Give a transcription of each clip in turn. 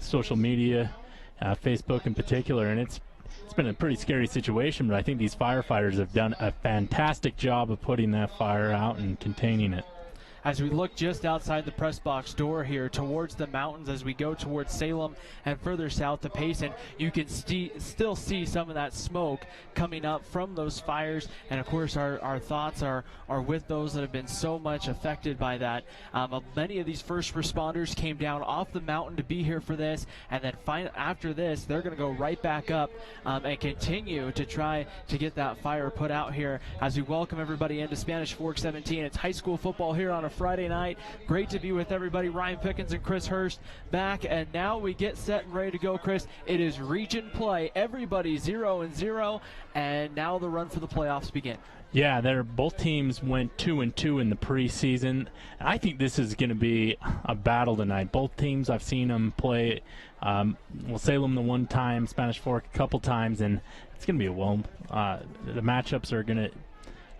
social media, Facebook in particular, and it's been a pretty scary situation, but I think these firefighters have done a fantastic job of putting that fire out and containing it. As we look just outside the press box door here towards the mountains as we go towards Salem and further south to Payson, you can still see some of that smoke coming up from those fires. And of course our thoughts are with those that have been so much affected by that. Many of these first responders came down off the mountain to be here for this, and then after this they're going to go right back up and continue to try to get that fire put out here as we welcome everybody into Spanish Fork 17. It's high school football here on a Friday night. Great to be with everybody. Ryan Pickens and Chris Hurst back, and now we get set and ready to go, Chris. It is region play. Everybody 0-0, and now the run for the playoffs begin. Yeah, both teams went 2-2 in the preseason. I think this is going to be a battle tonight. Both teams, I've seen them play. Salem the one time, Spanish Fork a couple times, and it's going to be the matchups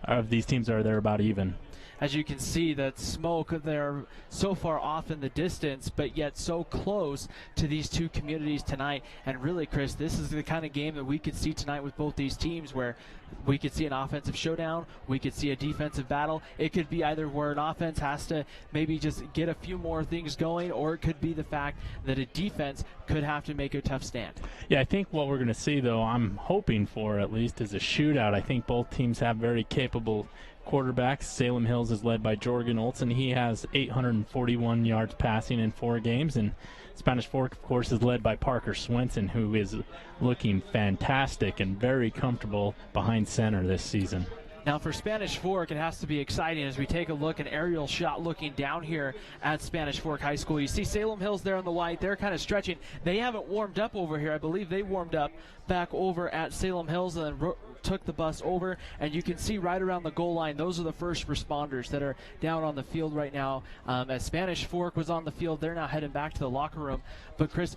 of these teams are about even. As you can see, that smoke, they're so far off in the distance, but yet so close to these two communities tonight. And really, Chris, this is the kind of game that we could see tonight with both these teams, where we could see an offensive showdown, we could see a defensive battle. It could be either where an offense has to maybe just get a few more things going, or it could be the fact that a defense could have to make a tough stand. Yeah, I think what we're going to see, though, I'm hoping for at least, is a shootout. I think both teams have very capable quarterbacks. Salem Hills is led by Jorgen Olsen. He has 841 yards passing in 4 games, and Spanish Fork, of course, is led by Parker Swenson, who is looking fantastic and very comfortable behind center this season. Now for Spanish Fork, it has to be exciting as we take a look, an aerial shot looking down here at Spanish Fork High School. You see Salem Hills there in the white. They're kind of stretching. They haven't warmed up over here. I believe they warmed up back over at Salem Hills and then took the bus over. And you can see right around the goal line, those are the first responders that are down on the field right now. As Spanish Fork was on the field, they're now heading back to the locker room. But Chris,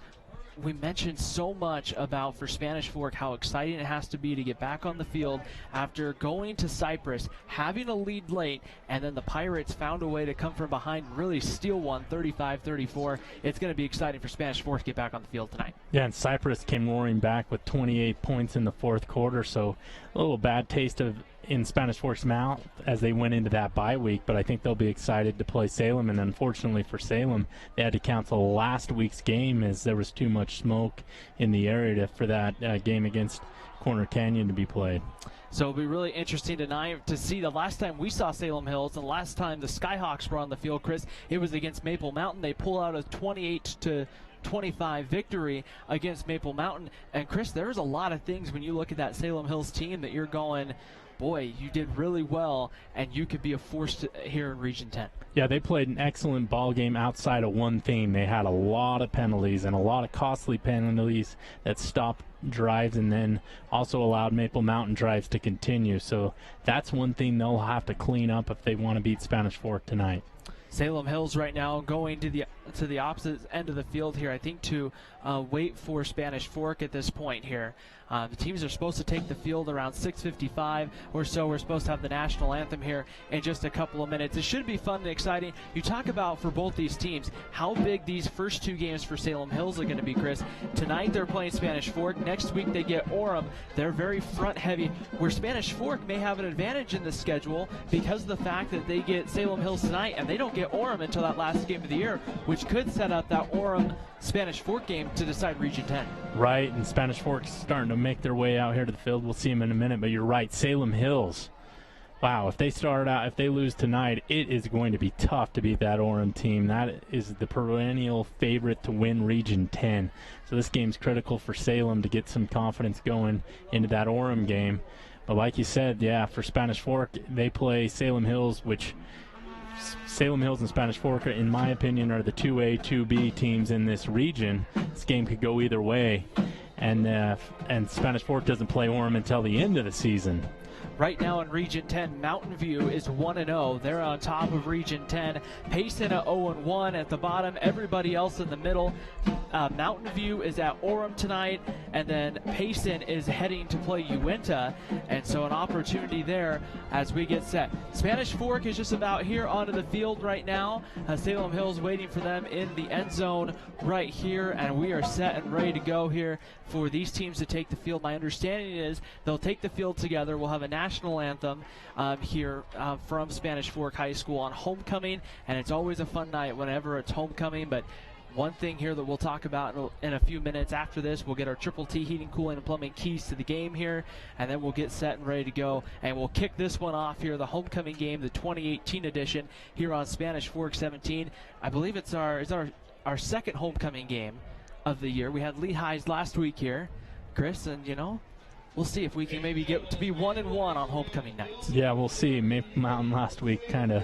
we mentioned so much about, for Spanish Fork, how exciting it has to be to get back on the field after going to Cypress, having a lead late, and then the Pirates found a way to come from behind and really steal one, 35-34. It's going to be exciting for Spanish Fork to get back on the field tonight. Yeah, and Cypress came roaring back with 28 points in the fourth quarter, so a little bad taste in Spanish Fork's mouth as they went into that bye week, but I think they'll be excited to play Salem. And unfortunately for Salem, they had to cancel last week's game as there was too much smoke in the area for that game against Corner Canyon to be played. So it'll be really interesting tonight to see. The last time we saw Salem Hills and the last time the Skyhawks were on the field, Chris, it was against Maple Mountain. They pull out a 28-25 victory against Maple Mountain. And Chris, there's a lot of things when you look at that Salem Hills team that you're going, boy, you did really well, and you could be a force here in Region 10. Yeah, they played an excellent ball game outside of one thing. They had a lot of penalties and a lot of costly penalties that stopped drives and then also allowed Maple Mountain drives to continue. So that's one thing they'll have to clean up if they want to beat Spanish Fork tonight. Salem Hills right now going to the opposite end of the field here, I think, to wait for Spanish Fork at this point here. The teams are supposed to take the field around 6:55 or so. We're supposed to have the national anthem here in just a couple of minutes. It should be fun and exciting. You talk about, for both these teams, how big these first two games for Salem Hills are going to be, Chris. Tonight they're playing Spanish Fork. Next week they get Orem. They're very front heavy, where Spanish Fork may have an advantage in the schedule because of the fact that they get Salem Hills tonight and they don't get Orem until that last game of the year, which could set up that Orem Spanish Fork game to decide Region 10. Right, and Spanish Fork's starting to make their way out here to the field. We'll see them in a minute, but you're right. Salem Hills, wow, if they lose tonight, it is going to be tough to beat that Orem team. That is the perennial favorite to win Region 10. So this game's critical for Salem to get some confidence going into that Orem game. But like you said, yeah, for Spanish Fork, they play Salem Hills, which Salem Hills and Spanish Fork, in my opinion, are the 2A, 2B teams in this region. This game could go either way, and Spanish Fork doesn't play Orem until the end of the season. Right now in Region 10, Mountain View is 1-0. They're on top of Region 10. Payson at 0-1 at the bottom. Everybody else in the middle. Mountain View is at Orem tonight, and then Payson is heading to play Uinta, and so an opportunity there as we get set. Spanish Fork is just about here onto the field right now. Salem Hills waiting for them in the end zone right here, and we are set and ready to go here for these teams to take the field. My understanding is they'll take the field together. We'll have a national anthem here from Spanish Fork High School on homecoming, and it's always a fun night whenever it's homecoming. But one thing here that we'll talk about in a few minutes after this, we'll get our Triple T heating, cooling, and plumbing keys to the game here, and then we'll get set and ready to go. And we'll kick this one off here, the homecoming game, the 2018 edition here on Spanish Fork 17. I believe it's our second homecoming game of the year. We had Lehigh's last week here, Chris, and we'll see if we can maybe get to be 1-1 on homecoming nights. Yeah, we'll see. Maple Mountain last week kind of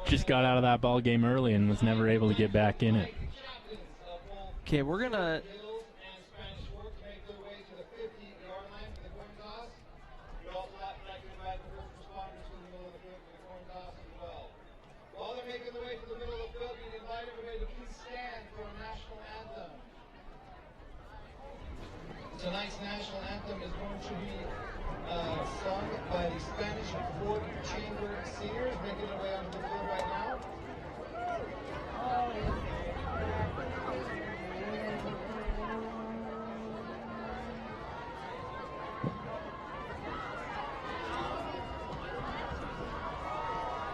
just got out of that ball game early and was never able to get back in it. Okay, we're gonna. Tonight's national anthem is going to be sung by the Spanish Fork Chamber Singers, making their way onto the field right now.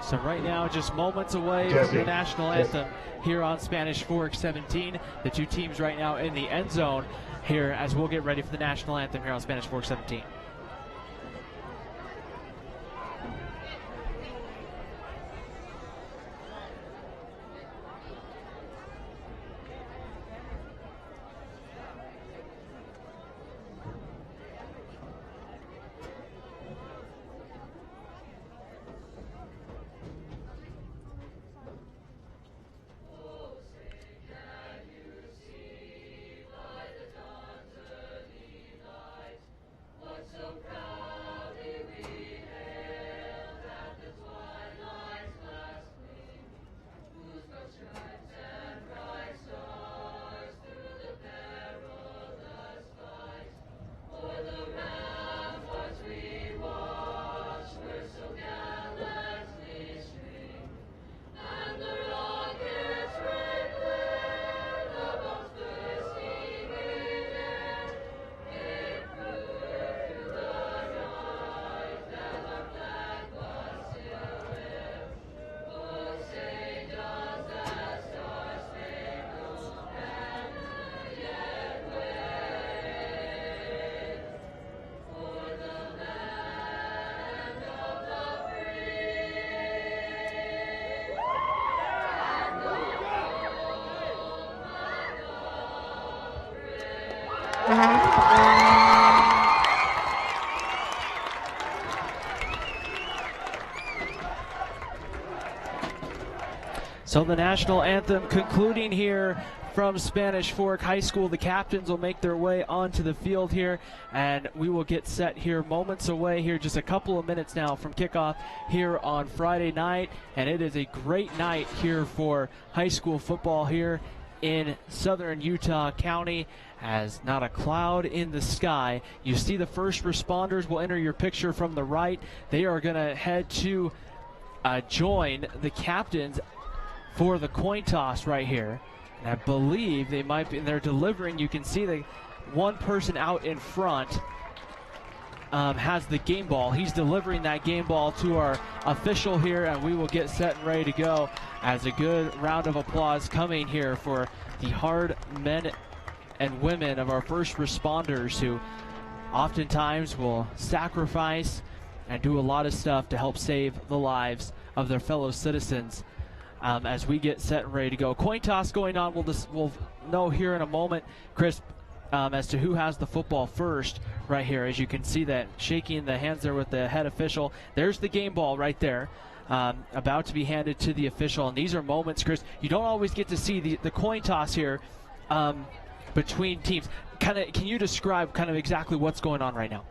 So right now, just moments away from the national anthem here on Spanish Fork 17. The two teams right now in the end zone here as we'll get ready for the national anthem here on Spanish Fork 17. So the national anthem concluding here from Spanish Fork High School. The captains will make their way onto the field here, and we will get set here moments away here, just a couple of minutes now from kickoff here on Friday night. And it is a great night here for high school football here in southern Utah County, as not a cloud in the sky. You see the first responders will enter your picture from the right. They are going to head to join the captains for the coin toss right here. And I believe they might be, they're delivering. You can see the one person out in front has the game ball. He's delivering that game ball to our official here, and we will get set and ready to go as a good round of applause coming here for the hard men and women of our first responders who oftentimes will sacrifice and do a lot of stuff to help save the lives of their fellow citizens. As we get set and ready to go. Coin toss going on. We'll know here in a moment, Chris, as to who has the football first right here. As you can see that shaking the hands there with the head official. There's the game ball right there, about to be handed to the official. And these are moments, Chris, you don't always get to see the coin toss here between teams. Can you describe kind of exactly what's going on right now?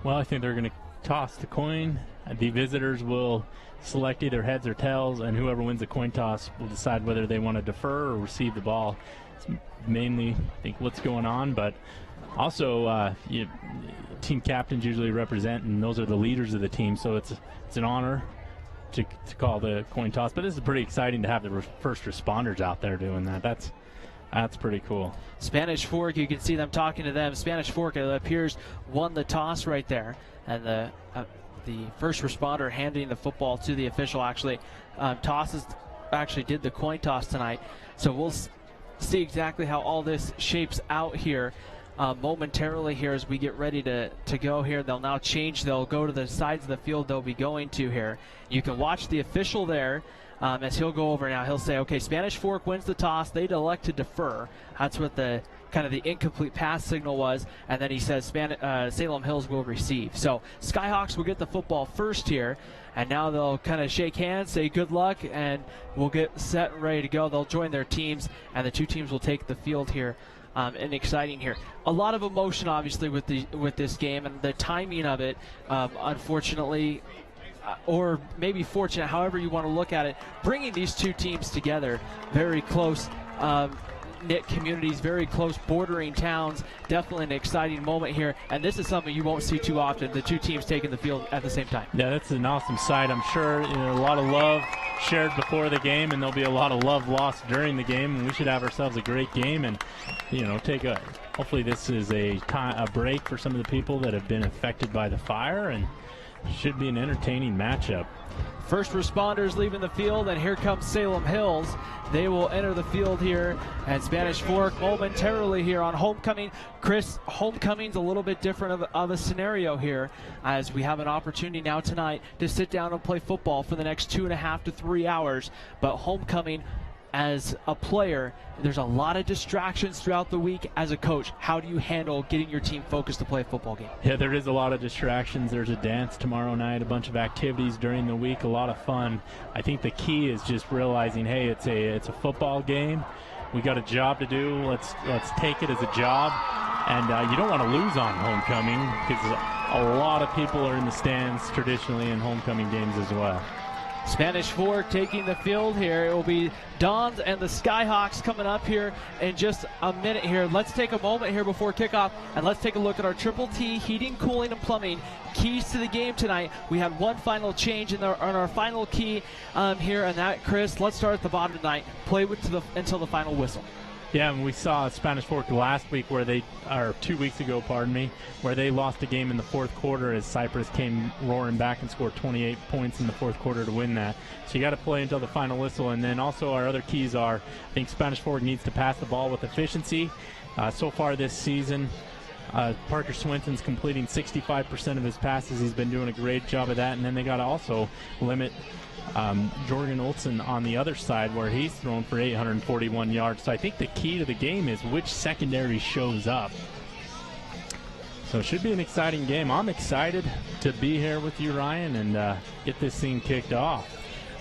Well, I think they're going to toss the coin. The visitors will select either heads or tails, and whoever wins the coin toss will decide whether they want to defer or receive the ball. It's mainly, I think, what's going on, but also team captains usually represent, and those are the leaders of the team, so it's an honor to call the coin toss. But this is pretty exciting to have the first responders out there doing that. That's pretty cool. Spanish Fork, you can see them talking to them. Spanish Fork, it appears, won the toss right there, and the first responder handing the football to the official actually did the coin toss tonight. So we'll see exactly how all this shapes out here momentarily here as we get ready to go here. They'll now change. They'll go to the sides of the field they'll be going to here. You can watch the official there as he'll go over now. He'll say, okay, Spanish Fork wins the toss. They'd elect to defer. That's what the kind of the incomplete pass signal was, and then he says Salem Hills will receive. So Skyhawks will get the football first here, and now they'll kind of shake hands, say good luck, and we'll get set and ready to go. They'll join their teams, and the two teams will take the field here. And exciting here. A lot of emotion, obviously, with this game, and the timing of it, unfortunately, or maybe fortunate, however you want to look at it, bringing these two teams together, very close knit communities, very close bordering towns. Definitely an exciting moment here, and this is something you won't see too often, the two teams taking the field at the same time. Yeah, that's an awesome sight. I'm sure a lot of love shared before the game, and there'll be a lot of love lost during the game, and we should have ourselves a great game, and hopefully this is a break for some of the people that have been affected by the fire, and should be an entertaining matchup. First responders leaving the field, and here comes Salem Hills. They will enter the field here, and Spanish Fork momentarily here on homecoming. Chris, homecoming's a little bit different of a scenario here, as we have an opportunity now tonight to sit down and play football for the next 2.5 to 3 hours. But homecoming, as a player, there's a lot of distractions throughout the week. As a coach, how do you handle getting your team focused to play a football game? Yeah, there is a lot of distractions. There's a dance tomorrow night, a bunch of activities during the week, a lot of fun. I think the key is just realizing, hey, it's a football game. We got a job to do. Let's take it as a job. And you don't want to lose on homecoming, because a lot of people are in the stands traditionally in homecoming games as well. Spanish Fork taking the field here. It will be Dons and the Skyhawks coming up here in just a minute here. Let's take a moment here before kickoff, and let's take a look at our Triple T Heating, Cooling, and Plumbing keys to the game tonight. We had one final change on our final key here, and that, Chris, let's start at the bottom tonight. Play until the final whistle. Yeah, and we saw Spanish Fork last week or 2 weeks ago, where they lost a game in the fourth quarter as Cypress came roaring back and scored 28 points in the fourth quarter to win that. So you got to play until the final whistle. And then also our other keys are, I think Spanish Fork needs to pass the ball with efficiency. So far this season, Parker Swinton's completing 65% of his passes. He's been doing a great job of that. And then they got to also limit Jorgen Olsen on the other side, where he's thrown for 841 yards. So I think the key to the game is which secondary shows up. So it should be an exciting game. I'm excited to be here with you, Ryan, and get this thing kicked off.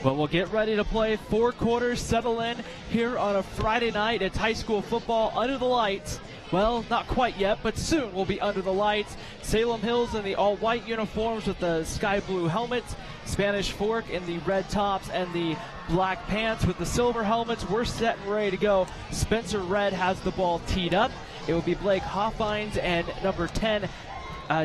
Well, we'll get ready to play 4 quarters, settle in here on a Friday night. It's high school football under the lights. Well, not quite yet, but soon we'll be under the lights. Salem Hills in the all-white uniforms with the sky blue helmets. Spanish Fork in the red tops and the black pants with the silver helmets. We're set and ready to go. Spencer Red has the ball teed up. It will be Blake Hoffines and number 10,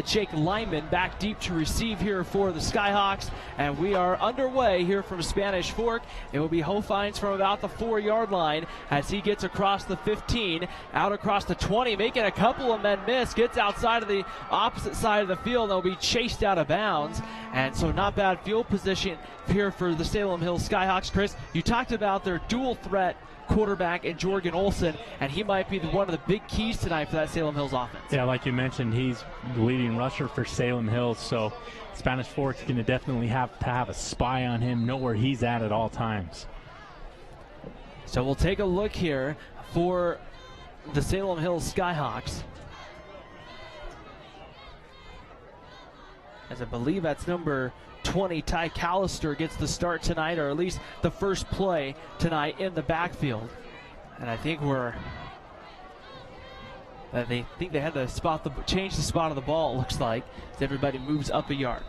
Jake Lyman, back deep to receive here for the Skyhawks. And we are underway here from Spanish Fork. It will be Hoffines from about the 4-yard line as he gets across the 15, out across the 20, making a couple of men miss, gets outside of the opposite side of the field, and will be chased out of bounds. And so not bad field position here for the Salem Hills Skyhawks. Chris, you talked about their dual threat quarterback and Jorgen Olsen, and he might be one of the big keys tonight for that Salem Hills offense. Yeah, like you mentioned, he's the leading rusher for Salem Hills, so Spanish Fork's going to definitely have to have a spy on him, know where he's at all times. So we'll take a look here for the Salem Hills Skyhawks, as I believe that's number 20, Ty Callister, gets the start tonight, or at least the first play tonight in the backfield. And I think we're They think they had to change the spot of the ball, it looks like, as everybody moves up a yard.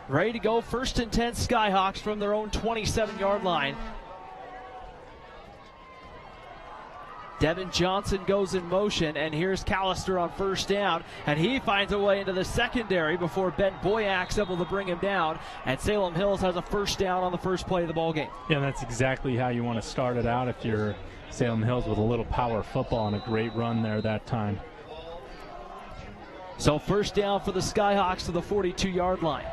Ready to go, 1st and 10 Skyhawks from their own 27-yard line. Devin Johnson goes in motion, and here's Callister on 1st down, and he finds a way into the secondary before Ben Boyak's able to bring him down, and Salem Hills has a 1st down on the first play of the ball game. Yeah, that's exactly how you want to start it out if you're Salem Hills, with a little power football and a great run there that time. So 1st down for the Skyhawks to the 42-yard line.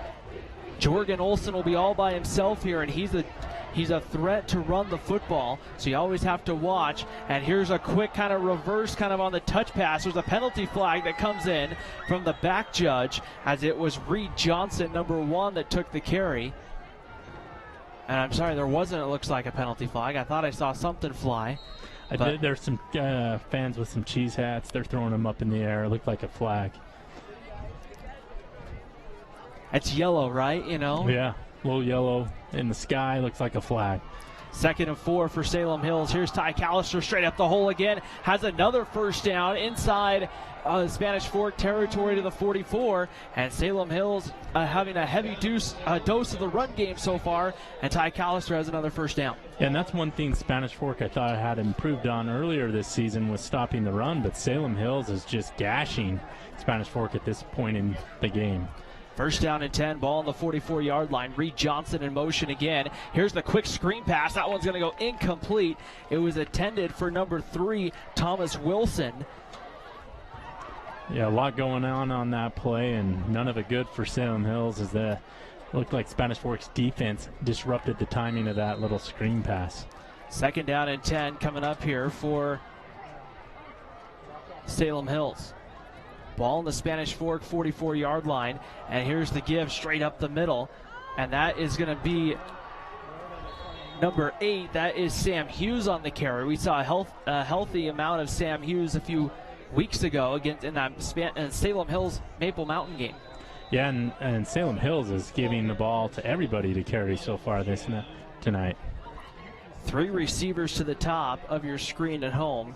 Jorgen Olsen will be all by himself here, and he's a threat to run the football, so you always have to watch. And here's a quick kind of reverse kind of on the touch pass. There's a penalty flag that comes in from the back judge, as it was Reed Johnson, number 1, that took the carry. And I'm sorry, there wasn't, it looks like, a penalty flag. I thought I saw something fly. There's some fans with some cheese hats. They're throwing them up in the air. It looked like a flag. It's yellow, right? You know? Yeah, a little yellow in the sky. Looks like a flag. 2nd and 4 for Salem Hills. Here's Ty Callister straight up the hole again. Has another 1st down inside Spanish Fork territory to the 44. And Salem Hills having a heavy dose of the run game so far. And Ty Callister has another 1st down. Yeah, and that's one thing Spanish Fork I thought had improved on earlier this season, was stopping the run. But Salem Hills is just gashing Spanish Fork at this point in the game. 1st down and 10, ball on the 44-yard line. Reed Johnson in motion again. Here's the quick screen pass. That one's going to go incomplete. It was intended for number 3, Thomas Wilson. Yeah, a lot going on that play, and none of it good for Salem Hills, as it looked like Spanish Fork's defense disrupted the timing of that little screen pass. 2nd down and 10 coming up here for Salem Hills. Ball in the Spanish Fork 44-yard line, and here's the give straight up the middle, and that is going to be number 8. That is Sam Hughes on the carry. We saw a healthy amount of Sam Hughes a few weeks ago against in that Salem Hills Maple Mountain game. Yeah, and Salem Hills is giving the ball to everybody to carry so far tonight. 3 receivers to the top of your screen at home.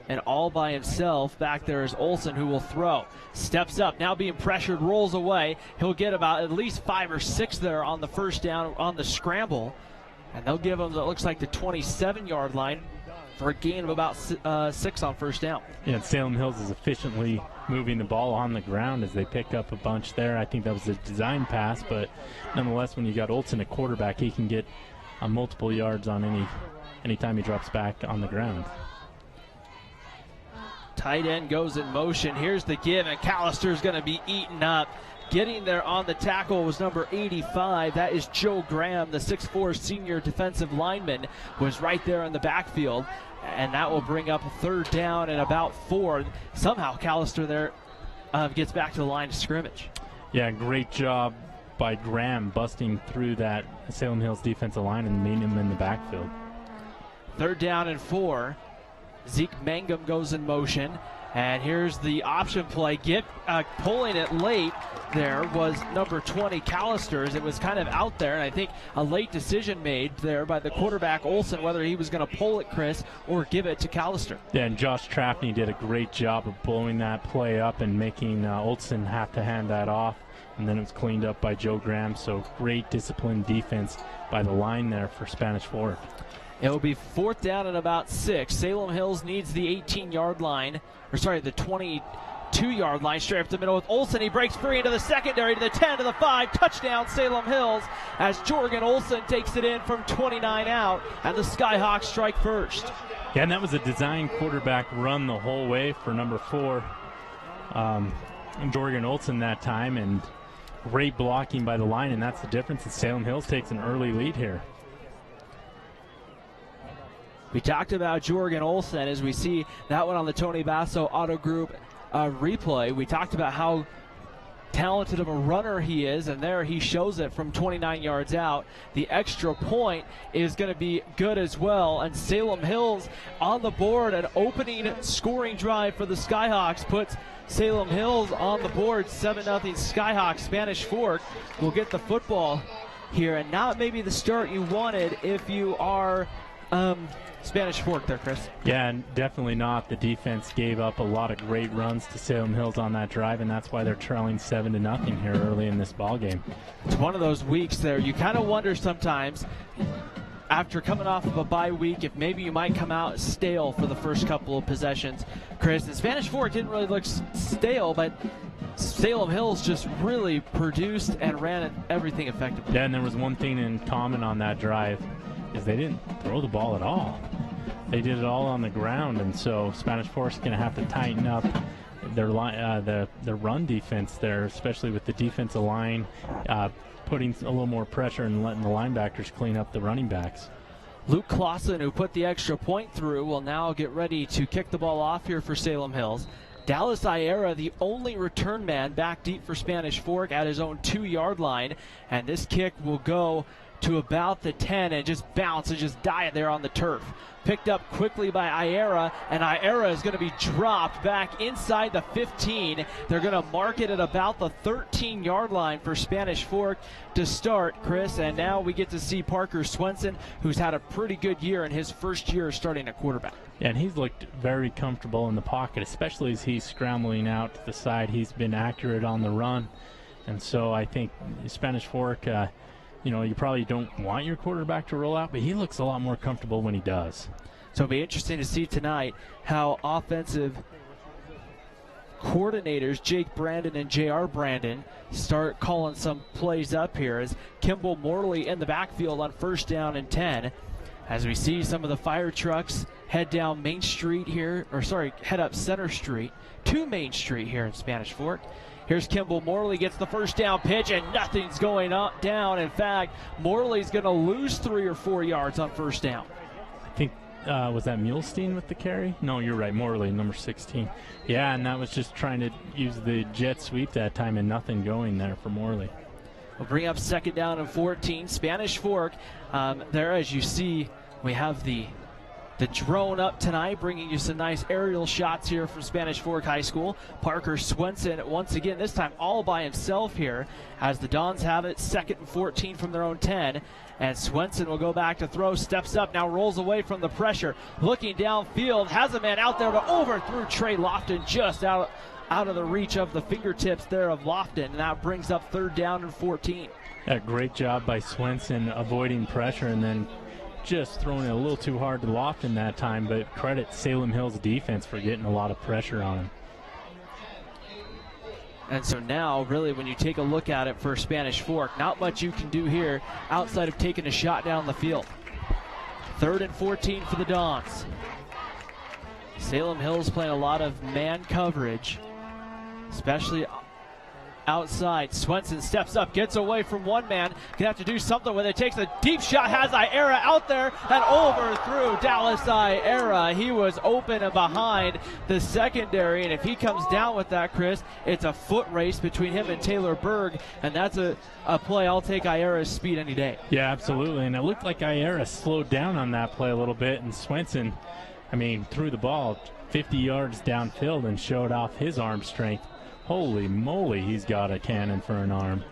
And all by himself back there is Olsen, who will throw. Steps up, now being pressured, rolls away. He'll get about at least 5 or 6 there on the 1st down on the scramble. And they'll give him, it looks like, the 27-yard line for a gain of about 6 on 1st down. Yeah, and Salem Hills is efficiently moving the ball on the ground as they pick up a bunch there. I think that was a design pass, but nonetheless, when you got Olsen at quarterback, he can get multiple yards on any time he drops back on the ground. Tight end goes in motion. Here's the give, and Callister's going to be eaten up. Getting there on the tackle was number 85. That is Joe Graham, the 6'4 senior defensive lineman, was right there in the backfield. And that will bring up a 3rd down and about 4. Somehow Callister there gets back to the line of scrimmage. Yeah, great job by Graham busting through that Salem Hills defensive line and meeting him in the backfield. 3rd down and 4. Zeke Mangum goes in motion, and here's the option play. Pulling it late there was number 20, Callister. It was kind of out there, and I think a late decision made there by the quarterback, Olsen, whether he was going to pull it, Chris, or give it to Callister. Yeah, and Josh Trapney did a great job of blowing that play up and making Olsen have to hand that off, and then it was cleaned up by Joe Graham. So great disciplined defense by the line there for Spanish Fork. It will be 4th down and about 6. Salem Hills needs the 18-yard line, or sorry, the 22-yard line, straight up the middle with Olsen. He breaks free into the secondary to the 10 to the 5. Touchdown Salem Hills as Jorgen Olsen takes it in from 29 out, and the Skyhawks strike first. Yeah, and that was a design quarterback run the whole way for number 4, Jorgen Olsen that time, and great blocking by the line, and that's the difference. And Salem Hills takes an early lead here. We talked about Jorgen Olsen as we see that one on the Tony Basso Auto Group replay. We talked about how talented of a runner he is, and there he shows it from 29 yards out. The extra point is going to be good as well, and Salem Hills on the board. An opening scoring drive for the Skyhawks puts Salem Hills on the board. 7-0 Skyhawks. Spanish Fork will get the football here, and not maybe the start you wanted if you are Spanish Fork there, Chris. Yeah, and definitely not. The defense gave up a lot of great runs to Salem Hills on that drive, and that's why they're trailing 7-0 here early in this ball game. It's one of those weeks there. You kind of wonder sometimes, after coming off of a bye week, if maybe you might come out stale for the first couple of possessions, Chris. And Spanish Fork didn't really look stale, but Salem Hills just really produced and ran everything effectively. Yeah, and there was one thing in common on that drive, is they didn't throw the ball at all. They did it all on the ground, and so Spanish Fork's going to have to tighten up their run defense there, especially with the defensive line putting a little more pressure and letting the linebackers clean up the running backs. Luke Clausen, who put the extra point through, will now get ready to kick the ball off here for Salem Hills. Dallas Iera, the only return man, back deep for Spanish Fork at his own 2-yard line, and this kick will go to about the 10 and just bounce and just die there on the turf. Picked up quickly by Iera, and Iera is going to be dropped back inside the 15. They're going to mark it at about the 13-yard line for Spanish Fork to start, Chris. And now we get to see Parker Swenson, who's had a pretty good year in his first year starting at quarterback. Yeah, and he's looked very comfortable in the pocket, especially as he's scrambling out to the side. He's been accurate on the run. And so I think Spanish Fork, you probably don't want your quarterback to roll out, but he looks a lot more comfortable when he does. So it'll be interesting to see tonight how offensive coordinators Jake Brandon and J.R. Brandon start calling some plays up here, as Kimball Morley in the backfield on 1st down and 10. As we see some of the fire trucks head down Main Street here, head up Center Street to Main Street here in Spanish Fork. Here's Kimball Morley, gets the 1st down pitch, and nothing's going down. In fact, Morley's going to lose 3 or 4 yards on 1st down. I think, was that Mulestein with the carry? No, you're right, Morley, number 16. Yeah, and that was just trying to use the jet sweep that time, and nothing going there for Morley. We'll bring up 2nd down and 14. Spanish Fork, there as you see, we have the drone up tonight, bringing you some nice aerial shots here from Spanish Fork High School. Parker Swenson, once again, this time all by himself here, as the Dons have it, 2nd and 14 from their own 10. And Swenson will go back to throw, steps up, now rolls away from the pressure, looking downfield, has a man out there, but overthrew Trey Lofton just out of the reach of the fingertips there of Lofton, and that brings up 3rd down and 14. Yeah, great job by Swenson avoiding pressure and then just throwing it a little too hard to Lofton that time, but credit Salem Hills defense for getting a lot of pressure on him. And so now, really, when you take a look at it for Spanish Fork, not much you can do here outside of taking a shot down the field. 3rd and 14 for the Dons. Salem Hills playing a lot of man coverage, especially outside. Swenson steps up, gets away from one man. Gonna have to do something with it. Takes a deep shot, has Iera out there and overthrew Dallas Iera. He was open and behind the secondary, and if he comes down with that, Chris, it's a foot race between him and Taylor Berg, and that's a play I'll take Iera's speed any day. Yeah, absolutely, and it looked like Iera slowed down on that play a little bit, and Swenson, threw the ball 50 yards downfield and showed off his arm strength. Holy moly, he's got a cannon for an arm.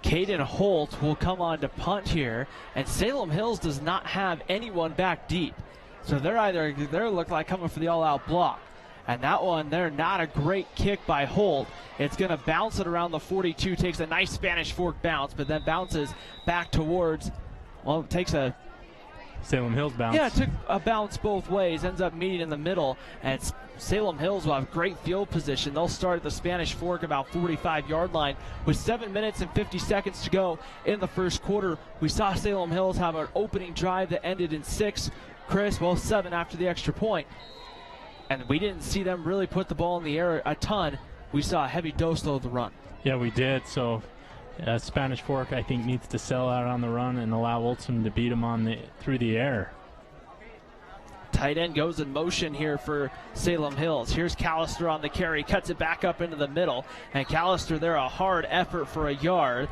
Caden Holt will come on to punt here, and Salem Hills does not have anyone back deep. So they're look like coming for the all-out block. And that one, they're not a great kick by Holt. It's going to bounce it around the 42, takes a nice Spanish Fork bounce, but then bounces back towards, it takes a Salem Hills bounce. Yeah, it took a bounce both ways, ends up meeting in the middle, and Salem Hills will have great field position. They'll start at the Spanish Fork about 45-yard line with 7 minutes and 50 seconds to go in the first quarter. We saw Salem Hills have an opening drive that ended in 6, Chris, 7 after the extra point. And we didn't see them really put the ball in the air a ton. We saw a heavy dose, though, of the run. Yeah, we did. So Spanish Fork, I think, needs to sell out on the run and allow Olson to beat him through the air. Tight end goes in motion here for Salem Hills. Here's Callister on the carry, cuts it back up into the middle, and Callister there, a hard effort for a yard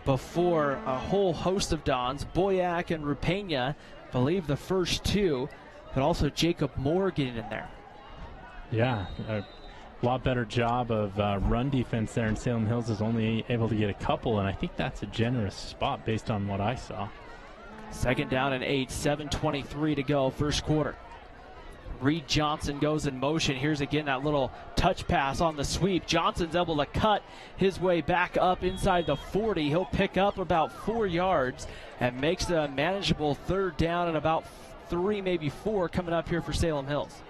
before a whole host of Dons. Boyack and Rupena, believe the first 2, but also Jacob Moore getting in there. Yeah, a lot better job of run defense there, and Salem Hills is only able to get a couple, and I think that's a generous spot based on what I saw. Second down and 8, 7:23 to go, first quarter. Reed Johnson goes in motion. Here's again that little touch pass on the sweep. Johnson's able to cut his way back up inside the 40. He'll pick up about 4 yards and makes a manageable third down and about 3, maybe 4 coming up here for Salem Hills.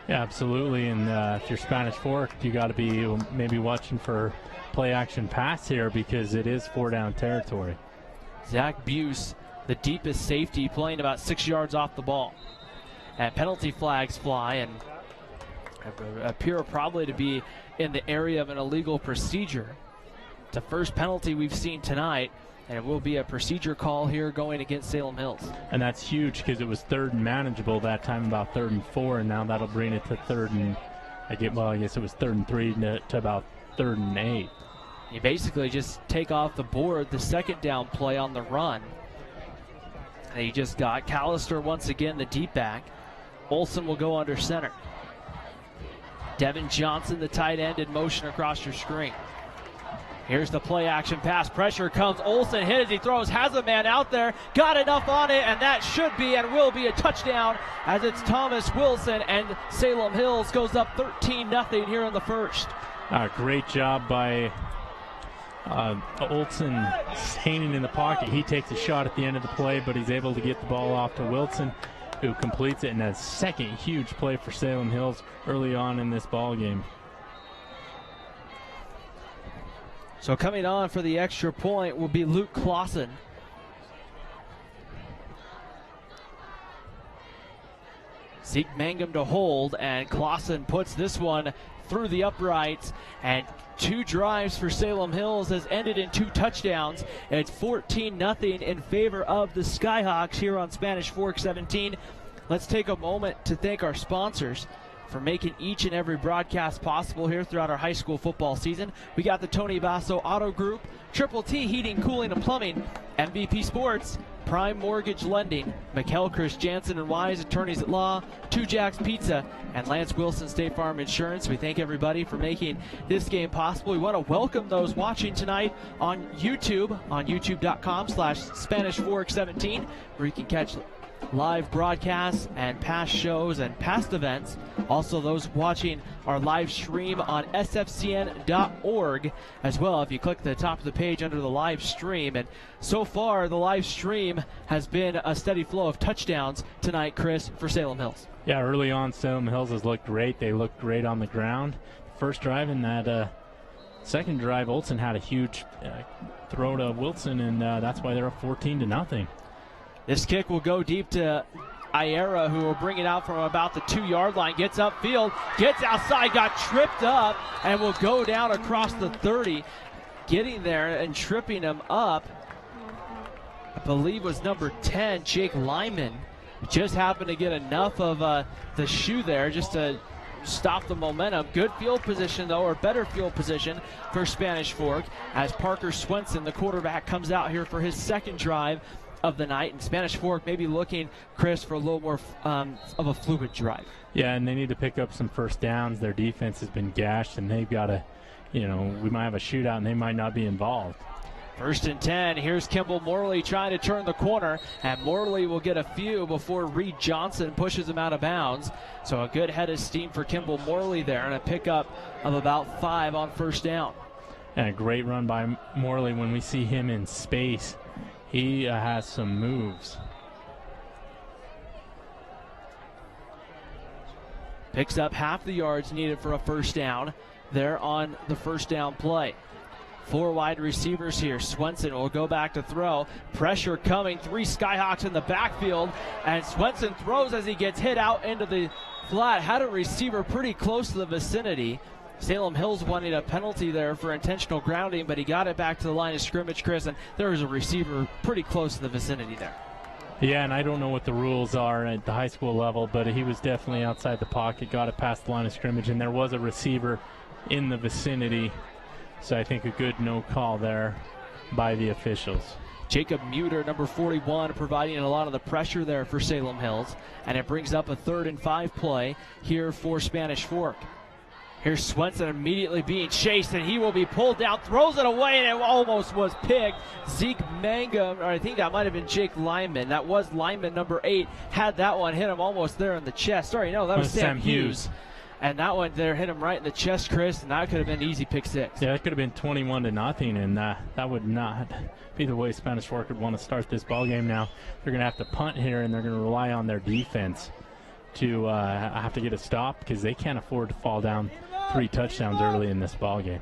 Yeah, absolutely. And if you're Spanish Fork, you got to be maybe watching for play action pass here because it is 4-down territory. Zach Buse, the deepest safety, playing about 6 yards off the ball. And penalty flags fly and appear probably to be in the area of an illegal procedure. It's the first penalty we've seen tonight, and it will be a procedure call here going against Salem Hills. And that's huge because it was 3rd and manageable that time, about 3rd and 4, and now that'll bring it to 3rd and, I guess it was 3rd and 3 to about 3rd and 8. You basically just take off the board the second down play on the run. And you just got Callister once again, the deep back. Olsen will go under center. Devin Johnson, the tight end, in motion across your screen. Here's the play action pass. Pressure comes. Olsen hit as he throws. Has a man out there. Got enough on it, and that should be and will be a touchdown as it's Thomas Wilson, and Salem Hills goes up 13-0 here in the first. Great job by Olsen hanging in the pocket. He takes a shot at the end of the play, but he's able to get the ball off to Wilson, who completes it in a second huge play for Salem Hills early on in this ball game. So coming on for the extra point will be Luke Clausen. Zeke Mangum to hold, and Clausen puts this one through the uprights, and 2 drives for Salem Hills has ended in 2 touchdowns. It's 14-0 in favor of the Skyhawks here on Spanish Fork 17. Let's take a moment to thank our sponsors for making each and every broadcast possible here throughout our high school football season. We got the Tony Basso Auto Group, Triple T Heating, Cooling, and Plumbing, MVP Sports, Prime Mortgage Lending, McKell, Jansen and Wise, Attorneys at Law, Two Jacks Pizza, and Lance Wilson State Farm Insurance. We thank everybody for making this game possible. We want to welcome those watching tonight on YouTube, on youtube.com/SpanishFork17, where you can catch live broadcasts and past shows and past events. Also, those watching our live stream on sfcn.org as well. If you click the top of the page under the live stream, and so far the live stream has been a steady flow of touchdowns tonight, Chris, for Salem Hills. Yeah, early on Salem Hills has looked great. They looked great on the ground. First drive, and that second drive, Olsen had a huge throw to Wilson, and that's why they're up 14-0. This kick will go deep to Iera, who will bring it out from about the 2-yard line. Gets upfield, gets outside, got tripped up, and will go down across the 30. Getting there and tripping him up, I believe, was number 10, Jake Lyman. Just happened to get enough of the shoe there just to stop the momentum. Good field position, though, or better field position for Spanish Fork, as Parker Swenson, the quarterback, comes out here for his second drive of the night, and Spanish Fork maybe looking, Chris, for a little more of a fluid drive. Yeah, and they need to pick up some first downs. Their defense has been gashed, and they've got to, we might have a shootout, and they might not be involved. 1st and 10. Here's Kimball Morley trying to turn the corner, and Morley will get a few before Reed Johnson pushes him out of bounds. So a good head of steam for Kimball Morley there, and a pickup of about 5 on first down. And a great run by Morley. When we see him in space, he has some moves. Picks up half the yards needed for a first down there on the first down play. 4 wide receivers here. Swenson will go back to throw. Pressure coming. 3 Skyhawks in the backfield. And Swenson throws as he gets hit out into the flat. Had a receiver pretty close to the vicinity. Salem Hills wanted a penalty there for intentional grounding, but he got it back to the line of scrimmage, Chris, and there was a receiver pretty close to the vicinity there. Yeah, and I don't know what the rules are at the high school level, but he was definitely outside the pocket, got it past the line of scrimmage, and there was a receiver in the vicinity. So I think a good no call there by the officials. Jacob Muter, number 41, providing a lot of the pressure there for Salem Hills, and it brings up a 3rd and 5 play here for Spanish Fork. Here's Swenson immediately being chased, and he will be pulled down, throws it away, and it almost was picked. Zeke Mangum, or I think that might have been Jake Lyman. That was Lyman, number 8, had that one, hit him almost there in the chest. Sorry, no, that was Sam Hughes. And that one there hit him right in the chest, Chris, and that could have been an easy pick 6. Yeah, that could have been 21-0, and that would not be the way Spanish Fork would want to start this ball game now. They're going to have to punt here, and they're going to rely on their defense to have to get a stop because they can't afford to fall down 3 touchdowns early in this ball game.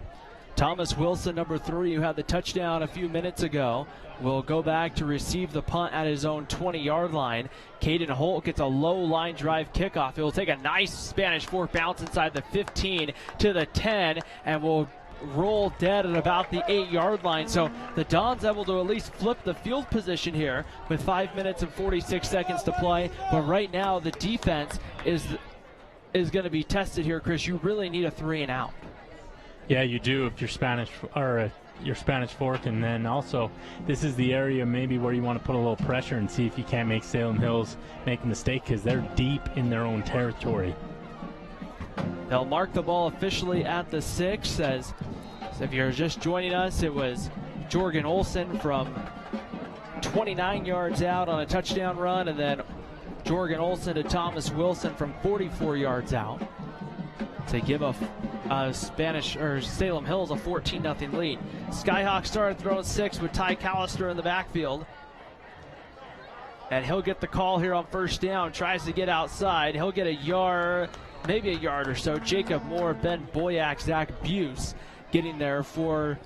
Thomas Wilson, number 3, who had the touchdown a few minutes ago, will go back to receive the punt at his own 20-yard line. Caden Holt gets a low line drive kickoff. It will take a nice Spanish Fork bounce inside the 15 to the 10 and will roll dead at about the 8-yard line. So the Dons able to at least flip the field position here with 5 minutes and 46 seconds to play. But right now the defense is going to be tested here, Chris. You really need a 3 and out. Yeah, you do if you're Spanish or your Spanish Fork, and then also this is the area maybe where you want to put a little pressure and see if you can't make Salem Hills make a mistake because they're deep in their own territory. They'll mark the ball officially at the 6. As if you're just joining us, it was Jorgen Olsen from 29 yards out on a touchdown run, and then Jorgen Olsen to Thomas Wilson from 44 yards out to give Spanish or Salem Hills a 14-0 lead. Skyhawks started throwing 6 with Ty Callister in the backfield. And he'll get the call here on first down. Tries to get outside. He'll get a yard, maybe a yard or so. Jacob Moore, Ben Boyack, Zach Buse getting there for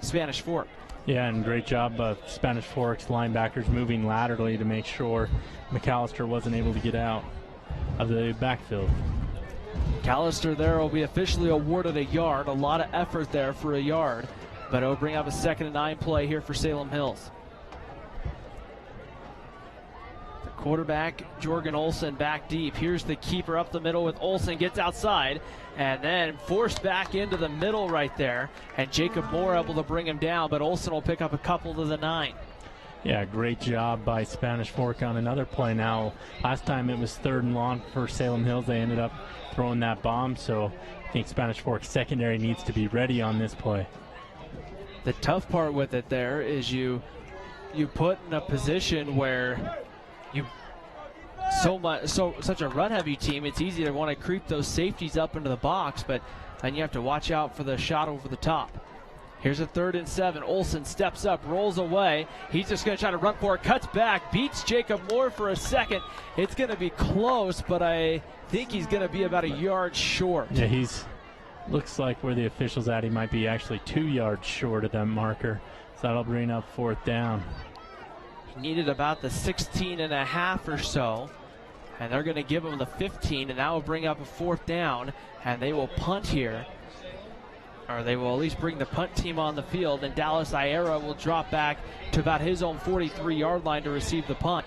Spanish Fork. Yeah, and great job of Spanish Fork's linebackers moving laterally to make sure McAllister wasn't able to get out of the backfield. Callister there will be officially awarded a yard. A lot of effort there for a yard, but it'll bring up a 2nd and 9 play here for Salem Hills. The quarterback, Jorgen Olsen, back deep. Here's the keeper up the middle with Olsen, gets outside, and then forced back into the middle right there, and Jacob Moore able to bring him down, but Olsen will pick up a couple to the 9. Yeah, great job by Spanish Fork on another play now. Last time it was 3rd and long for Salem Hills. They ended up throwing that bomb, so I think Spanish Fork secondary needs to be ready on this play. The tough part with it there is you put in a position where such a run-heavy team, it's easy to want to creep those safeties up into the box, but then you have to watch out for the shot over the top. Here's a 3rd and 7. Olsen steps up, rolls away. He's just going to try to run for it, cuts back, beats Jacob Moore for a second. It's going to be close, but I think he's going to be about a yard short. Yeah, looks like where the official's at, he might be actually 2 yards short of that marker. So that'll bring up 4th down. He needed about the 16 and a half or so, and they're going to give him the 15, and that will bring up a 4th down, and they will punt here. Or they will at least bring the punt team on the field, and Dallas Iera will drop back to about his own 43-yard line to receive the punt.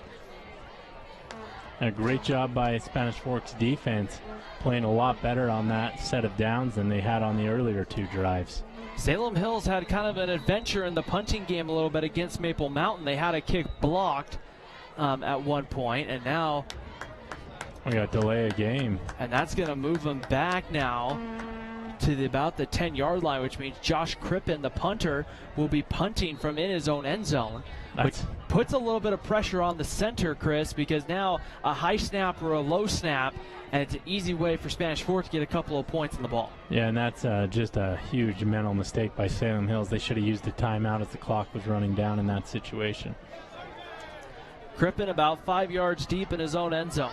And a great job by Spanish Fork's defense, playing a lot better on that set of downs than they had on the earlier 2 drives. Salem Hills had kind of an adventure in the punting game a little bit against Maple Mountain. They had a kick blocked at one point, and now we got to delay a game. And that's going to move them back now to about the 10-yard line, which means Josh Crippen, the punter, will be punting from in his own end zone, which puts a little bit of pressure on the center, Chris, because now a high snap or a low snap, and it's an easy way for Spanish Fork to get a couple of points in the ball. Yeah, and that's just a huge mental mistake by Salem Hills. They should have used the timeout as the clock was running down in that situation. Crippen about 5 yards deep in his own end zone.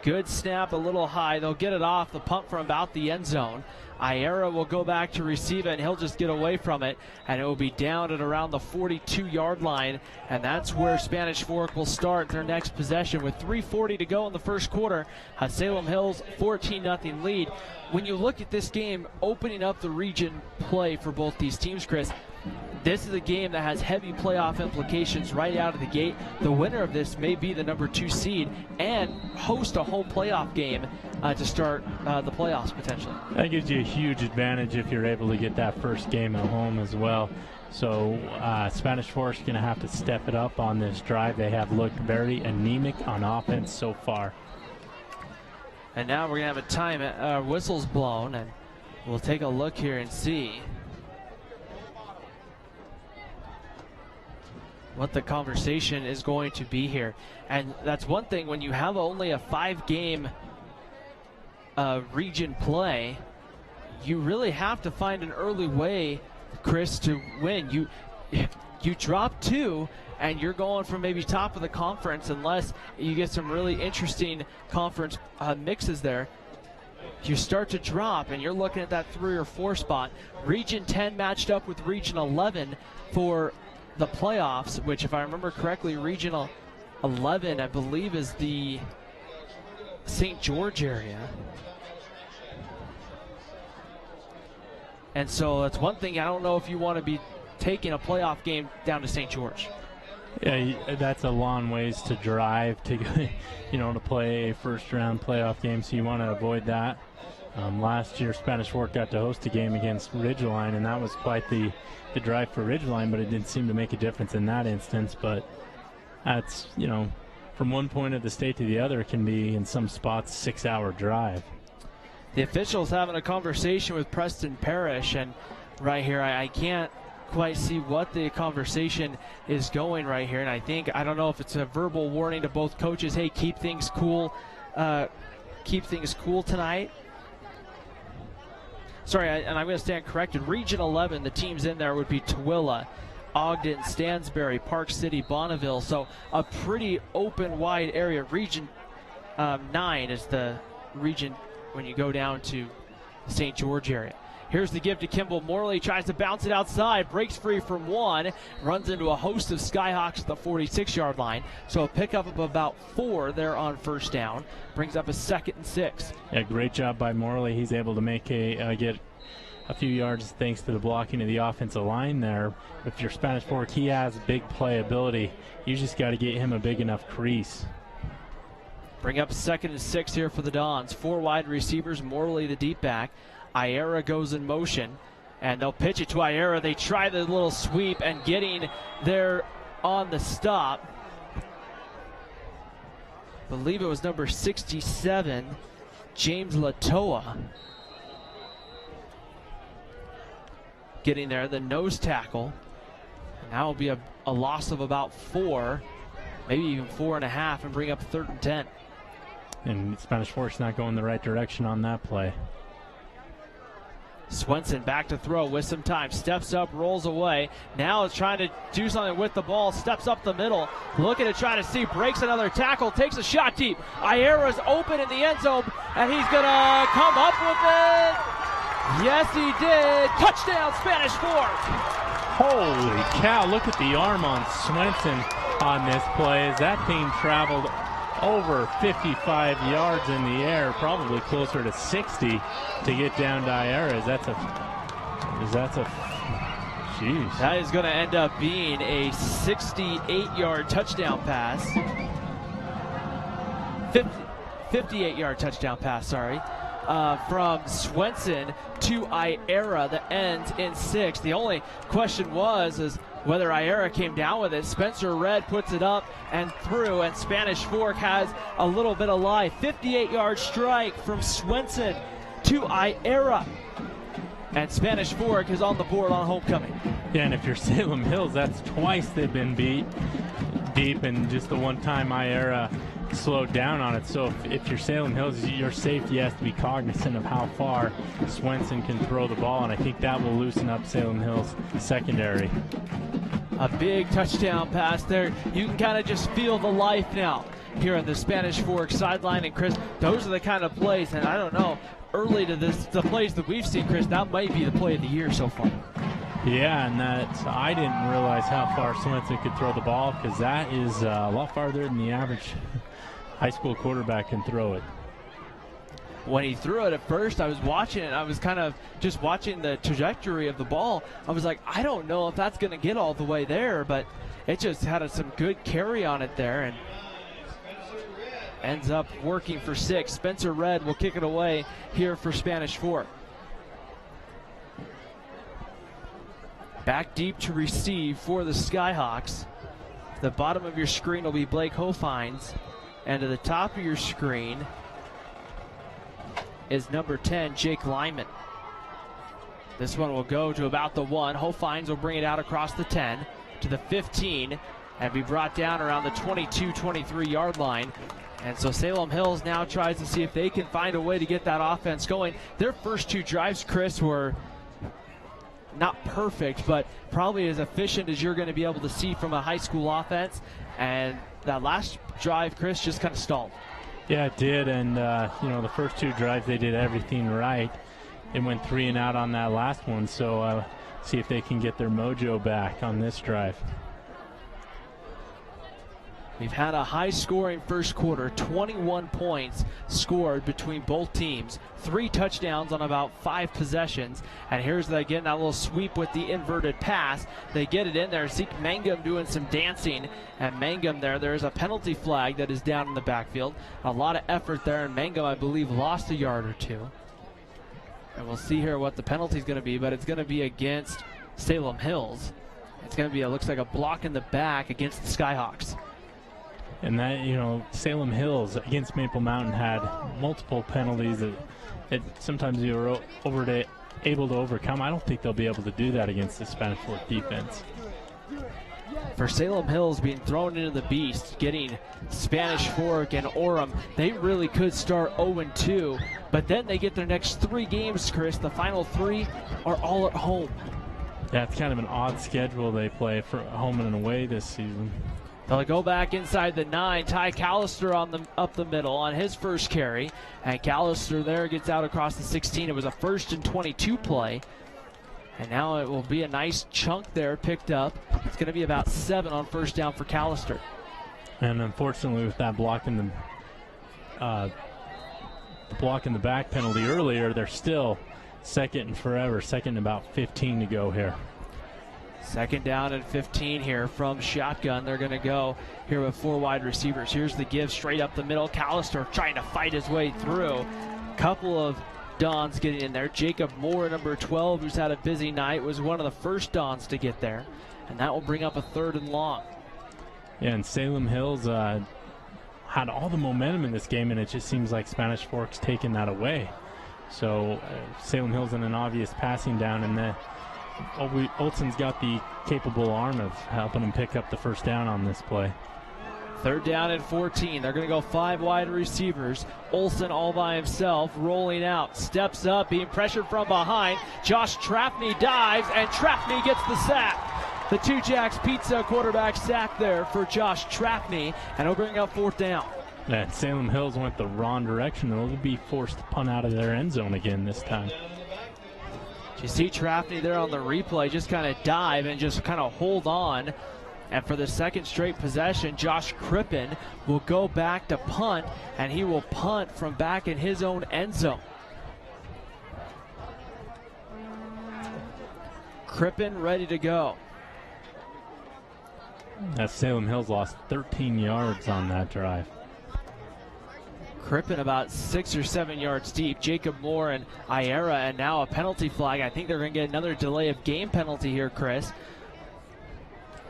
Good snap, a little high. They'll get it off the pump from about the end zone. Iera will go back to receive it, and he'll just get away from it, and it will be down at around the 42-yard line, and that's where Spanish Fork will start their next possession with 3:40 to go in the first quarter. Salem Hills 14-0 lead. When you look at this game, opening up the region play for both these teams, Chris, this is a game that has heavy playoff implications right out of the gate. The winner of this may be the number 2 seed and host a home playoff game to start the playoffs potentially. That gives you a huge advantage if you're able to get that first game at home as well. So Spanish Fork's going to have to step it up on this drive. They have looked very anemic on offense so far. And now we're going to have a time, whistles blown, and we'll take a look here and see what the conversation is going to be here. And that's one thing, when you have only a 5-game region play, you really have to find an early way, Chris, to win. You drop 2, and you're going from maybe top of the conference, unless you get some really interesting conference mixes there. You start to drop, and you're looking at that 3 or 4 spot. Region 10 matched up with Region 11 for the playoffs, which, if I remember correctly, Region 11, I believe, is the St. George area. And so that's one thing. I don't know if you want to be taking a playoff game down to St. George. Yeah, that's a long ways to drive to, to play a first-round playoff game, so you want to avoid that. Last year, Spanish Fork got to host a game against Ridgeline, and that was quite the drive for Ridgeline, but it didn't seem to make a difference in that instance. But that's, from one point of the state to the other, can be, in some spots, 6-hour drive. The officials having a conversation with Preston Parrish, and right here, I can't quite see what the conversation is going right here. And I don't know if it's a verbal warning to both coaches, hey, keep things cool tonight. Sorry, and I'm going to stand corrected. Region 11, the teams in there would be Tooele, Ogden, Stansbury, Park City, Bonneville. So a pretty open, wide area. Region 9 is the region when you go down to the St. George area. Here's the give to Kimball Morley, tries to bounce it outside, breaks free from 1, runs into a host of Skyhawks at the 46-yard line. So a pickup of about 4 there on first down, brings up a 2nd and 6. Yeah, great job by Morley. He's able to make get a few yards thanks to the blocking of the offensive line there. If you're Spanish Fork, he has big playability. You just got to get him a big enough crease. Bring up 2nd and 6 here for the Dons. 4 wide receivers, Morley the deep back. Iera goes in motion, and they'll pitch it to Iera. They try the little sweep, and getting there on the stop, I believe it was number 67, James Latoa. Getting there, the nose tackle. And that will be a loss of about 4, maybe even 4.5, and bring up 3rd and 10. And Spanish Fork's not going the right direction on that play. Swenson back to throw with some time. Steps up, rolls away. Now is trying to do something with the ball. Steps up the middle. Looking to try to see. Breaks another tackle. Takes a shot deep. Iera's open in the end zone, and he's going to come up with it. Yes, he did. Touchdown, Spanish Fork. Holy cow. Look at the arm on Swenson on this play as that thing traveled over 55 yards in the air, probably closer to 60 to get down to Iera. Jeez. That is going to end up being a 68-yard touchdown pass. 58-yard touchdown pass, sorry. From Swenson to Iera that ends in 6. The only question is whether Iera came down with it. Spencer Red puts it up and through, and Spanish Fork has a little bit of life. 58-yard strike from Swenson to Iera. And Spanish Fork is on the board on homecoming. Yeah, and if you're Salem Hills, that's twice they've been beat deep, and just the one time Iera slowed down on it. So if you're Salem Hills, your safety has to be cognizant of how far Swenson can throw the ball, and I think that will loosen up Salem Hills secondary. A big touchdown pass there. You can kind of just feel the life now here on the Spanish Fork sideline. And Chris, those are the kind of plays, and I don't know, early to the plays that we've seen, Chris, that might be the play of the year so far. Yeah, and I didn't realize how far Swenson could throw the ball, because that is a lot farther than the average high school quarterback can throw it. When he threw it at first, I was watching it. I was kind of just watching the trajectory of the ball. I was like, I don't know if that's going to get all the way there, but it just had some good carry on it there, and ends up working for 6. Spencer Red will kick it away here for Spanish Fork. Back deep to receive for the Skyhawks. The bottom of your screen will be Blake Hofines, and to the top of your screen is number 10, Jake Lyman. This one will go to about the 1. Hofines will bring it out across the 10 to the 15 and be brought down around the 22-23 yard line. And so Salem Hills now tries to see if they can find a way to get that offense going. Their first 2 drives, Chris, were not perfect, but probably as efficient as you're going to be able to see from a high school offense. And that last drive, Chris, just kind of stalled. Yeah, it did. And, the first 2 drives, they did everything right. It went 3 and out on that last one. So see if they can get their mojo back on this drive. We've had a high-scoring first quarter, 21 points scored between both teams, 3 touchdowns on about 5 possessions. And here's, again, that little sweep with the inverted pass. They get it in there. Zeke Mangum doing some dancing. And Mangum there's a penalty flag that is down in the backfield. A lot of effort there, and Mangum, I believe, lost a yard or 2. And we'll see here what the penalty is going to be, but it's going to be against Salem Hills. It's going to be, it looks like a block in the back against the Skyhawks. And that, Salem Hills against Maple Mountain had multiple penalties that sometimes you were able to overcome. I don't think they'll be able to do that against the Spanish Fork defense. For Salem Hills being thrown into the beast, getting Spanish Fork and Orem, they really could start 0-2, but then they get their next 3 games, Chris. The final 3 are all at home. Yeah, it's kind of an odd schedule they play for home and away this season. They'll go back inside the 9. Ty Callister up the middle on his first carry. And Callister there gets out across the 16. It was a 1st and 22 play. And now it will be a nice chunk there picked up. It's going to be about 7 on first down for Callister. And unfortunately with that block in the back penalty earlier, they're still second and forever. Second and about 15 to go here. 2nd down and 15 here from shotgun. They're going to go here with 4 wide receivers. Here's the give straight up the middle. Callister trying to fight his way through. Couple of Dons getting in there. Jacob Moore, number 12, who's had a busy night, was one of the first Dons to get there. And that will bring up a 3rd and long. Yeah, and Salem Hills had all the momentum in this game, and it just seems like Spanish Fork's taking that away. So Salem Hills in an obvious passing down, and then Olson's got the capable arm of helping him pick up the first down on this play. 3rd down and 14. They're going to go 5 wide receivers. Olson all by himself, rolling out, steps up, being pressured from behind. Josh Trapney dives, and Trapney gets the sack. The 2 Jacks Pizza quarterback sack there for Josh Trapney, and he'll bring up 4th down. And Salem Hills went the wrong direction. They'll be forced to punt out of their end zone again this time. You see Trapney there on the replay just kind of dive and just kind of hold on. And for the 2nd straight possession, Josh Crippen will go back to punt, and he will punt from back in his own end zone. Crippen ready to go. That Salem Hills lost 13 yards on that drive. Crippen about 6 or 7 yards deep. Jacob Moore and Iera, and now a penalty flag. I think they're going to get another delay of game penalty here, Chris,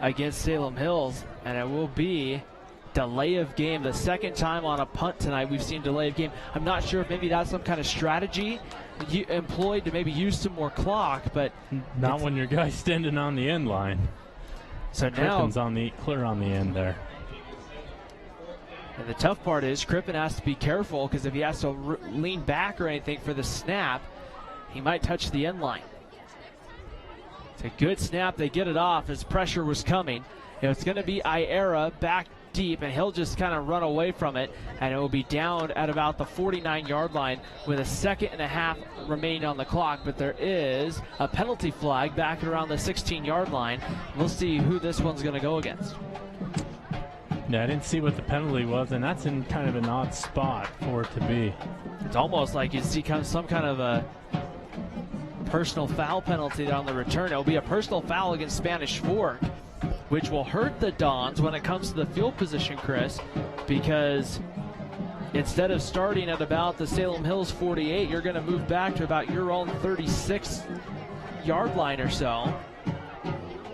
against Salem Hills, and it will be delay of game. The 2nd time on a punt tonight we've seen delay of game. I'm not sure if maybe that's some kind of strategy you employed to maybe use some more clock, but not when your guy's standing on the end line. So Crippen's now clear on the end there. And the tough part is Crippen has to be careful, because if he has to lean back or anything for the snap, he might touch the end line. It's a good snap. They get it off as pressure was coming. It's going to be Iera back deep, and he'll just kind of run away from it, and it will be down at about the 49-yard line with a 2.5 seconds remaining on the clock. But there is a penalty flag back around the 16-yard line. We'll see who this one's going to go against. Yeah, I didn't see what the penalty was, and that's in kind of an odd spot for it to be. It's almost like you see some kind of a personal foul penalty on the return. It'll be a personal foul against Spanish Fork, which will hurt the Dons when it comes to the field position, Chris, because instead of starting at about the Salem Hills 48, you're going to move back to about your own 36-yard line or so.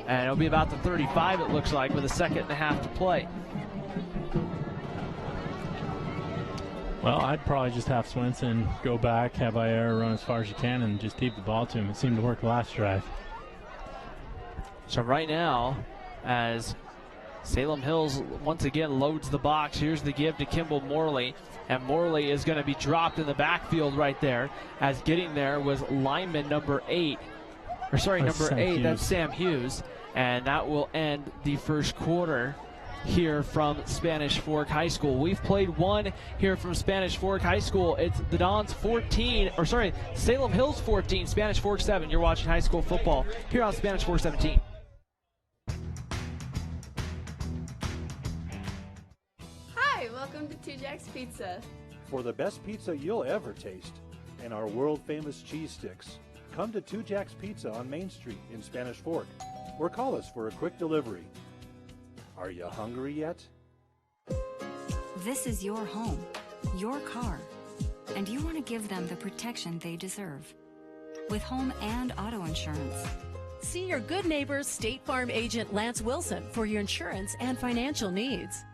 And it'll be about the 35, it looks like, with a 2.5 seconds to play. Well, I'd probably just have Swenson go back, have Iyer run as far as you can, and just keep the ball to him. It seemed to work last drive. So right now, as Salem Hills once again loads the box, here's the give to Kimball Morley. And Morley is going to be dropped in the backfield right there, as getting there was lineman number 8. Or sorry, number 8, that's Sam Hughes. And that will end the first quarter here from Spanish Fork High School. We've played one here from Spanish Fork High School. It's the Dons 14, or sorry, Salem Hills 14, Spanish Fork 7. You're watching high school football here on Spanish Fork 17. Hi, welcome to Two Jacks Pizza. For the best pizza you'll ever taste and our world-famous cheese sticks, come to Two Jacks Pizza on Main Street in Spanish Fork, or call us for a quick delivery. Are you hungry yet? This is your home, your car, and you want to give them the protection they deserve. With home and auto insurance. See your good neighbor State Farm agent Lance Wilson for your insurance and financial needs.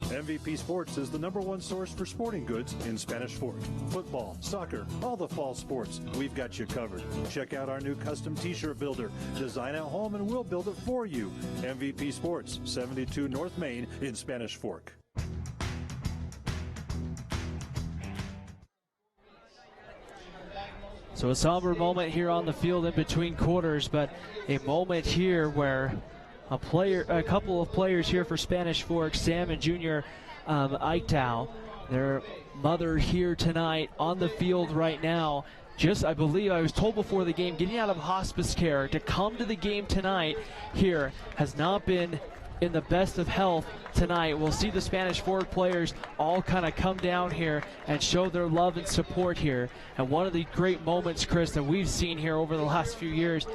MVP Sports is the #1 source for sporting goods in Spanish Fork. Football, soccer, all the fall sports, we've got you covered. Check out our new custom t-shirt builder. Design at home and we'll build it for you. MVP Sports, 72 North Main in Spanish Fork. So a somber moment here on the field in between quarters, but a moment here where a couple of players here for Spanish Fork, Sam and Junior Eichtow, their mother here tonight on the field right now. Just, I believe, I was told before the game, getting out of hospice care to come to the game tonight here has not been in the best of health tonight. We'll see the Spanish Fork players all kind of come down here and show their love and support here. And one of the great moments, Chris, that we've seen here over the last few years,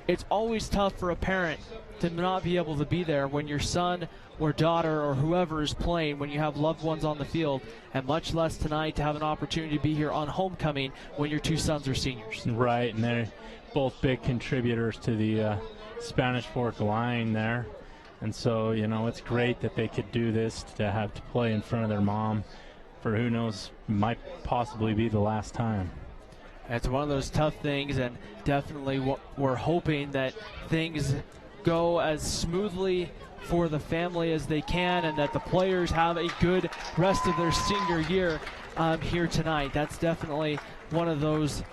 it's always tough for a parent to not be able to be there when your son or daughter or whoever is playing, when you have loved ones on the field, and much less tonight to have an opportunity to be here on homecoming when your two sons are seniors. Right, and they're both big contributors to the Spanish Fork line there. And so, you know, it's great that they could do this, to have to play in front of their mom for who knows, might possibly be the last time. It's one of those tough things, and definitely we're hoping that things go as smoothly for the family as they can, and that the players have a good rest of their senior year here tonight. That's definitely one of those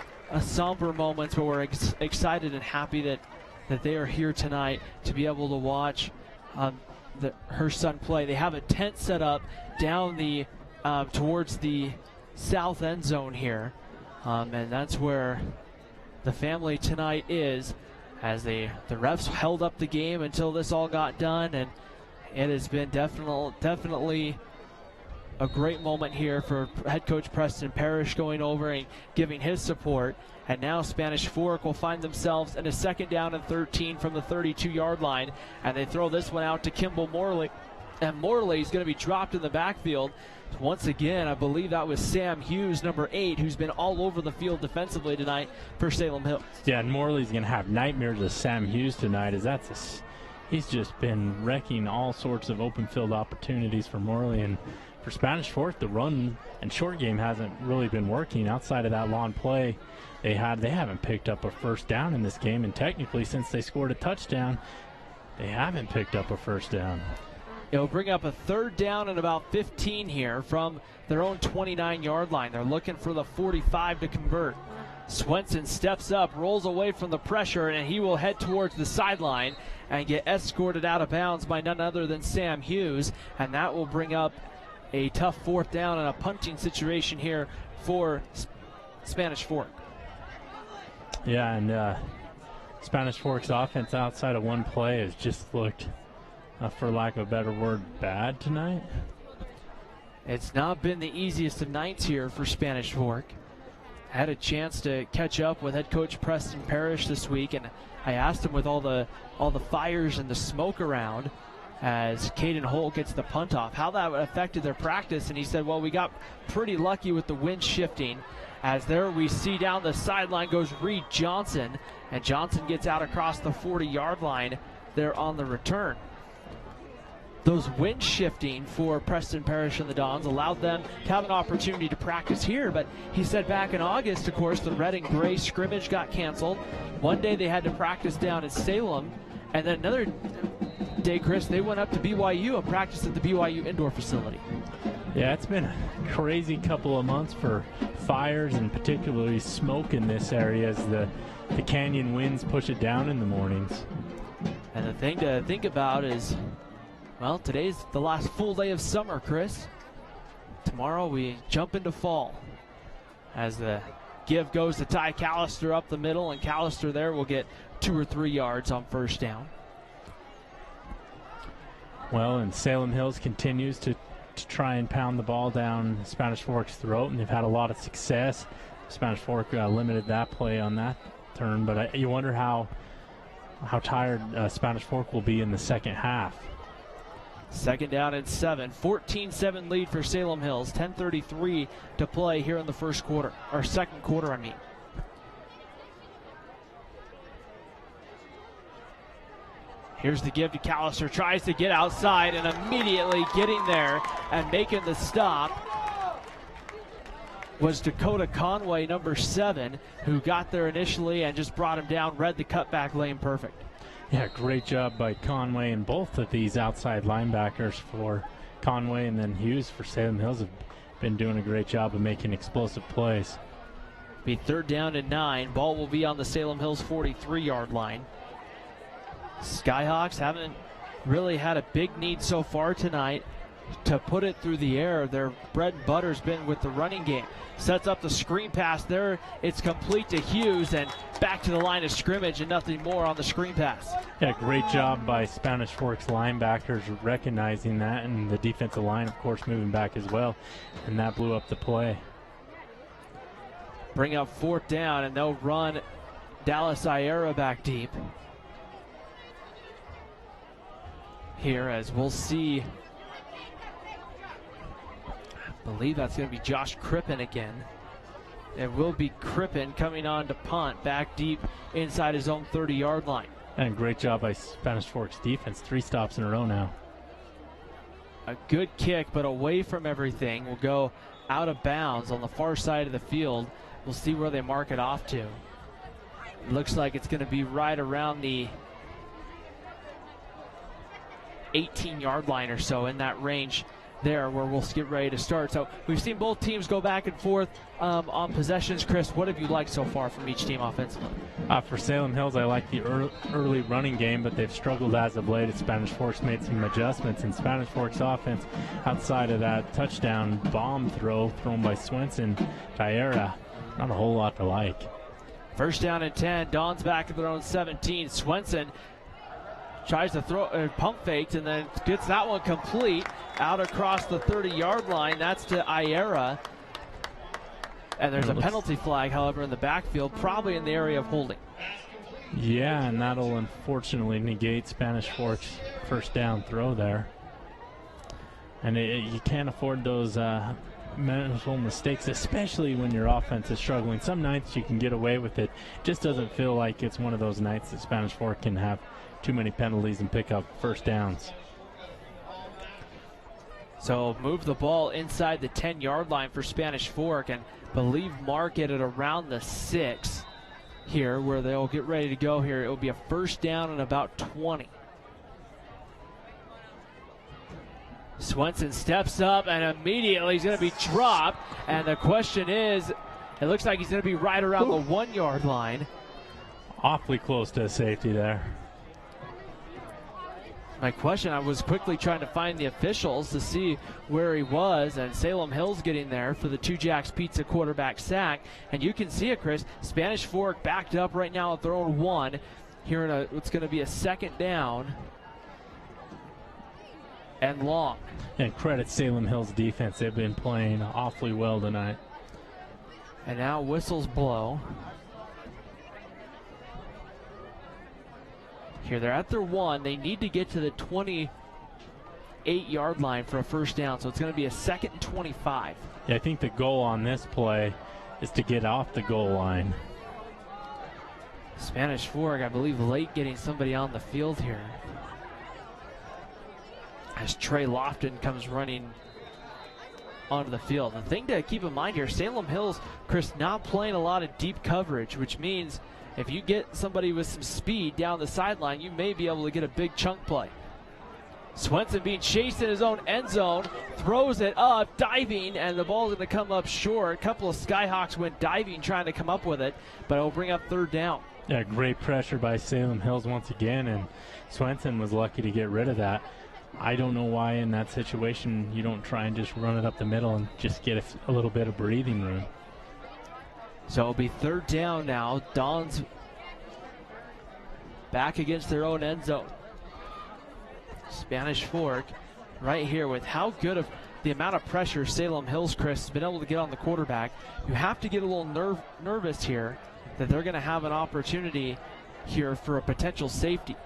somber moments, but we're excited and happy that they are here tonight to be able to watch her son play. They have a tent set up down the towards the south end zone here, and that's where the family tonight is, as the refs held up the game until this all got done, and it has been definitely a great moment here for head coach Preston Parrish going over and giving his support. And now Spanish Fork will find themselves in a 2nd down and 13 from the 32-yard line, and they throw this one out to Kimball Morley, and Morley is going to be dropped in the backfield. Once again, I believe that was Sam Hughes, number 8, who's been all over the field defensively tonight for Salem Hills. Yeah, and Morley's going to have nightmares of Sam Hughes tonight, as he's just been wrecking all sorts of open field opportunities for Morley. And for Spanish Fork, the run and short game hasn't really been working. Outside of that long play they haven't picked up a first down in this game, and technically since they scored a touchdown, they haven't picked up a first down. It'll bring up a 3rd down and about 15 here from their own 29-yard line. They're looking for the 45 to convert. Swenson steps up, rolls away from the pressure, and he will head towards the sideline and get escorted out of bounds by none other than Sam Hughes, and that will bring up a tough 4th down and a punting situation here for Spanish Fork. Yeah, and Spanish Fork's offense outside of one play has just looked, for lack of a better word, bad tonight. It's not been the easiest of nights here for Spanish Fork. Had a chance to catch up with head coach Preston Parrish this week, and I asked him, with all the fires and the smoke around as Caden Holt gets the punt off, how that affected their practice, and he said, well, we got pretty lucky with the wind shifting, as there we see down the sideline goes Reed Johnson, and Johnson gets out across the 40-yard line there on the return. those wind shifting for Preston Parish and the Dons allowed them to have an opportunity to practice here. But he said back in August, of course, the red and gray scrimmage got canceled. One day they had to practice down in Salem, and then another day, Chris, they went up to BYU and practiced at the BYU indoor facility. Yeah, it's been a crazy couple of months for fires and particularly smoke in this area as the canyon winds push it down in the mornings. And the thing to think about is, well, today's the last full day of summer, Chris. Tomorrow we jump into fall as the give goes to Ty Callister up the middle, and Callister there will get 2 or 3 yards on first down. Well, and Salem Hills continues to try and pound the ball down Spanish Fork's throat, and they've had a lot of success. Spanish Fork limited that play on that turn, but you wonder how tired Spanish Fork will be in the second half. Second down and 7, 14-7 lead for Salem Hills. 10:33 to play here in the first quarter, or second quarter, I mean. Here's the give to Callister, tries to get outside, and immediately getting there and making the stop was Dakota Conway, number 7, who got there initially and just brought him down, read the cutback lane perfect. Yeah, great job by Conway, and both of these outside linebackers for Conway and then Hughes for Salem Hills have been doing a great job of making explosive plays. Be third down and 9. Ball will be on the Salem Hills 43-yard line. Skyhawks haven't really had a big need so far tonight to put it through the air. Their bread and butter's been with the running game. Sets up the screen pass there. It's complete to Hughes and back to the line of scrimmage and nothing more on the screen pass. Yeah, great job by Spanish Fork's linebackers recognizing that, and the defensive line, of course, moving back as well, and that blew up the play. Bring up fourth down, and they'll run Dallas Iera back deep. Here, as we'll see, I believe that's going to be Josh Crippen again. It will be Crippen coming on to punt back deep inside his own 30-yard line. And great job by Spanish Fork's defense. 3 stops in a row now. A good kick, but away from everything. Will go out of bounds on the far side of the field. We'll see where they mark it off to. It looks like it's going to be right around the 18-yard line or so, in that range there where we'll get ready to start. So we've seen both teams go back and forth on possessions. Chris, what have you liked so far from each team offensively? For Salem Hills, I like the early running game, but they've struggled as of late. Spanish Fork's made some adjustments, and Spanish Fork's offense, outside of that touchdown bomb thrown by Swenson to Iera, not a whole lot to like. First down and 10. Don's back at their own 17. Swenson tries to throw pump fakes and then gets that one complete out across the 30-yard line. That's to Iera. And there's a penalty flag, however, in the backfield, probably in the area of holding. Yeah, and that'll unfortunately negate Spanish Fork's first down throw there. And you can't afford those mental mistakes, especially when your offense is struggling. Some nights you can get away with it. Just doesn't feel like it's one of those nights that Spanish Fork can have too many penalties and pick up first downs. So move the ball inside the 10-yard line for Spanish Fork, and believe mark it at around the 6 here, where they'll get ready to go here. It will be a first down and about 20. Swenson steps up, and immediately he's going to be dropped. And the question is, it looks like he's going to be right around the 1-yard line. Awfully close to a safety there. My question, I was quickly trying to find the officials to see where he was, and Salem Hills getting there for the Two Jacks Pizza quarterback sack. And you can see it, Chris. Spanish Fork backed up right now at their own 1. Here in what's going to be a second down and long. And credit Salem Hills defense. They've been playing awfully well tonight. And now whistles blow. Here they're at their 1. They need to get to the 28-yard line for a first down, so it's going to be a second and 25. Yeah, I think the goal on this play is to get off the goal line. Spanish Fork, I believe, late getting somebody on the field here. as Trey Lofton comes running onto the field. The thing to keep in mind here, Salem Hills, Chris, not playing a lot of deep coverage, which means if you get somebody with some speed down the sideline, you may be able to get a big chunk play. Swenson being chased in his own end zone, throws it up, diving, and the ball's going to come up short. A couple of Skyhawks went diving trying to come up with it, but it'll bring up third down. Yeah, great pressure by Salem Hills once again, and Swenson was lucky to get rid of that. I don't know why in that situation you don't try and just run it up the middle and just get a little bit of breathing room. So it'll be third down now. Dons back against their own end zone. Spanish Fork right here with how good of the amount of pressure Salem Hills, Chris, has been able to get on the quarterback. You have to get a little nervous here that they're going to have an opportunity here for a potential safety.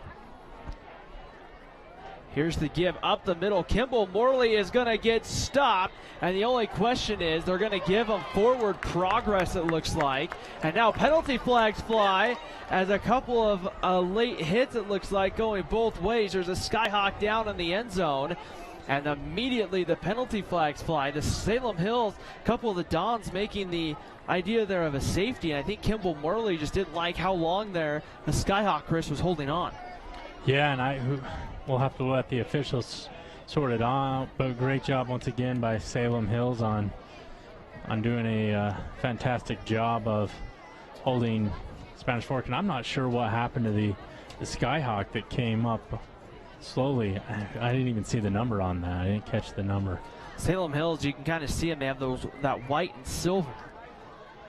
Here's the give up the middle. Kimball Morley is going to get stopped. And the only question is they're going to give him forward progress, it looks like. And now penalty flags fly as a couple of late hits, it looks like, going both ways. There's a Skyhawk down in the end zone. And immediately the penalty flags fly. The Salem Hills, a couple of the Dons making the idea there of a safety. And I think Kimball Morley just didn't like how long there the Skyhawk, Chris, was holding on. Yeah, and we'll have to let the officials sort it out, but great job once again by Salem Hills on doing a fantastic job of holding Spanish Fork. And I'm not sure what happened to the Skyhawk that came up slowly. I didn't even see the number on that. I didn't catch the number. Salem Hills, you can kind of see them. They have that white and silver.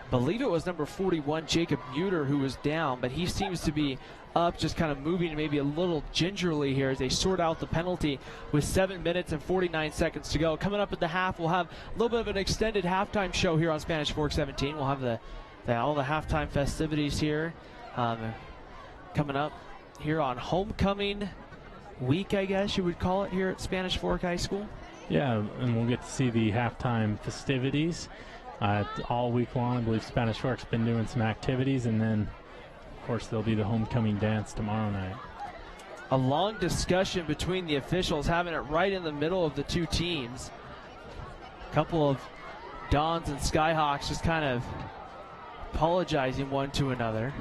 I believe it was number 41, Jacob Muter, who was down, but he seems to be up, just kind of moving maybe a little gingerly here as they sort out the penalty with 7 minutes and 49 seconds to go. Coming up at the half, we'll have a little bit of an extended halftime show here on Spanish Fork 17. We'll have all the halftime festivities here coming up here on homecoming week, I guess you would call it, here at Spanish Fork High School. Yeah, and we'll get to see the halftime festivities all week long. I believe Spanish Fork's been doing some activities, and then of course, there'll be the homecoming dance tomorrow night. A long discussion between the officials, having it right in the middle of the two teams. A couple of Dons and Skyhawks just kind of apologizing one to another.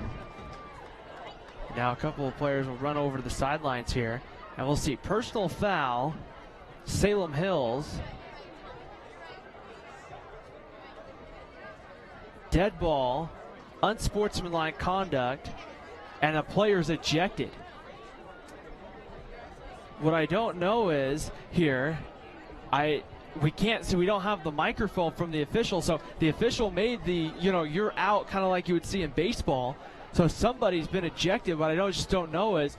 Now a couple of players will run over to the sidelines here, and we'll see personal foul, Salem Hills. Dead ball, unsportsmanlike conduct, and a player's ejected. What I don't know is here, we can't see, we don't have the microphone from the official, so the official made the, you're out, kind of like you would see in baseball. So somebody's been ejected. What I just don't know is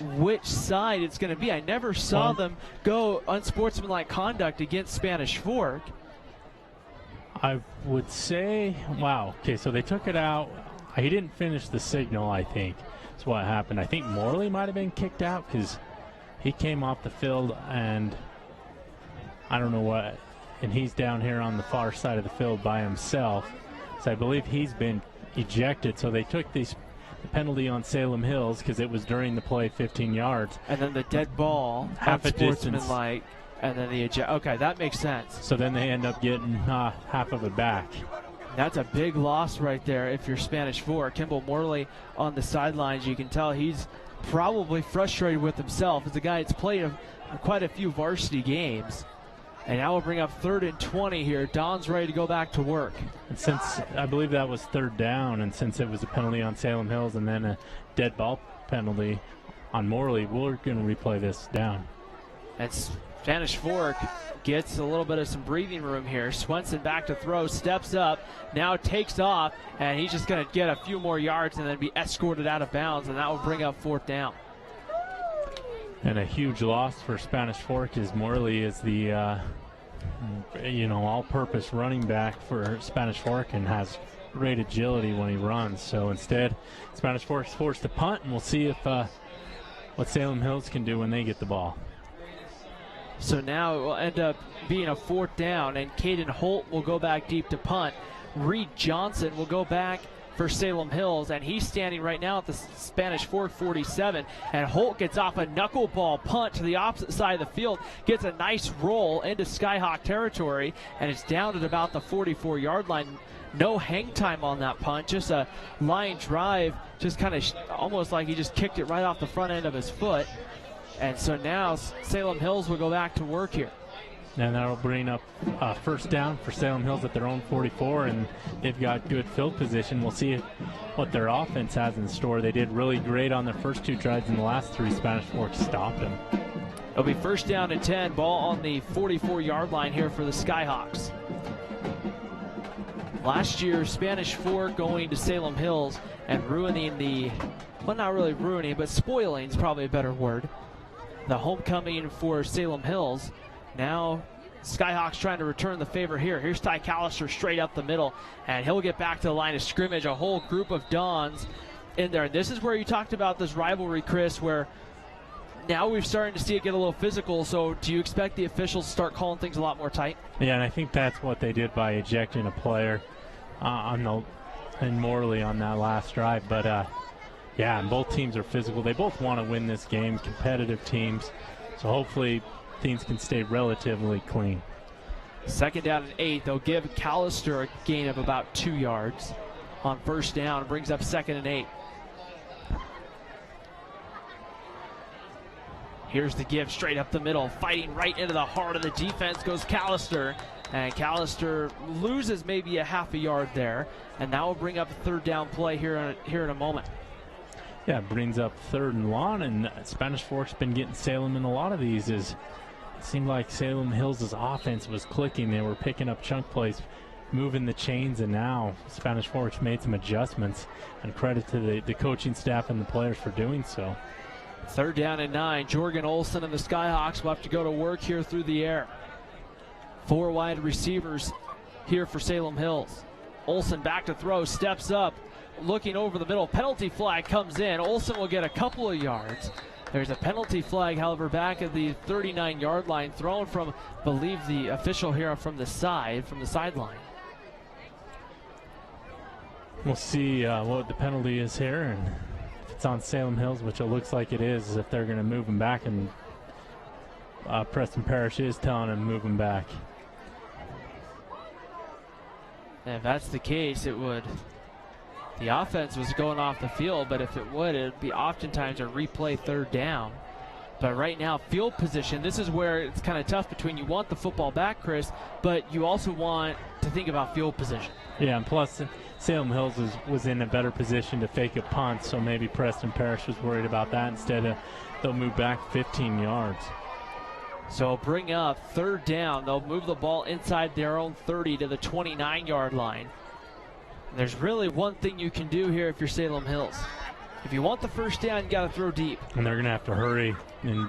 which side it's going to be. I never saw them go unsportsmanlike conduct against Spanish Fork. I would say, wow, okay, so they took it out. He didn't finish the signal, I think. That's what happened. I think Morley might have been kicked out because he came off the field, and I don't know what, and he's down here on the far side of the field by himself. So I believe he's been ejected. So they took the penalty on Salem Hills because it was during the play 15 yards. And then the dead ball, half a distance. And then okay, that makes sense. So then they end up getting half of it back. That's a big loss right there if you're Spanish Fork. Kimball Morley on the sidelines. You can tell he's probably frustrated with himself as a guy that's played quite a few varsity games. And now we'll bring up 3rd and 20 here. Don's ready to go back to work. And since I believe that was 3rd down, and since it was a penalty on Salem Hills and then a dead ball penalty on Morley, we're going to replay this down. And Spanish Fork gets a little bit of some breathing room here. Swenson back to throw, steps up, now takes off, and he's just going to get a few more yards and then be escorted out of bounds, and that will bring up 4th down. And a huge loss for Spanish Fork is Morley is the, all-purpose running back for Spanish Fork and has great agility when he runs. So instead, Spanish Fork's forced to punt, and we'll see if what Salem Hills can do when they get the ball. So now it will end up being a 4th down, and Caden Holt will go back deep to punt. Reed Johnson will go back for Salem Hills, and he's standing right now at the Spanish Fork 47, and Holt gets off a knuckleball punt to the opposite side of the field, gets a nice roll into Skyhawk territory, and it's down at about the 44-yard line. No hang time on that punt, just a line drive, just kind of almost like he just kicked it right off the front end of his foot. And so now Salem Hills will go back to work here. And that'll bring up first down for Salem Hills at their own 44, and they've got good field position. We'll see what their offense has in store. They did really great on their first 2 drives, and the last 3 Spanish Forks stopped them. It'll be first down and 10, ball on the 44-yard line here for the Skyhawks. Last year, Spanish Fork going to Salem Hills and ruining well, not really ruining, but spoiling is probably a better word, the homecoming for Salem Hills. Now Skyhawks trying to return the favor here. Here's Ty Callister straight up the middle, and he'll get back to the line of scrimmage. A whole group of Dons in there. This is where you talked about this rivalry, Chris, where now we're starting to see it get a little physical. So do you expect the officials to start calling things a lot more tight? Yeah, and I think that's what they did by ejecting a player and Morley on that last drive. But yeah, and both teams are physical. They both want to win this game, competitive teams. So hopefully things can stay relatively clean. Second down and 8. They'll give Callister a gain of about 2 yards on first down. Brings up 2nd and 8. Here's the give straight up the middle. Fighting right into the heart of the defense goes Callister. And Callister loses maybe a half a yard there. And that will bring up a third down play here in a moment. Yeah, it brings up 3rd and long, and Spanish Fork's been getting Salem in a lot of these. It seemed like Salem Hills' offense was clicking. They were picking up chunk plays, moving the chains, and now Spanish Fork's made some adjustments, and credit to the coaching staff and the players for doing so. 3rd down and 9. Jorgen Olsen and the Skyhawks will have to go to work here through the air. 4 wide receivers here for Salem Hills. Olsen back to throw, steps up, looking over the middle. Penalty flag comes in. Olsen will get a couple of yards. There's a penalty flag, however, back at the 39-yard line, thrown from, I believe, the official here from the sideline. We'll see what the penalty is here, and if it's on Salem Hills, which it looks like it is, if they're going to move him back, and Preston Parrish is telling him to move him back. And if that's the case, it would. The offense was going off the field, but if it would, it would be oftentimes a replay 3rd down. But right now, field position, this is where it's kind of tough between you want the football back, Chris, but you also want to think about field position. Yeah, and plus Salem Hills was in a better position to fake a punt, so maybe Preston Parrish was worried about that. Instead, they'll move back 15 yards. So bring up 3rd down. They'll move the ball inside their own 30 to the 29-yard line. There's really one thing you can do here if you're Salem Hills. If you want the first down, you got to throw deep. And they're going to have to hurry and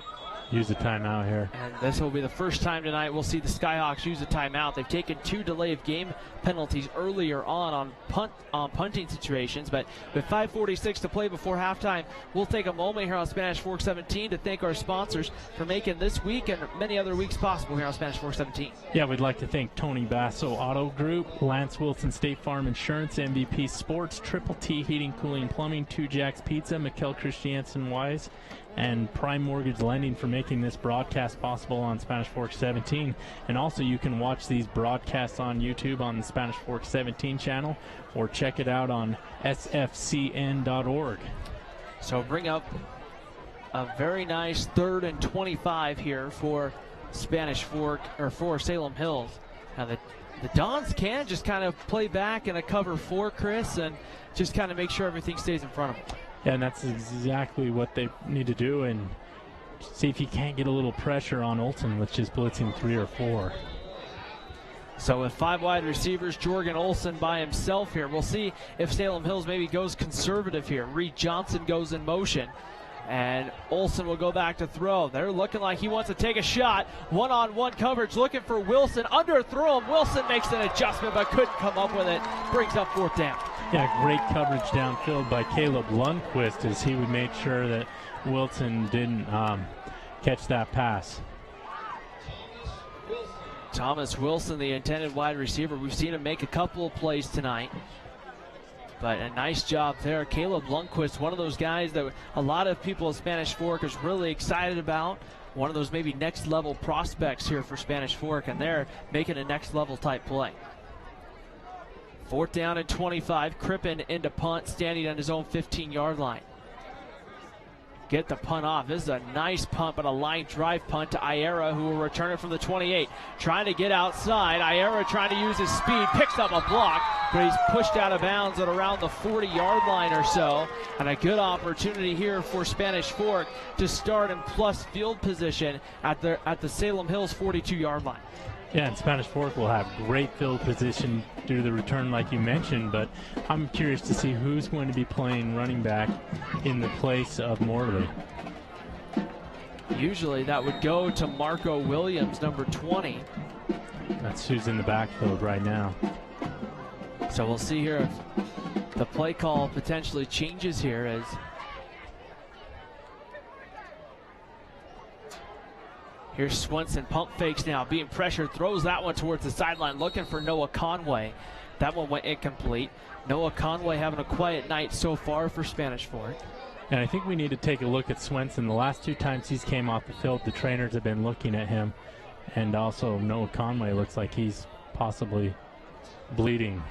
use a timeout here. And this will be the first time tonight we'll see the Skyhawks use a timeout. They've taken 2 delay of game penalties earlier on punting situations, but with 5:46 to play before halftime, we'll take a moment here on Spanish Fork 17 to thank our sponsors for making this week and many other weeks possible here on Spanish Fork 17. Yeah, we'd like to thank Tony Basso Auto Group, Lance Wilson State Farm Insurance, MVP Sports, Triple T Heating, Cooling, Plumbing, 2 Jacks Pizza, Mikkel Christiansen Wise, and Prime Mortgage Lending for making this broadcast possible on Spanish Fork 17. And also you can watch these broadcasts on YouTube on the Spanish Fork 17 channel, or check it out on sfcn.org. So bring up a very nice 3rd and 25 here for Spanish Fork, or for Salem Hills. Now the Dons can just kind of play back in a cover 4, Chris, and just kind of make sure everything stays in front of them. Yeah, and that's exactly what they need to do, and see if you can't get a little pressure on Olsen with just blitzing 3 or 4. So with 5 wide receivers, Jorgen Olsen by himself here. We'll see if Salem Hills maybe goes conservative here. Reed Johnson goes in motion, and Olsen will go back to throw. They're looking like he wants to take a shot. One-on-one coverage, looking for Wilson. Underthrow him. Wilson makes an adjustment, but couldn't come up with it. Brings up 4th down. Yeah, great coverage downfield by Caleb Lundquist as he would make sure that Wilson didn't catch that pass. Thomas Wilson, the intended wide receiver. We've seen him make a couple of plays tonight, but a nice job there. Caleb Lundquist, one of those guys that a lot of people at Spanish Fork is really excited about. One of those maybe next level prospects here for Spanish Fork, and they're making a next level type play. 4th down and 25. Crippen into punt, standing on his own 15-yard line. Get the punt off. This is a nice punt, but a line drive punt to Iera, who will return it from the 28. Trying to get outside. Iera trying to use his speed. Picks up a block, but he's pushed out of bounds at around the 40-yard line or so. And a good opportunity here for Spanish Fork to start in plus field position at the Salem Hills 42-yard line. Yeah, and Spanish Fork will have great field position due to the return like you mentioned, but I'm curious to see who's going to be playing running back in the place of Morley. Usually that would go to Marco Williams, number 20. That's who's in the backfield right now. So we'll see here if the play call potentially changes here as here's Swenson, pump fakes now, being pressured, throws that one towards the sideline, looking for Noah Conway. That one went incomplete. Noah Conway having a quiet night so far for Spanish Fork. And I think we need to take a look at Swenson. The last 2 times he's came off the field, the trainers have been looking at him. And also Noah Conway looks like he's possibly bleeding.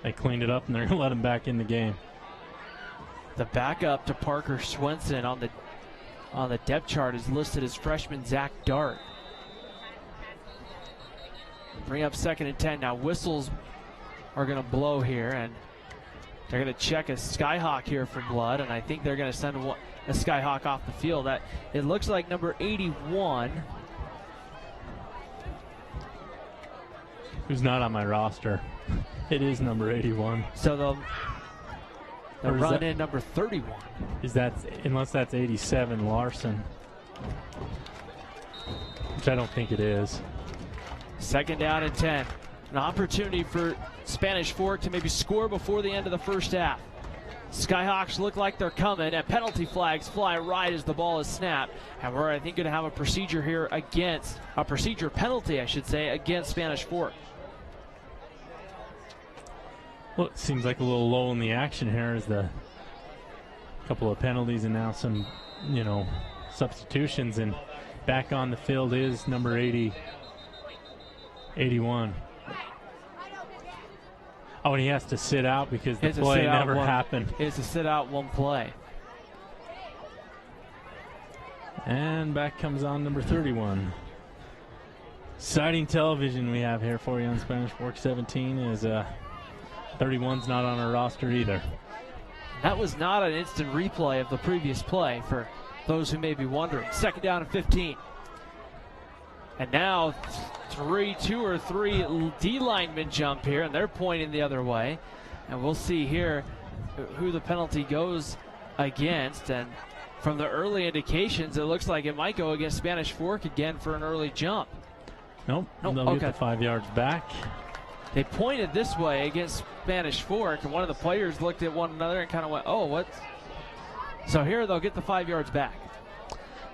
They cleaned it up and they're going to let him back in the game. The backup to Parker Swenson on the depth chart is listed as freshman Zach Dart. Bring up 2nd and 10. Now whistles are going to blow here, and they're going to check a Skyhawk here for blood, and I think they're going to send a Skyhawk off the field. That it looks like number 81. Who's not on my roster. It is number 81. So they'll run in number 31. Unless that's 87, Larson. Which I don't think it is. 2nd down and 10. An opportunity for Spanish Fork to maybe score before the end of the first half. Skyhawks look like they're coming, and penalty flags fly right as the ball is snapped. And we're, I think, going to have a procedure here against, a procedure penalty, I should say, against Spanish Fork. Well, it seems like a little low in the action here as the couple of penalties and now some, substitutions. And back on the field is number 81. Oh, and he has to sit out because the play never happened. He has to sit out one play. And back comes on number 31. Exciting television we have here for you on Spanish Fork 17 is 31's not on our roster either. That was not an instant replay of the previous play for those who may be wondering. 2nd down and 15. And now 2 or 3 D linemen jump here, and they're pointing the other way. And we'll see here who the penalty goes against. And from the early indications, it looks like it might go against Spanish Fork again for an early jump. Nope. They'll get the 5 yards back. They pointed this way against Spanish Fork, and one of the players looked at one another and kind of went, oh, what? So here they'll get the 5 yards back.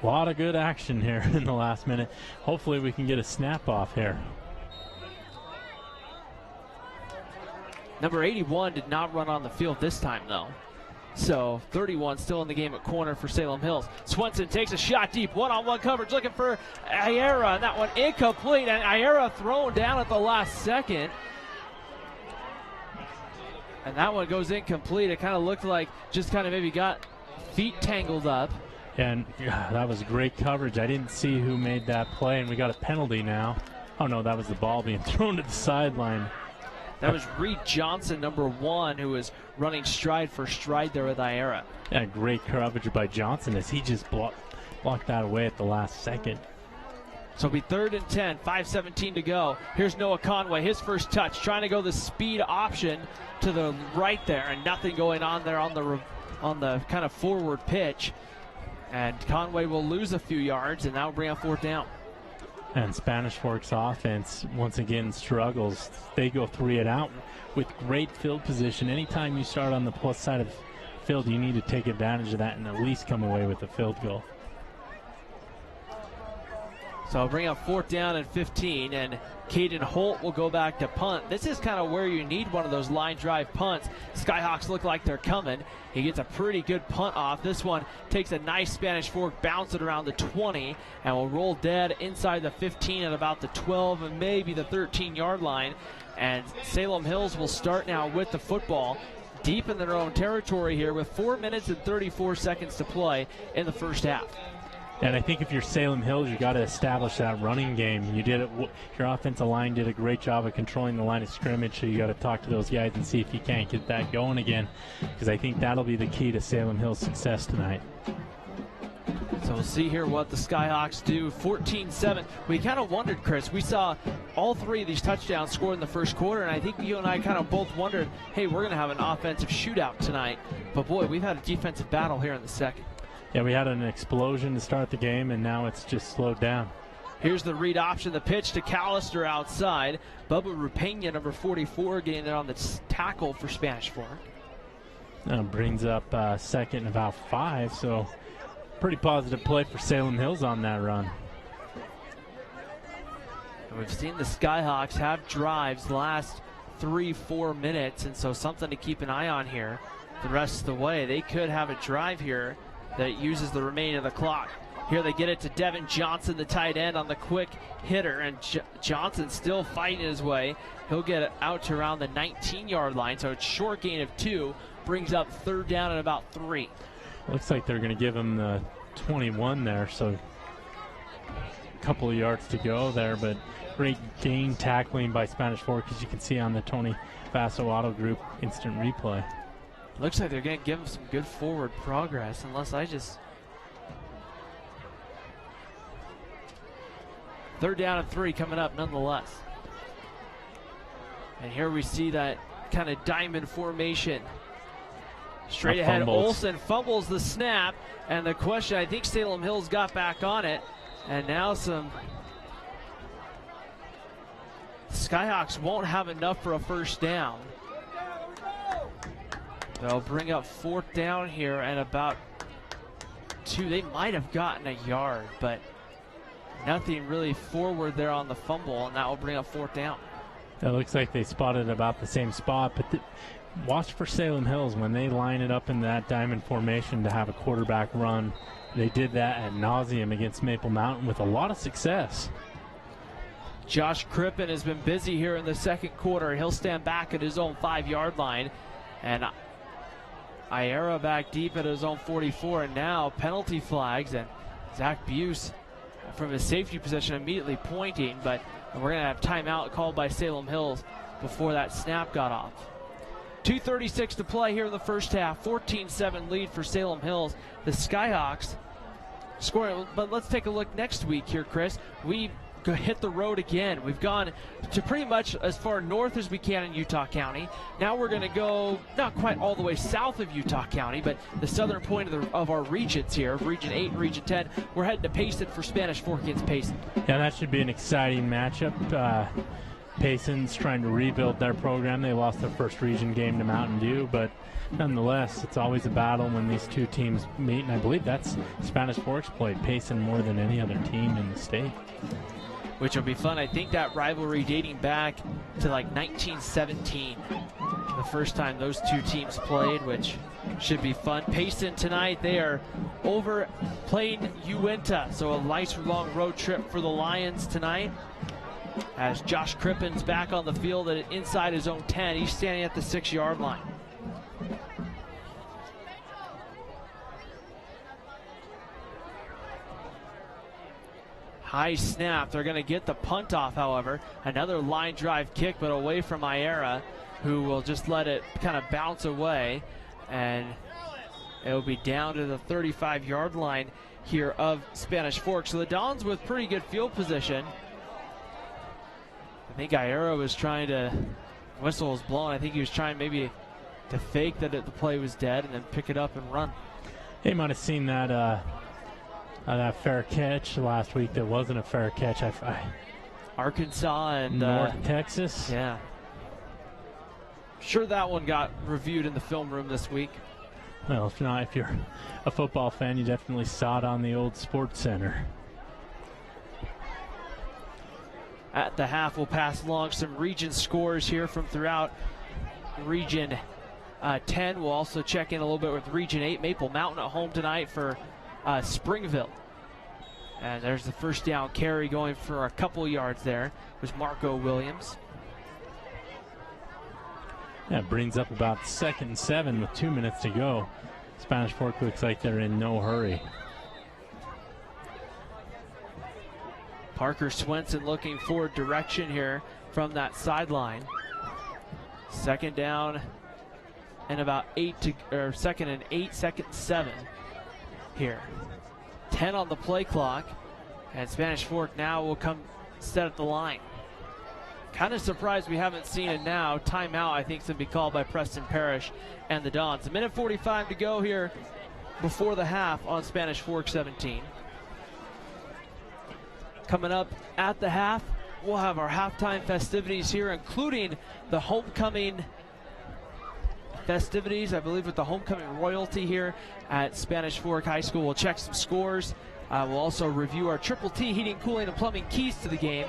A lot of good action here in the last minute. Hopefully we can get a snap off here. Number 81 did not run on the field this time, though. So 31 still in the game at corner for Salem Hills. Swenson takes a shot deep, one-on-one coverage, looking for Iera, and that one incomplete, and Iera thrown down at the last second. And that one goes incomplete. It kind of looked like just kind of maybe got feet tangled up. And that was great coverage. I didn't see who made that play, and we got a penalty now. Oh, no, that was the ball being thrown to the sideline. That was Reed Johnson, number 1, who was running stride for stride there with Iera. Yeah, great coverage by Johnson as he just blocked that away at the last second. So it'll be 3rd and 10, 5:17 to go. Here's Noah Conway, his first touch, trying to go the speed option to the right there, and nothing going on there on the kind of forward pitch. And Conway will lose a few yards, and that will bring up 4th down. And Spanish Fork's offense, once again, struggles. They go 3 and out with great field position. Anytime you start on the plus side of the field, you need to take advantage of that and at least come away with a field goal. So I'll bring up 4th down and 15, and Caden Holt will go back to punt. This is kind of where you need one of those line drive punts. Skyhawks look like they're coming. He gets a pretty good punt off. This one takes a nice Spanish Fork, bounce it around the 20, and will roll dead inside the 15 at about the 12 and maybe the 13-yard line. And Salem Hills will start now with the football deep in their own territory here with 4 minutes and 34 seconds to play in the first half. And I think if you're Salem Hills, you got to establish that running game. You did it. Your offensive line did a great job of controlling the line of scrimmage, so you got to talk to those guys and see if you can't get that going again, because I think that'll be the key to Salem Hills' success tonight. So we'll see here what the Skyhawks do. 14-7. We kind of wondered, Chris. We saw all 3 of these touchdowns scored in the first quarter, and I think you and I kind of both wondered, hey, we're going to have an offensive shootout tonight. But, boy, we've had a defensive battle here in the second. Yeah, we had an explosion to start the game, and now it's just slowed down. Here's the read option, the pitch to Callister outside. Bubba Rupena, number 44, getting there on the tackle for Spanish Fork. Brings up second and about 5, so pretty positive play for Salem Hills on that run. And we've seen the Skyhawks have drives last 3-4 minutes, and so something to keep an eye on here the rest of the way. They could have a drive here that uses the remaining of the clock. Here they get it to Devin Johnson, the tight end, on the quick hitter, and Johnson still fighting his way. He'll get it out to around the 19-yard line, so it's short gain of 2, brings up 3rd down and about 3. Looks like they're going to give him the 21 there, so a couple of yards to go there, but great gain tackling by Spanish Fork, as you can see on the Tony Faso Auto Group instant replay. Looks like they're going to give him some good forward progress, unless I just... 3rd down and 3 coming up nonetheless. And here we see that kind of diamond formation. Straight ahead, Olsen fumbles the snap, and the question, I think Salem Hills got back on it, and now some... Skyhawks won't have enough for a first down. They'll bring up 4th down here and about 2. They might have gotten a yard, but nothing really forward there on the fumble, and that will bring up 4th down. It looks like they spotted about the same spot, but watch for Salem Hills when they line it up in that diamond formation to have a quarterback run. They did that ad nauseum against Maple Mountain with a lot of success. Josh Crippen has been busy here in the second quarter. He'll stand back at his own 5-yard line, and Iera back deep at his own 44, and now penalty flags, and Zach Buse from his safety position immediately pointing, but we're going to have timeout called by Salem Hills before that snap got off. 2:36 to play here in the first half. 14-7 lead for Salem Hills. The Skyhawks scoring, but let's take a look next week here, Chris. We hit the road again. We've gone to pretty much as far north as we can in Utah County. Now we're going to go not quite all the way south of Utah County, but the southern point of our regions here, Region 8 and Region 10. We're heading to Payson for Spanish Fork against Payson. Yeah, that should be an exciting matchup. Payson's trying to rebuild their program. They lost their first region game to Mountain View, but nonetheless, it's always a battle when these two teams meet, and I believe that's Spanish Fork's played Payson more than any other team in the state. Which will be fun. I think that rivalry dating back to like 1917, the first time those two teams played, which should be fun. Payson tonight, they are over playing Uinta, so a nice long road trip for the Lions tonight. As Josh Crippen's back on the field inside his own 10, he's standing at the 6-yard line. High snap. They're going to get the punt off, however. Another line drive kick, but away from Iera, who will just let it kind of bounce away. And it'll be down to the 35-yard line here of Spanish Fork. So the Dons with pretty good field position. I think Iera was trying to, whistle was blown. I think he was trying maybe to fake that the play was dead and then pick it up and run. He might have seen that that fair catch last week that wasn't a fair catch. Arkansas and North Texas. Yeah. Sure that one got reviewed in the film room this week. Well, if not, if you're a football fan, you definitely saw it on the old Sports Center. at the half. We'll pass along some region scores here from throughout Region 10. We'll also check in a little bit with Region 8. Maple Mountain at home tonight for Springville. And there's the first down carry going for a couple yards there was Marco Williams. That brings up about 2nd and 7 with 2 minutes to go. Spanish Fork looks like they're in no hurry. Parker Swenson looking for direction here from that sideline. 2nd down and about 2nd and 8, 2nd and 7 here. 10 on the play clock, and Spanish Fork now will come set at the line. Kind of surprised we haven't seen it now. Timeout, I think, is going to be called by Preston Parrish and the Dons. A minute 45 to go here before the half on Spanish Fork 17. Coming up at the half, we'll have our halftime festivities here, including the homecoming festivities, I believe, with the homecoming royalty here at Spanish Fork High School. We'll check some scores. We'll also review our Triple T heating, cooling, and plumbing keys to the game.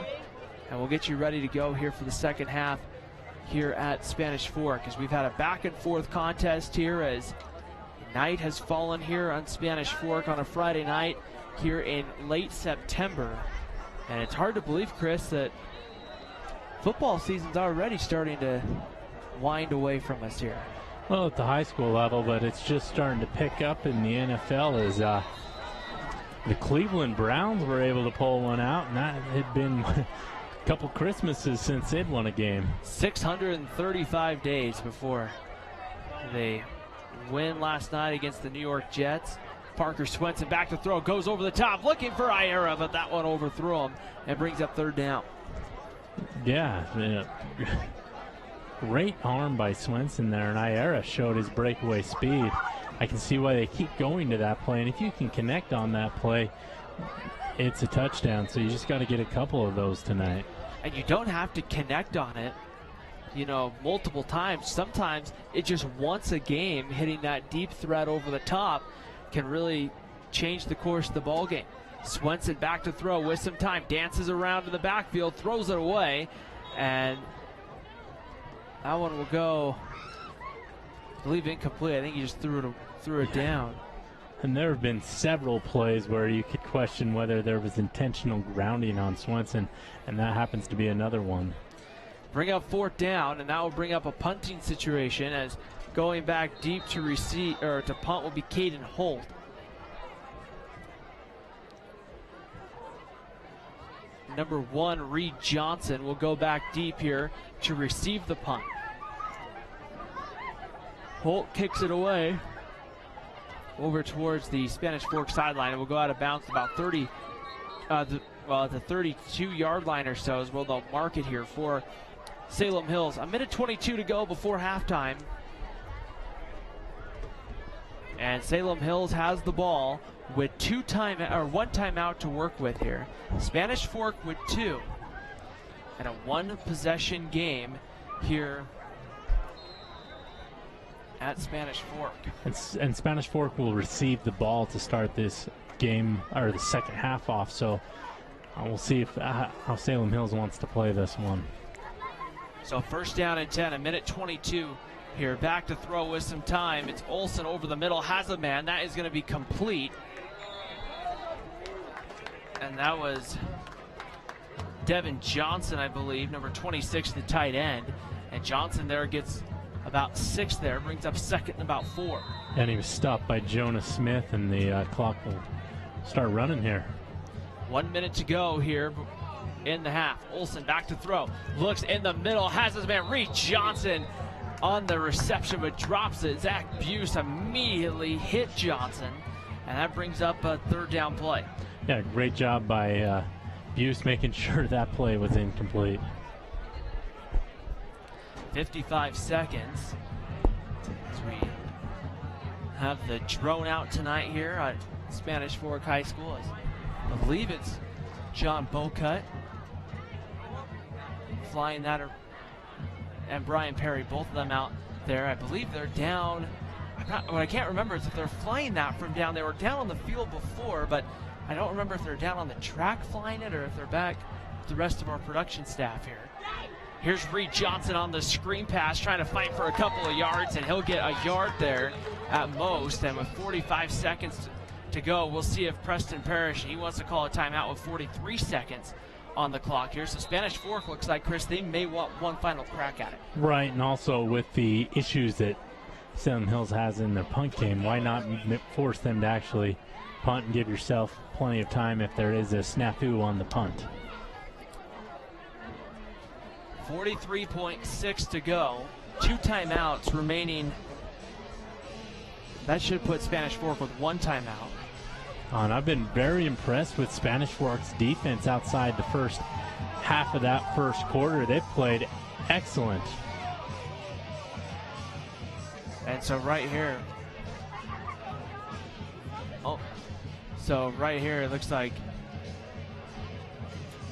And we'll get you ready to go here for the second half here at Spanish Fork, as we've had a back and forth contest here as night has fallen here on Spanish Fork on a Friday night here in late September. And it's hard to believe, Chris, that football season's already starting to wind away from us here. Well, at the high school level, but it's just starting to pick up in the NFL as the Cleveland Browns were able to pull one out, and that had been a couple Christmases since they'd won a game. 635 days before they win last night against the New York Jets. Parker Swenson back to throw, goes over the top, looking for Iera, but that one overthrew him and brings up 3rd down. Yeah, great arm by Swenson there, and Iera showed his breakaway speed. I can see why they keep going to that play, and if you can connect on that play, it's a touchdown. So you just got to get a couple of those tonight. And you don't have to connect on it, multiple times. Sometimes it just once a game, hitting that deep threat over the top can really change the course of the ball game. Swenson back to throw with some time, dances around in the backfield, throws it away, and that one will go, I believe, incomplete. I think he just threw it down. And there have been several plays where you could question whether there was intentional grounding on Swenson, and that happens to be another one. Bring up 4th down, and that will bring up a punting situation, as going back deep to receive or to punt will be Caden Holt. Number 1, Reed Johnson, will go back deep here to receive the punt. Holt kicks it away over towards the Spanish Fork sideline, and will go out of bounds about the 32-yard line or so is where they'll mark it here for Salem Hills. A minute 22 to go before halftime. And Salem Hills has the ball with one timeout to work with here. Spanish Fork with 2. And a 1-possession game here at Spanish Fork. And Spanish Fork will receive the ball to start this game, or the second half off. So we'll see if how Salem Hills wants to play this one. So 1st down and 10, a minute 22 here. Back to throw with some time. It's Olsen over the middle, has a man. That is going to be complete. And that was Devin Johnson, I believe, number 26, the tight end. And Johnson there gets about 6 there, brings up 2nd and about 4. And he was stopped by Jonah Smith, and the clock will start running here. 1 minute to go here in the half. Olsen back to throw, looks in the middle, has his man Reed Johnson on the reception, but drops it. Zach Buse immediately hit Johnson, and that brings up a 3rd down play. Yeah, great job by Buse making sure that play was incomplete. 55 seconds as we have the drone out tonight here at Spanish Fork High School. I believe it's John Bocut flying that, and Brian Perry, both of them out there. I believe they're down. What I can't remember is if they're flying that from down. They were down on the field before, but I don't remember if they're down on the track flying it or if they're back the rest of our production staff here. Here's Reed Johnson on the screen pass, trying to fight for a couple of yards, and he'll get a yard there at most. And with 45 seconds to go, we'll see if Preston Parrish, he wants to call a timeout with 43 seconds on the clock here. So Spanish Fork looks like, Chris, they may want one final crack at it. Right, and also with the issues that Salem Hills has in their punt game, why not force them to actually punt and give yourself plenty of time if there is a snafu on the punt? 43.6 to go. 2 timeouts remaining. That should put Spanish Fork with 1 timeout. And I've been very impressed with Spanish Fork's defense outside the first half of that first quarter. They've played excellent. And so right here, it looks like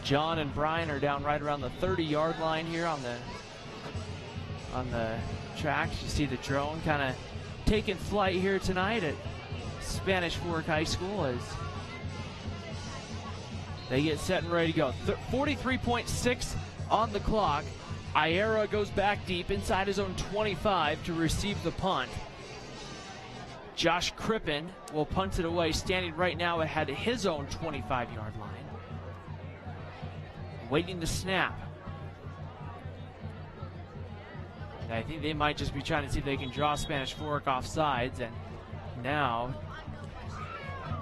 John and Brian are down right around the 30-yard line here on the tracks. You see the drone kind of taking flight here tonight at Spanish Fork High School as they get set and ready to go. 43.6 on the clock. Iera goes back deep inside his own 25 to receive the punt. Josh Crippen will punt it away, standing right now ahead of his own 25-yard line. Waiting to snap. And I think they might just be trying to see if they can draw Spanish Fork off sides. And now,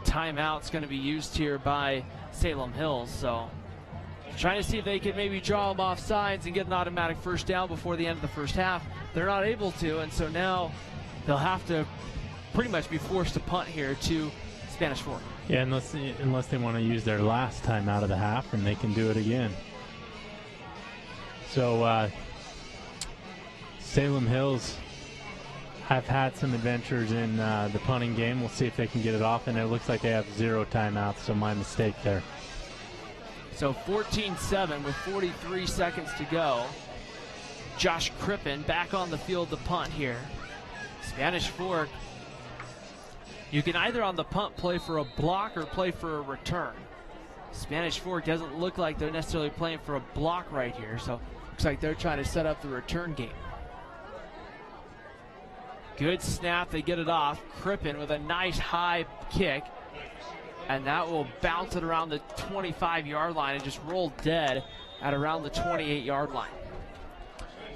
timeout's going to be used here by Salem Hills. So, trying to see if they can maybe draw them off sides and get an automatic first down before the end of the first half. They're not able to, and so now they'll have to pretty much be forced to punt here to Spanish Fork. Yeah, unless they want to use their last time out of the half, and they can do it again. So Salem Hills have had some adventures in the punting game. We'll see if they can get it off, and it looks like they have 0 timeouts, so my mistake there. So 14-7 with 43 seconds to go. Josh Crippen back on the field to punt here. Spanish Fork, you can either on the punt play for a block or play for a return. Spanish Fork doesn't look like they're necessarily playing for a block right here, so looks like they're trying to set up the return game. Good snap, they get it off. Crippen with a nice high kick, and that will bounce it around the 25-yard line and just roll dead at around the 28-yard line.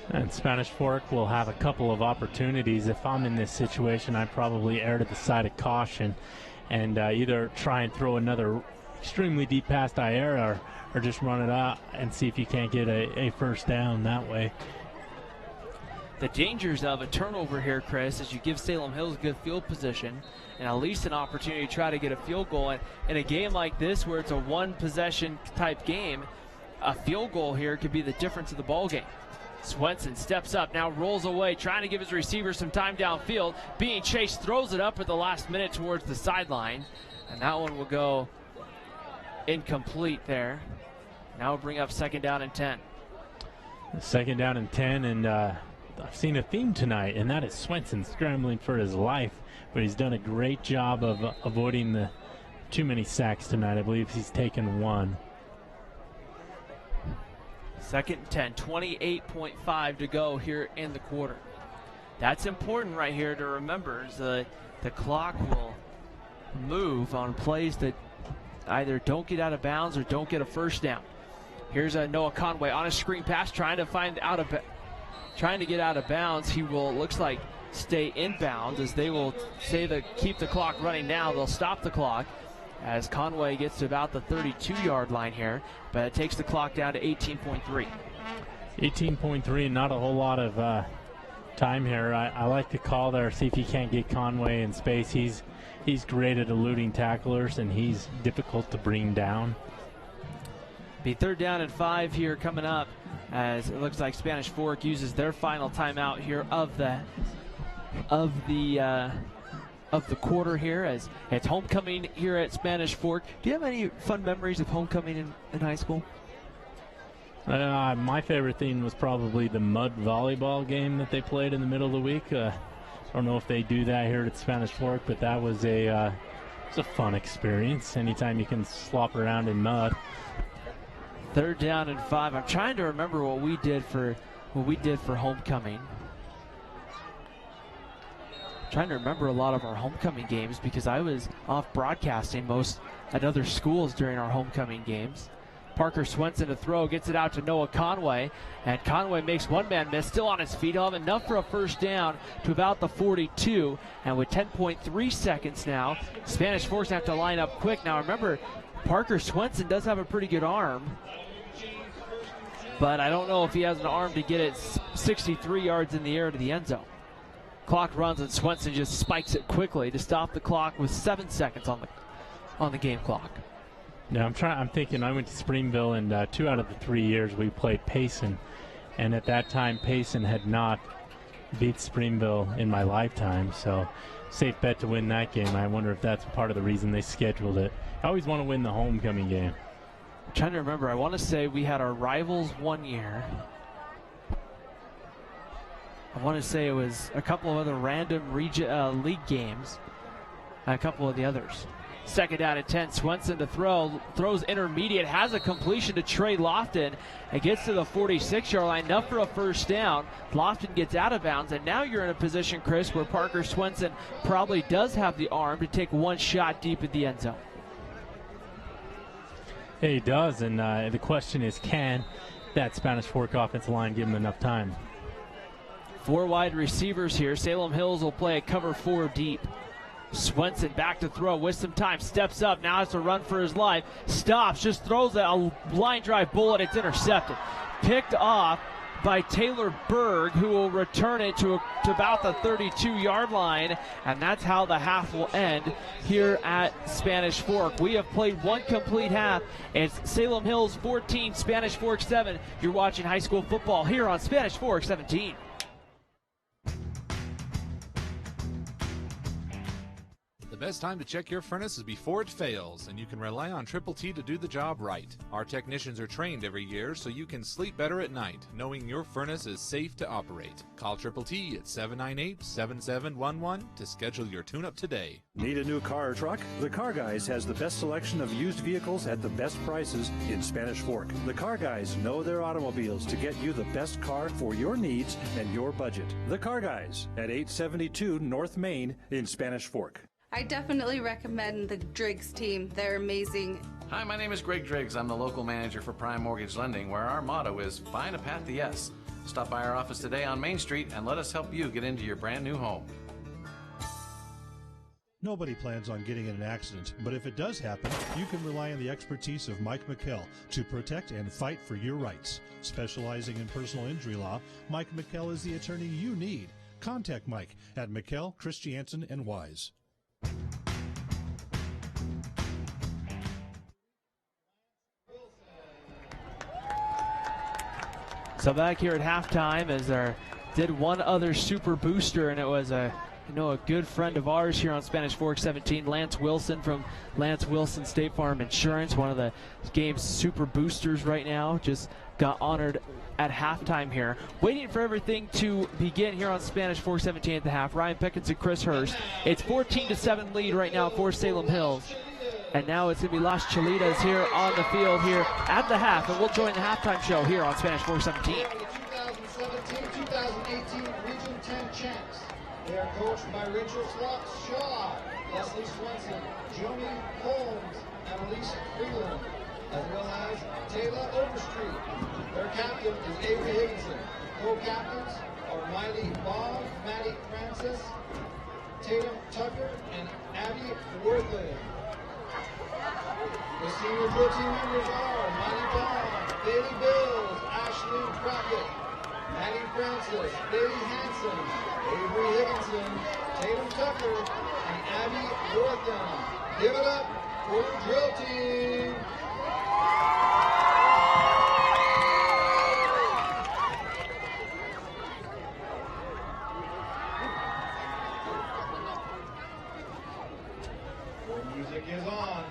And Spanish Fork will have a couple of opportunities. If I'm in this situation, I'd probably err to the side of caution and either try and throw another extremely deep pass to Iera or just run it out and see if you can't get a first down that way. The dangers of a turnover here, Chris, is you give Salem Hills good field position and at least an opportunity to try to get a field goal. And in a game like this where it's a one-possession type game, a field goal here could be the difference of the ball game. Swenson steps up, now rolls away, trying to give his receiver some time downfield. Being chased, throws it up at the last minute towards the sideline. And that one will go incomplete there. Now we'll bring up 2nd down and 10. 2nd down and 10, and I've seen a theme tonight, and that is Swenson scrambling for his life. But he's done a great job of avoiding the too many sacks tonight. I believe he's taken 1. 2nd and 10, 28.5 to go here in the quarter. That's important right here to remember. Is the clock will move on plays that either don't get out of bounds or don't get a first down. Here's Noah Conway on a screen pass, trying to get out of bounds. He will, looks like, stay inbound as they will say keep the clock running now. They'll stop the clock as Conway gets to about the 32-yard line here, but it takes the clock down to 18.3. 18.3, and not a whole lot of time here. I like the call there, see if you can't get Conway in space. He's great at eluding tacklers, and he's difficult to bring down. Be 3rd down and 5 here coming up as it looks like Spanish Fork uses their final timeout here of the quarter here as it's homecoming here at Spanish Fork. Do you have any fun memories of homecoming in high school? My favorite thing was probably the mud volleyball game that they played in the middle of the week. I don't know if they do that here at Spanish Fork, but that was a fun experience. Anytime you can slop around in mud. 3rd down and 5. I'm trying to remember what we did for homecoming. Trying to remember a lot of our homecoming games because I was off broadcasting most at other schools during our homecoming games. Parker Swenson to throw, gets it out to Noah Conway, and Conway makes one man miss, still on his feet. He'll have enough for a 1st down to about the 42, and with 10.3 seconds now, Spanish Forks have to line up quick. Now remember, Parker Swenson does have a pretty good arm, but I don't know if he has an arm to get it 63 yards in the air to the end zone. Clock runs and Swenson just spikes it quickly to stop the clock with 7 seconds on the game clock. Yeah, I'm thinking I went to Springville, and 2 out of the 3 years we played Payson, and at that time Payson had not beat Springville in my lifetime, so safe bet to win that game. I wonder if that's part of the reason they scheduled it. I always want to win the homecoming game. I'm trying to remember. I want to say we had our rivals one year. I want to say it was a couple of other random league games, and a couple of the others. 2nd down and 10. Swenson to throw. Throws intermediate. Has a completion to Trey Lofton. And gets to the 46-yard line. Enough for a 1st down. Lofton gets out of bounds. And now you're in a position, Chris, where Parker Swenson probably does have the arm to take one shot deep in the end zone. Yeah, he does. And the question is, can that Spanish Fork offensive line give him enough time? 4 wide receivers here. Salem Hills will play a cover 4 deep. Swenson back to throw with some time, steps up, now has to run for his life, stops, just throws a line drive bullet. It's intercepted. Picked off by Taylor Berg, who will return it to about the 32-yard line, and that's how the half will end here at Spanish Fork. We have played one complete half. It's Salem Hills 14, Spanish Fork 7. You're watching high school football here on Spanish Fork 17. The best time to check your furnace is before it fails, and you can rely on Triple T to do the job right. Our technicians are trained every year so you can sleep better at night, knowing your furnace is safe to operate. Call Triple T at 798-7711 to schedule your tune-up today. Need a new car or truck? The Car Guys has the best selection of used vehicles at the best prices in Spanish Fork. The Car Guys know their automobiles to get you the best car for your needs and your budget. The Car Guys at 872 North Main in Spanish Fork. I definitely recommend the Driggs team. They're amazing. Hi, my name is Greg Driggs. I'm the local manager for Prime Mortgage Lending, where our motto is find a path to yes. Stop by our office today on Main Street and let us help you get into your brand new home. Nobody plans on getting in an accident, but if it does happen, you can rely on the expertise of Mike McKell to protect and fight for your rights. Specializing in personal injury law, Mike McKell is the attorney you need. Contact Mike at McKell, Christiansen, and Wise. So back here at halftime, as there did one other super booster, and it was a good friend of ours here on Spanish Fork 17, Lance Wilson from Lance Wilson State Farm Insurance, one of the game's super boosters right now, just got honored at halftime here. Waiting for everything to begin here on Spanish Fork 17 at the half. Ryan Pickens and Chris Hurst. It's 14-7 lead right now for Salem Hills. And now it's going to be Las Cholitas here on the field here at the half. And we'll join the halftime show here on Spanish Fork 17. 2017-2018 Region 10 champs. They are coached by Rachel Shaw, Leslie Swenson, Joni Holmes, and Elise Freeland, as well as Taylor Overstreet. Their captain is Avery Higginson. Co-captains are Miley Bond, Maddie Francis, Tatum Tucker, and Abby Worthing. The senior drill team members are Miley Bond, Bailey Bills, Ashley Crockett, Maddie Francis, Bailey Hanson, Avery Higginson, Tatum Tucker, and Abby Worthing. Give it up for the drill team. The music is on.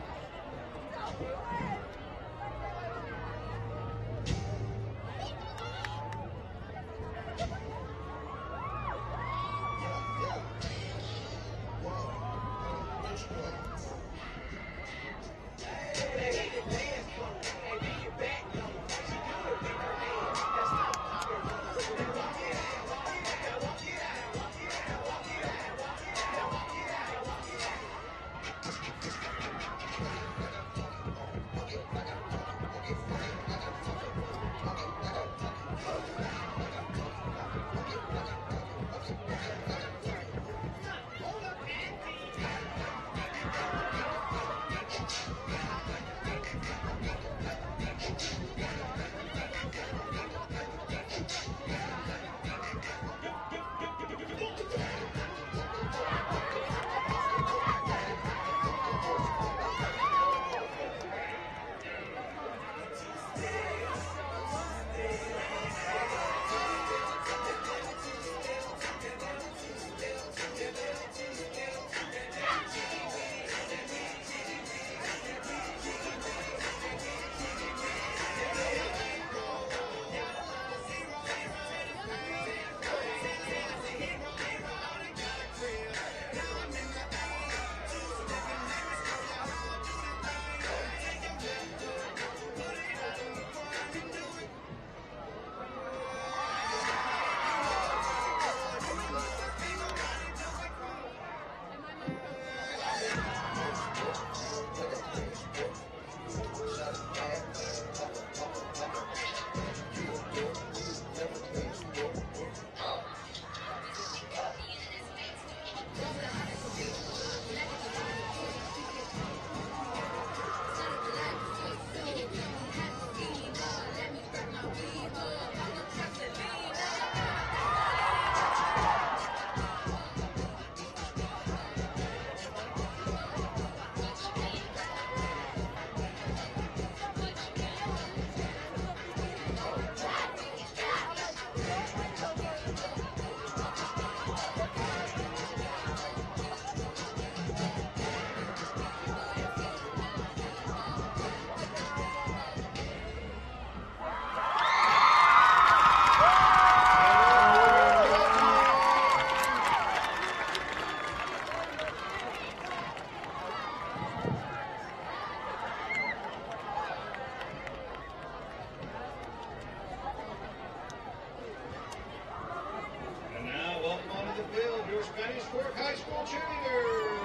Spanish Fork High School cheerleaders.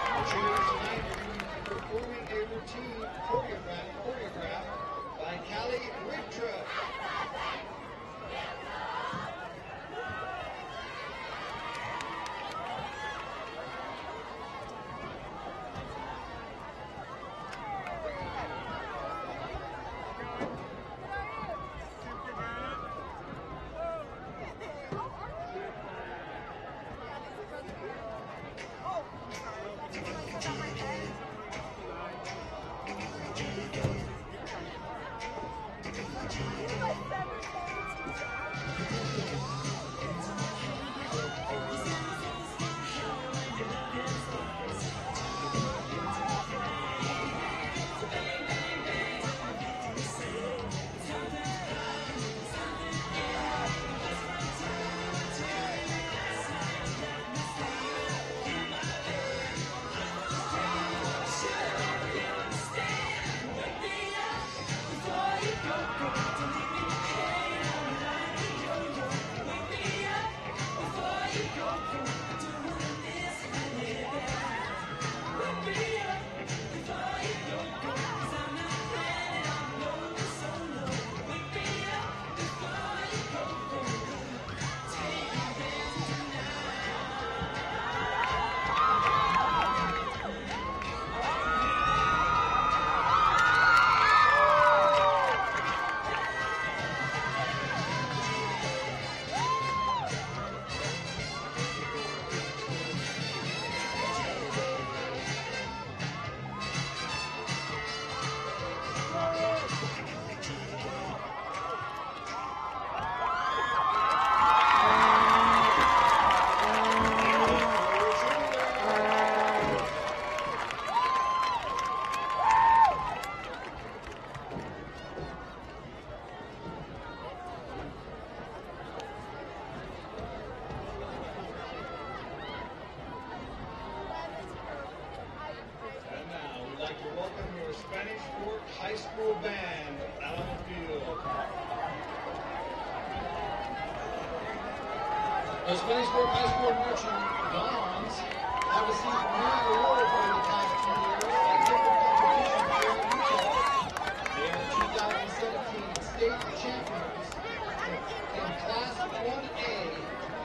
The cheerleaders tonight are going to be performing a routine choreographed by Callie Rigtra. Spanish Fork High School Band out on the field. The Spanish Fork High School marching Dons have received many awards over the past 2 years at different competitions here in Utah. They are 2017 state champions in Class 1A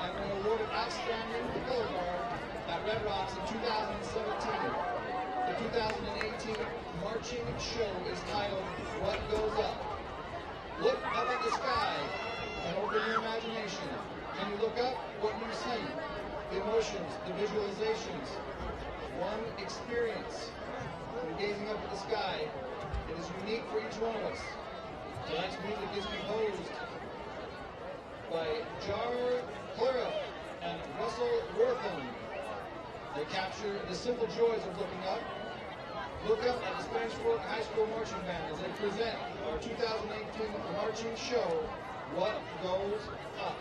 and were awarded Outstanding Color Guard at Red Rocks in 2017. The 2018 marching show is titled What Goes Up. Look up at the sky and open your imagination. When you look up, what do you see? The emotions, the visualizations. One experience. When gazing up at the sky, it is unique for each one of us. Tonight's music is composed by Jar Clara and Russell Wortham. They capture the simple joys of looking up. Look up at the Spanish Fork High School Marching Band as they present our 2018 marching show, What Goes Up.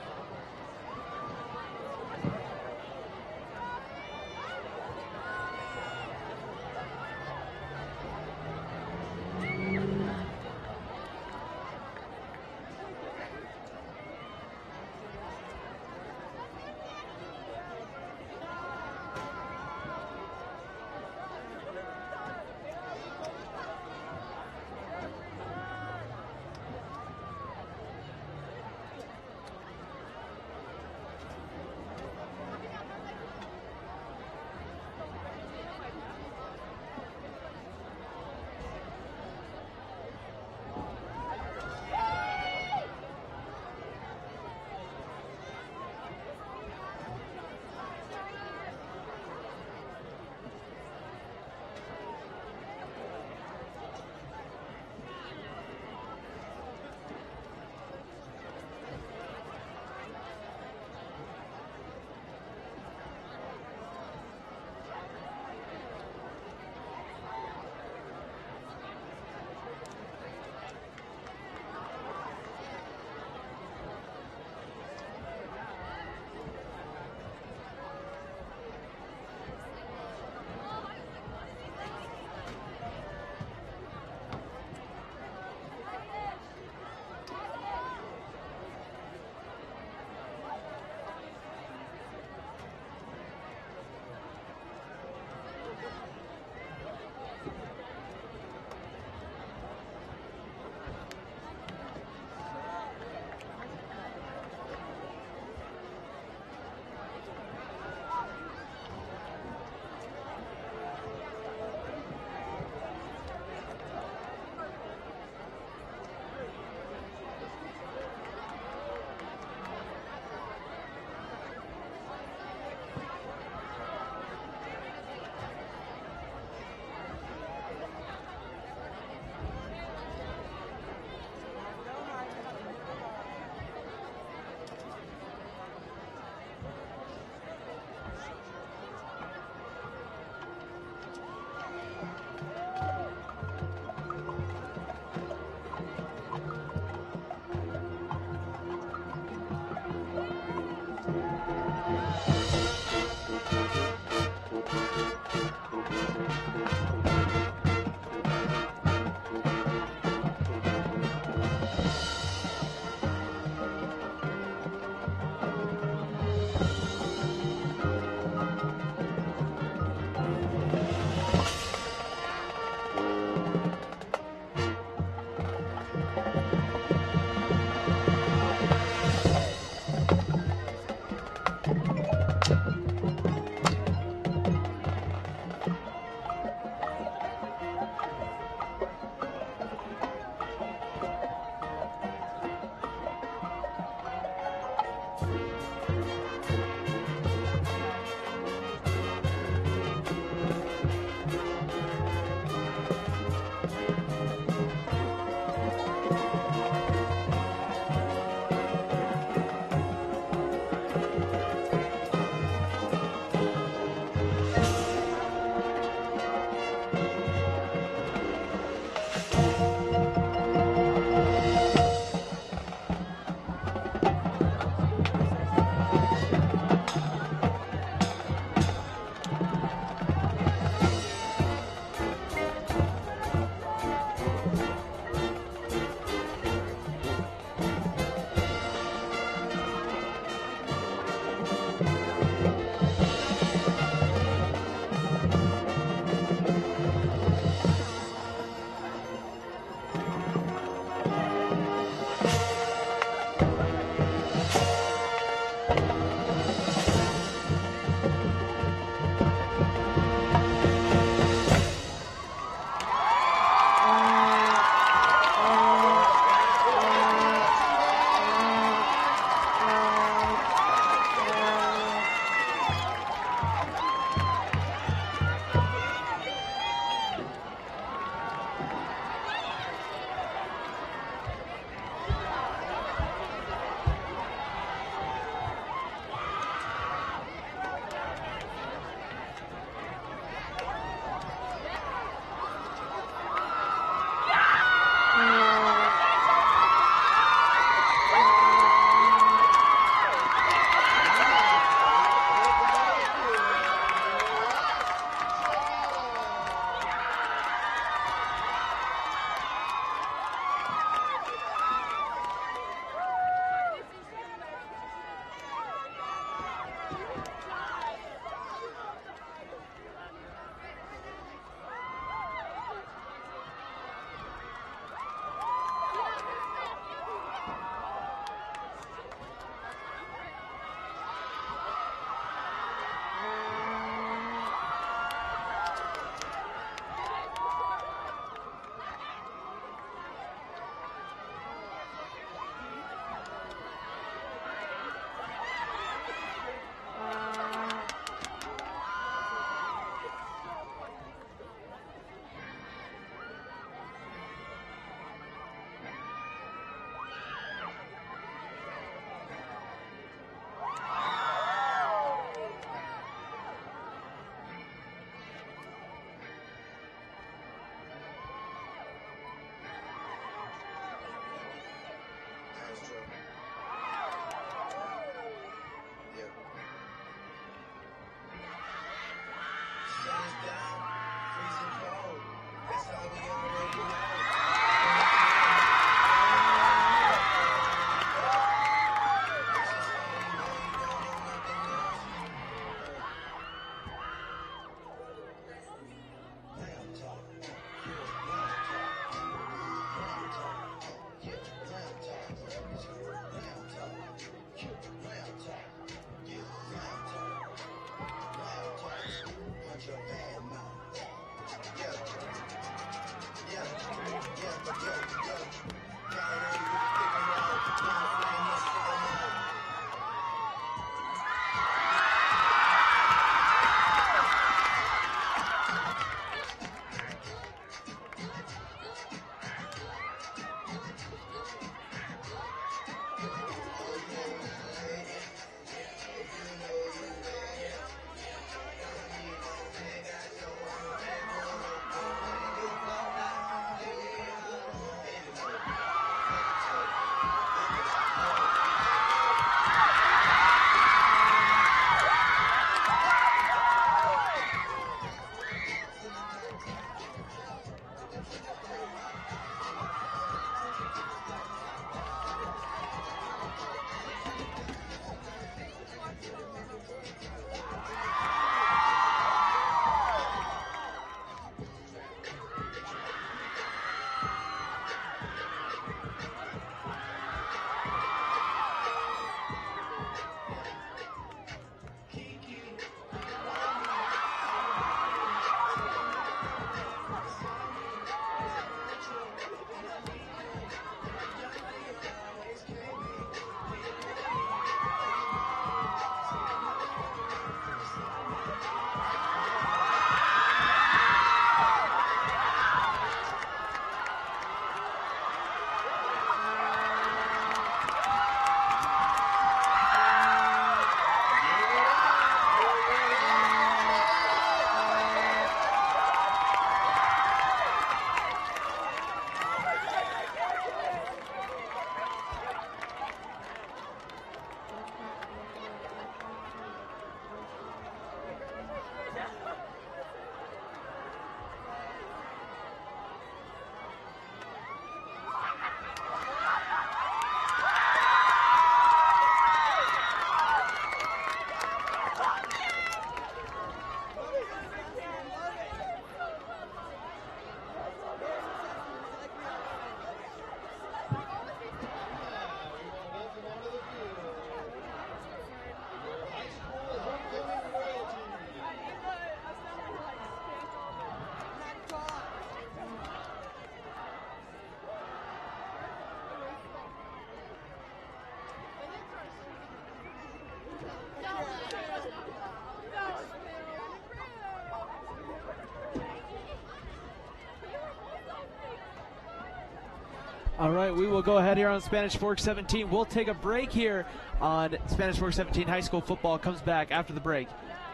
All right, we will go ahead here on Spanish Fork 17. We'll take a break here on Spanish Fork 17. High school football comes back after the break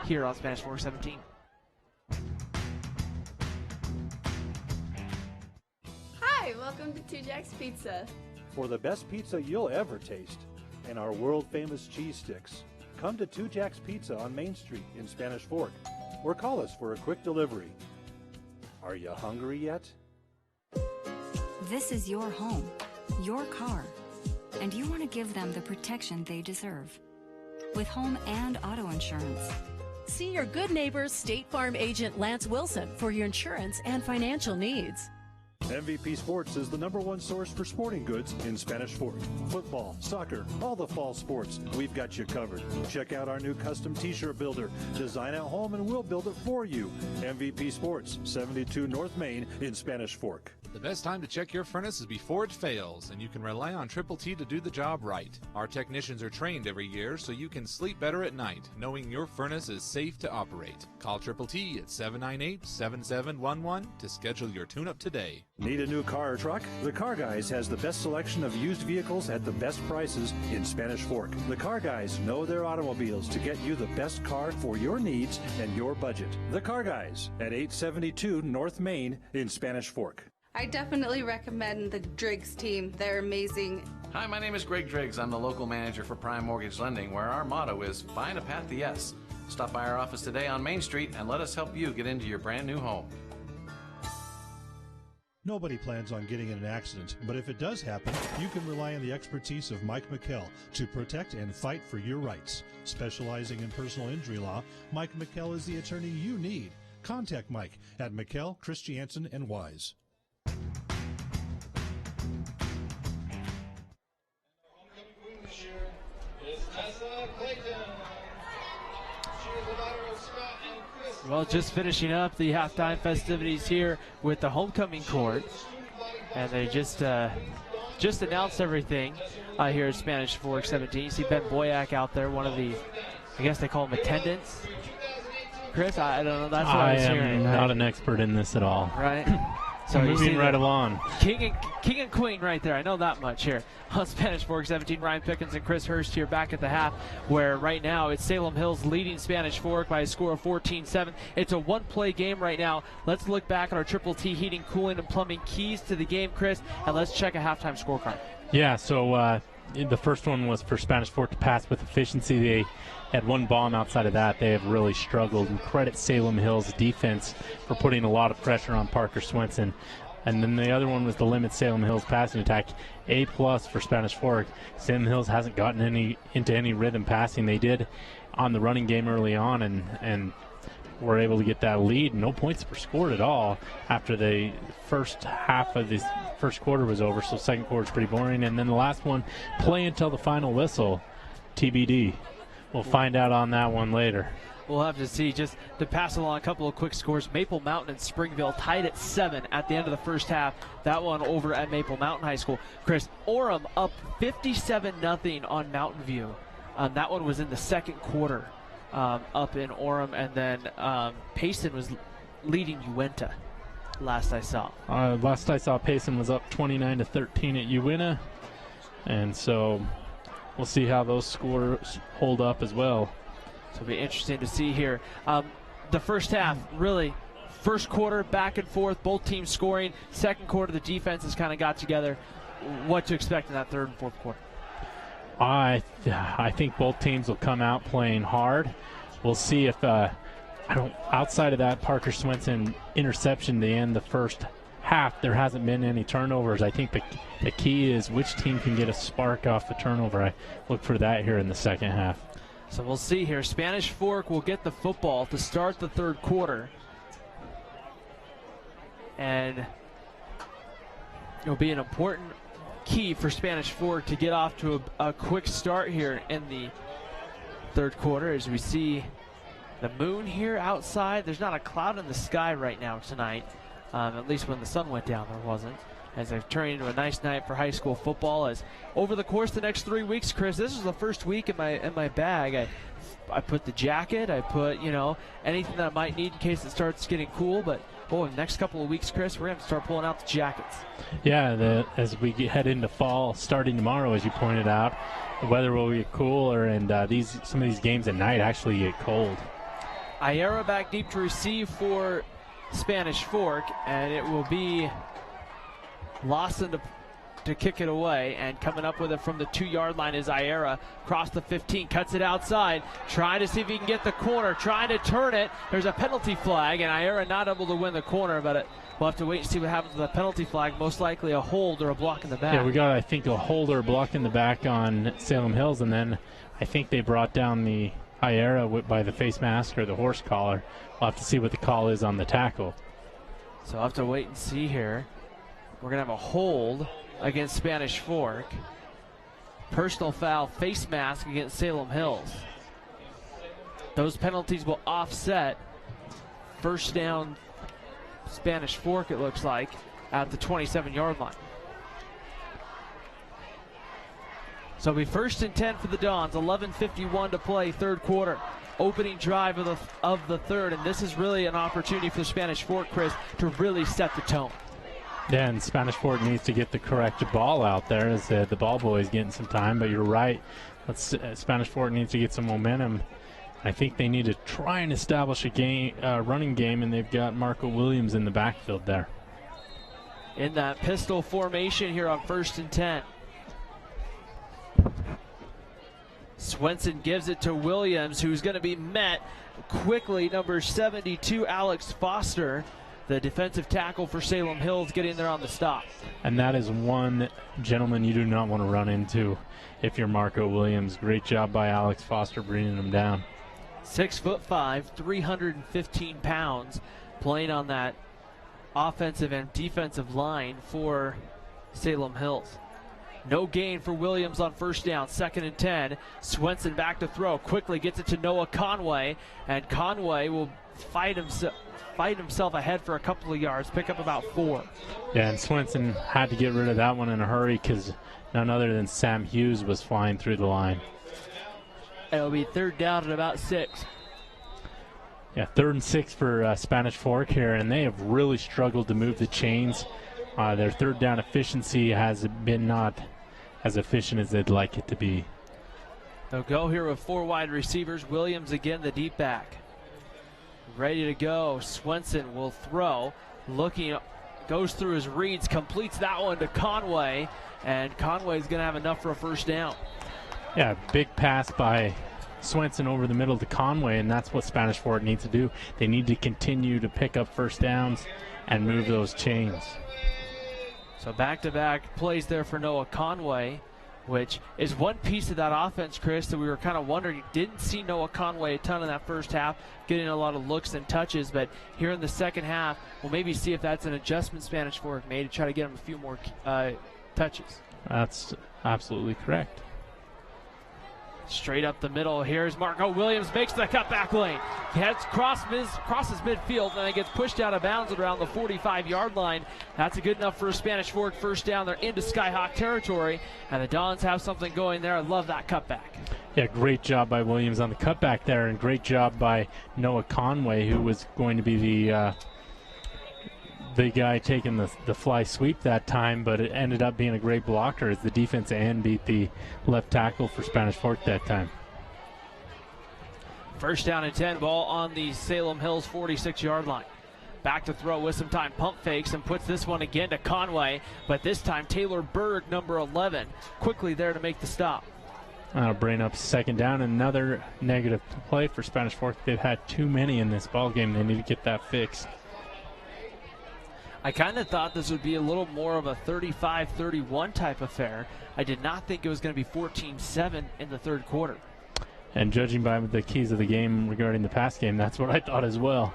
here on Spanish Fork 17. Hi, welcome to Two Jacks Pizza. For the best pizza you'll ever taste and our world-famous cheese sticks, come to Two Jacks Pizza on Main Street in Spanish Fork or call us for a quick delivery. Are you hungry yet? This is your home, your car, and you want to give them the protection they deserve. With home and auto insurance. See your good neighbor State Farm agent Lance Wilson for your insurance and financial needs. MVP Sports is the #1 source for sporting goods in Spanish Fork. Football, soccer, all the fall sports, we've got you covered. Check out our new custom t-shirt builder. Design at home and we'll build it for you. MVP Sports, 72 North Main in Spanish Fork. The best time to check your furnace is before it fails, and you can rely on Triple T to do the job right. Our technicians are trained every year so you can sleep better at night, knowing your furnace is safe to operate. Call Triple T at 798-7711 to schedule your tune-up today. Need a new car or truck? The Car Guys has the best selection of used vehicles at the best prices in Spanish Fork. The Car Guys know their automobiles to get you the best car for your needs and your budget. The Car Guys at 872 North Main in Spanish Fork. I definitely recommend the Driggs team. They're amazing. Hi, my name is Greg Driggs. I'm the local manager for Prime Mortgage Lending, where our motto is find a path to yes. Stop by our office today on Main Street and let us help you get into your brand new home. Nobody plans on getting in an accident, but if it does happen, you can rely on the expertise of Mike McKell to protect and fight for your rights. Specializing in personal injury law, Mike McKell is the attorney you need. Contact Mike at McKell, Christiansen, and Wise. Well, just finishing up the halftime festivities here with the homecoming court, and they just announced everything here at Spanish Fork 17. You see Ben Boyack out there, one of the, I guess they call him attendants. Chris, I don't know. That's what I was hearing. I am not an expert in this at all. Right. So moving right along. King and queen right there. I know that much here on Spanish Fork 17. Ryan Pickens and Chris Hurst here back at the half, where right now it's Salem Hills leading Spanish Fork by a score of 14-7. It's a one-play game right now. Let's look back at our Triple T heating, cooling, and plumbing keys to the game, Chris, and let's check a halftime scorecard. Yeah, so the first one was for Spanish Fork to pass with efficiency. They had one bomb. Outside of that, they have really struggled. And credit Salem Hills defense for putting a lot of pressure on Parker Swenson. And then the other one was the limit Salem Hills passing attack. A+ for Spanish Fork. Salem Hills hasn't gotten into any rhythm passing. They did on the running game early on and were able to get that lead. No points were scored at all after the first half of this first quarter was over, so second quarter is pretty boring. And then the last one, play until the final whistle, TBD. We'll find out on that one later. We'll have to see. Just to pass along a couple of quick scores, Maple Mountain and Springville tied at 7 at the end of the first half. That one over at Maple Mountain High School. Chris, Orem up 57-0 on Mountain View. That one was in the second quarter up in Orem, and then Payson was leading Uinta last I saw. Last I saw, Payson was up 29-13 at Uinta, and so we'll see how those scores hold up as well. So it'll be interesting to see here. The first half, really, first quarter, back and forth, both teams scoring. Second quarter, the defenses kind of got together. What to expect in that third and fourth quarter? I think both teams will come out playing hard. We'll see if, outside of that Parker Swenson interception to end the first half, there hasn't been any turnovers. I think the key is which team can get a spark off the turnover. I look for that here in the second half. So we'll see here. Spanish Fork will get the football to start the third quarter. And it'll be an important key for Spanish Fork to get off to a quick start here in the third quarter, as we see the moon here outside. There's not a cloud in the sky right now tonight. At least when the sun went down, there wasn't. as they've turned into a nice night for high school football. As over the course of the next 3 weeks, Chris, this is the first week in my bag. I put the jacket, I put, anything that I might need in case it starts getting cool, but in the next couple of weeks, Chris, we're going to have to start pulling out the jackets. Yeah, as we head into fall, starting tomorrow, as you pointed out, the weather will get cooler, and some of these games at night actually get cold. Iera back deep to receive for Spanish Fork, and it will be Lawson to kick it away, and coming up with it from the 2-yard line is Iera. Across the 15, cuts it outside, trying to see if he can get the corner, trying to turn it. There's a penalty flag, and Iera not able to win the corner, but we'll have to wait and see what happens with the penalty flag. Most likely a hold or a block in the back. Yeah, we got, I think, a hold or a block in the back on Salem Hills, and then I think they brought down the Iera by the face mask or the horse collar. We'll have to see what the call is on the tackle. So I'll have to wait and see here. We're going to have a hold against Spanish Fork. Personal foul, face mask against Salem Hills. Those penalties will offset. First down, Spanish Fork, it looks like, at the 27-yard line. So it'll be 1st and 10 for the Dons. 11:51 to play, third quarter. Opening drive of the third, and this is really an opportunity for Spanish Fork, Chris, to really set the tone. Yeah, and Spanish Fork needs to get the correct ball out there as the ball boy is getting some time, but you're right. Spanish Fork needs to get some momentum. I think they need to try and establish a running game, and they've got Marco Williams in the backfield there. In that pistol formation here on 1st and 10. Swenson gives it to Williams, who's going to be met quickly. Number 72, Alex Foster, the defensive tackle for Salem Hills, getting there on the stop. And that is one gentleman you do not want to run into if you're Marco Williams. Great job by Alex Foster bringing him down. 6'5", 315 pounds, playing on that offensive and defensive line for Salem Hills. No gain for Williams on first down, 2nd and 10. Swenson back to throw, quickly gets it to Noah Conway, and Conway will fight himself ahead for a couple of yards, pick up about 4. Yeah, and Swenson had to get rid of that one in a hurry because none other than Sam Hughes was flying through the line. It'll be 3rd down at about 6. Yeah, 3rd and 6 for Spanish Fork here, and they have really struggled to move the chains. Their 3rd down efficiency has been not as efficient as they'd like it to be. They'll go here with 4 wide receivers. Williams again, the deep back. Ready to go. Swenson will throw. Looking, goes through his reads, completes that one to Conway, and Conway's going to have enough for a first down. Yeah, big pass by Swenson over the middle to Conway, and that's what Spanish Fork needs to do. They need to continue to pick up first downs and move those chains. So back-to-back plays there for Noah Conway, which is one piece of that offense, Chris, that we were kind of wondering. You didn't see Noah Conway a ton in that first half, getting a lot of looks and touches, but here in the second half, we'll maybe see if that's an adjustment Spanish Fork made to try to get him a few more touches. That's absolutely correct. Straight up the middle. Here's Marco Williams, makes the cutback lane. He heads crosses midfield, and then he gets pushed out of bounds at around the 45-yard line. That's a good enough for a Spanish Fork first down. They're into Skyhawk territory, and the Dons have something going there. I love that cutback. Yeah, great job by Williams on the cutback there, and great job by Noah Conway, who was going to be the guy taking the fly sweep that time, but it ended up being a great blocker as the defense end beat the left tackle for Spanish Fork that time. First down and 10, ball on the Salem Hills 46-yard line. Back to throw with some time, pump fakes and puts this one again to Conway, but this time Taylor Berg, number 11, quickly there to make the stop. That'll bring up 2nd down, another negative play for Spanish Fork. They've had too many in this ball game. They need to get that fixed. I kind of thought this would be a little more of a 35-31 type affair. I did not think it was going to be 14-7 in the third quarter. And judging by the keys of the game regarding the pass game, that's what I thought as well.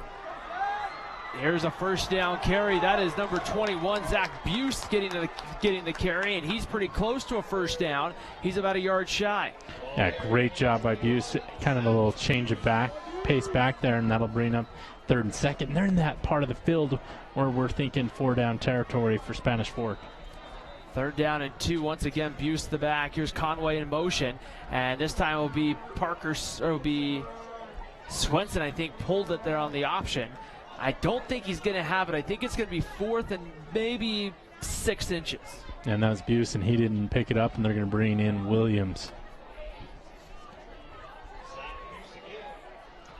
Here's a first down carry. That is number 21, Zach Buse, getting the carry, and he's pretty close to a first down. He's about a yard shy. Yeah, great job by Buse. Kind of a little change of pace back there, and that'll bring up 3rd and 2nd. They're in that part of the field where we're thinking 4-down territory for Spanish Fork. 3rd down and 2. Once again, Buse to the back. Here's Conway in motion, and this time it'll be Swenson, I think, pulled it there on the option. I don't think he's going to have it. I think it's going to be 4th and maybe 6 inches. And that was Buse, and he didn't pick it up, and they're going to bring in Williams.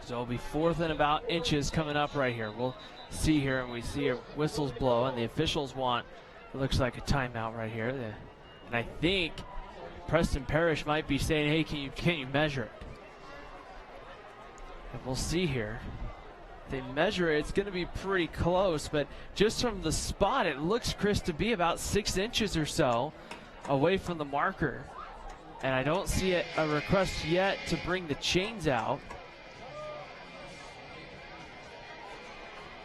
So it'll be 4th and about inches coming up right here. We'll see here, and we see whistles blow, and the officials want, it looks like a timeout right here. And I think Preston Parrish might be saying, hey, can you measure it? And we'll see here. If they measure it, it's going to be pretty close, but just from the spot, it looks, Chris, to be about 6 inches or so away from the marker. And I don't see a request yet to bring the chains out.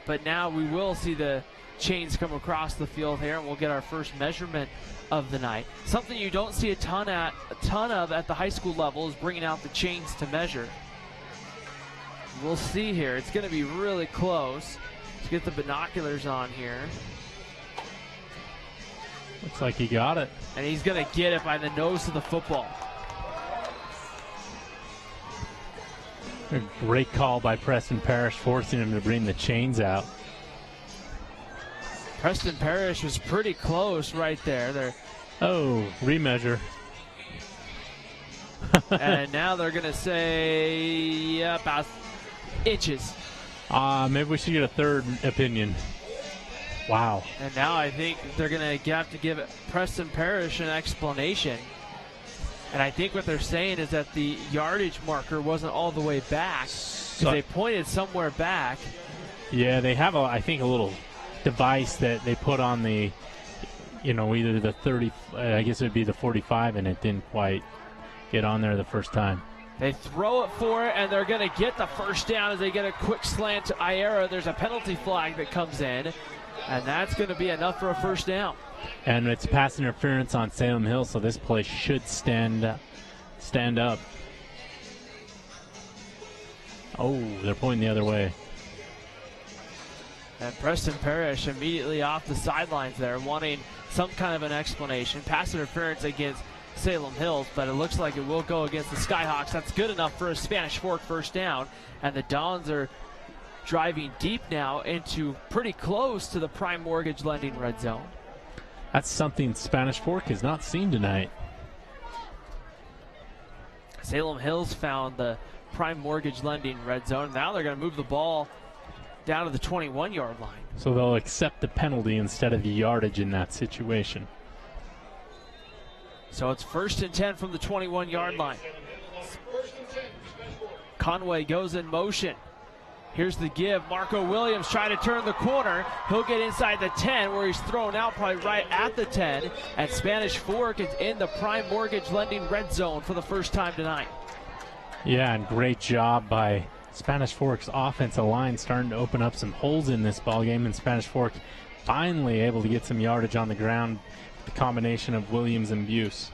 But now we will see the chains come across the field here, and we'll get our first measurement of the night. Something you don't see a ton of at the high school level is bringing out the chains to measure. We'll see here. It's going to be really close. Let's get the binoculars on here. Looks like he got it. And he's going to get it by the nose of the football. A great call by Preston Parrish, forcing him to bring the chains out. Preston Parrish was pretty close right there. Oh, remeasure. And now they're going to say about inches. Maybe we should get a 3rd opinion. Wow. And now I think they're going to have to give Preston Parrish an explanation. And I think what they're saying is that the yardage marker wasn't all the way back, because they pointed somewhere back. Yeah, they have, I think, a little device that they put on the, either the 30, I guess it would be the 45, and it didn't quite get on there the first time. They throw it for it, and they're going to get the first down as they get a quick slant to Iera. There's a penalty flag that comes in, and that's going to be enough for a first down. And it's pass interference on Salem Hill, so this play should stand up. Oh, they're pointing the other way. And Preston Parrish immediately off the sidelines there, wanting some kind of an explanation. Pass interference against Salem Hills, but it looks like it will go against the Skyhawks. That's good enough for a Spanish Fork first down. And the Dons are driving deep now into pretty close to the Prime Mortgage Lending red zone. That's something Spanish Fork has not seen tonight. Salem Hills found the Prime Mortgage Lending red zone. Now they're going to move the ball down to the 21-yard line. So they'll accept the penalty instead of the yardage in that situation. So it's 1st and 10 from the 21-yard line. Conway goes in motion. Here's the give. Marco Williams trying to turn the corner. He'll get inside the 10, where he's thrown out probably right at the 10. And Spanish Fork is in the Prime Mortgage Lending red zone for the first time tonight. Yeah, and great job by Spanish Fork's offensive line, starting to open up some holes in this ballgame. And Spanish Fork finally able to get some yardage on the ground. The combination of Williams and Buse.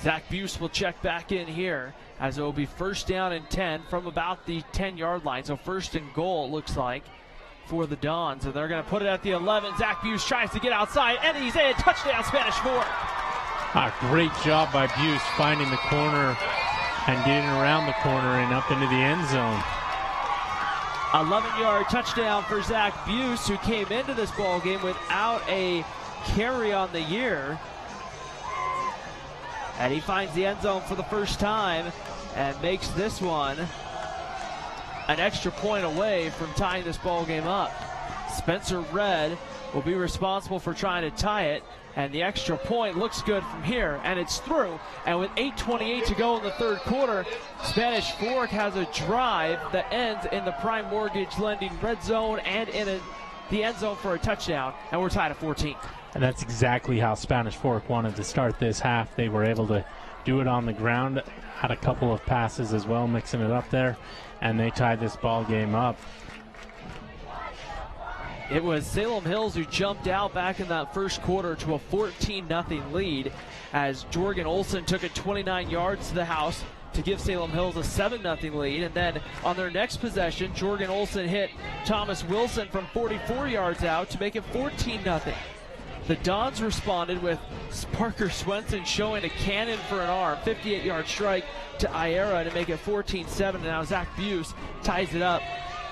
Zach Buse will check back in here, as it will be 1st down and 10 from about the 10-yard line. So 1st and goal, it looks like, for the Dons. And they're going to put it at the 11. Zach Buse tries to get outside, and he's in. Touchdown, Spanish Fork. Great job by Buse finding the corner and getting around the corner and up into the end zone. 11-yard touchdown for Zach Buse, who came into this ball game without a carry on the year. And he finds the end zone for the first time and makes this one an extra point away from tying this ball game up. Spencer Red will be responsible for trying to tie it, and the extra point looks good from here, and it's through. And with 8:28 to go in the 3rd quarter, Spanish Fork has a drive that ends in the Prime Mortgage Lending red zone and in the end zone for a touchdown, and we're tied at 14. And that's exactly how Spanish Fork wanted to start this half. They were able to do it on the ground, had a couple of passes as well, mixing it up there, and they tied this ball game up. It was Salem Hills who jumped out back in that first quarter to a 14-0 lead as Jorgen Olson took it 29 yards to the house to give Salem Hills a 7-0 lead. And then on their next possession, Jorgen Olson hit Thomas Wilson from 44 yards out to make it 14-0. The Dons responded with Parker Swenson showing a cannon for an arm, 58-yard strike to Iera to make it 14-7. And now Zach Buse ties it up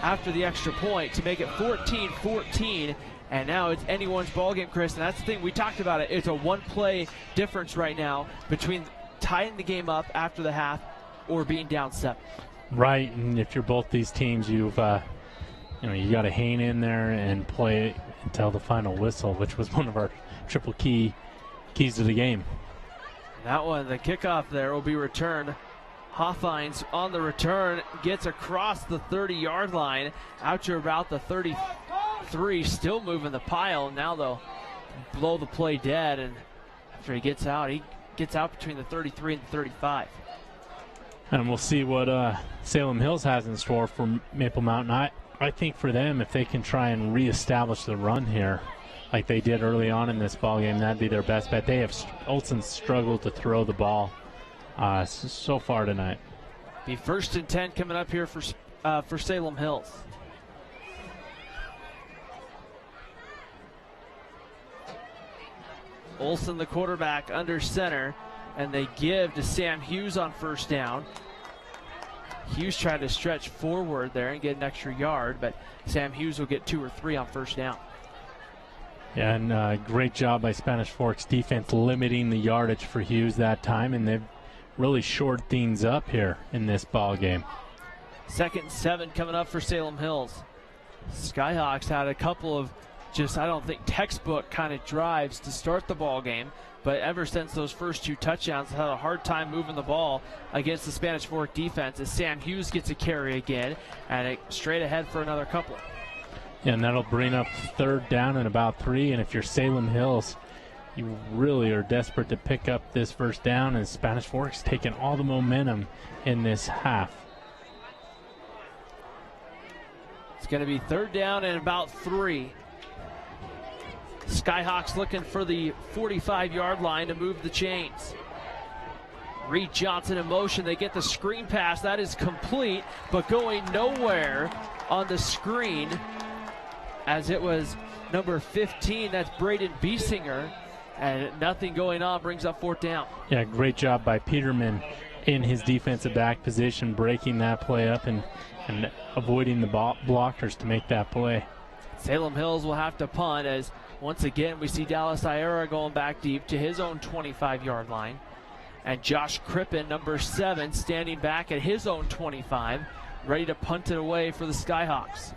after the extra point to make it 14-14. And now it's anyone's ballgame, Chris. And that's the thing, we talked about it. It's a one-play difference right now between tying the game up after the half or being down 7. Right, and if you're both these teams, you got to hang in there and play it until the final whistle, which was one of our triple keys to the game. That one, the kickoff there will be returned. Hoffines on the return, gets across the 30-yard line out to about the 33, still moving the pile. Now they'll blow the play dead, and after he gets out between the 33 and the 35. And we'll see what Salem Hills has in store for Maple Mountain. I think for them, if they can try and reestablish the run here like they did early on in this ballgame, that'd be their best bet. Olsen struggled to throw the ball so far tonight. Be 1st and 10 coming up here for Salem Hills. Olsen, the quarterback, under center, and they give to Sam Hughes on 1st down. Hughes tried to stretch forward there and get an extra yard, but Sam Hughes will get 2 or 3 on 1st down. Yeah, and great job by Spanish Fork's defense limiting the yardage for Hughes that time, and they've really shored things up here in this ball game. 2nd and 7 coming up for Salem Hills. Skyhawks had a couple of I don't think textbook kind of drives to start the ball game, but ever since those first 2 touchdowns, had a hard time moving the ball against the Spanish Fork defense as Sam Hughes gets a carry again, and straight ahead for another couple. Yeah, and that'll bring up 3rd down and about 3, and if you're Salem Hills, you really are desperate to pick up this 1st down, and Spanish Fork's taking all the momentum in this half. It's going to be 3rd down and about 3. Skyhawks looking for the 45-yard line to move the chains. Reed Johnson in motion. They get the screen pass. That is complete, but going nowhere on the screen as it was number 15. That's Braden Biesinger, and nothing going on, brings up 4th down. Yeah, great job by Peterman in his defensive back position, breaking that play up and avoiding the blockers to make that play. Salem Hills will have to punt as once again we see Dallas Iera going back deep to his own 25-yard line. And Josh Crippen, number 7, standing back at his own 25, ready to punt it away for the Skyhawks.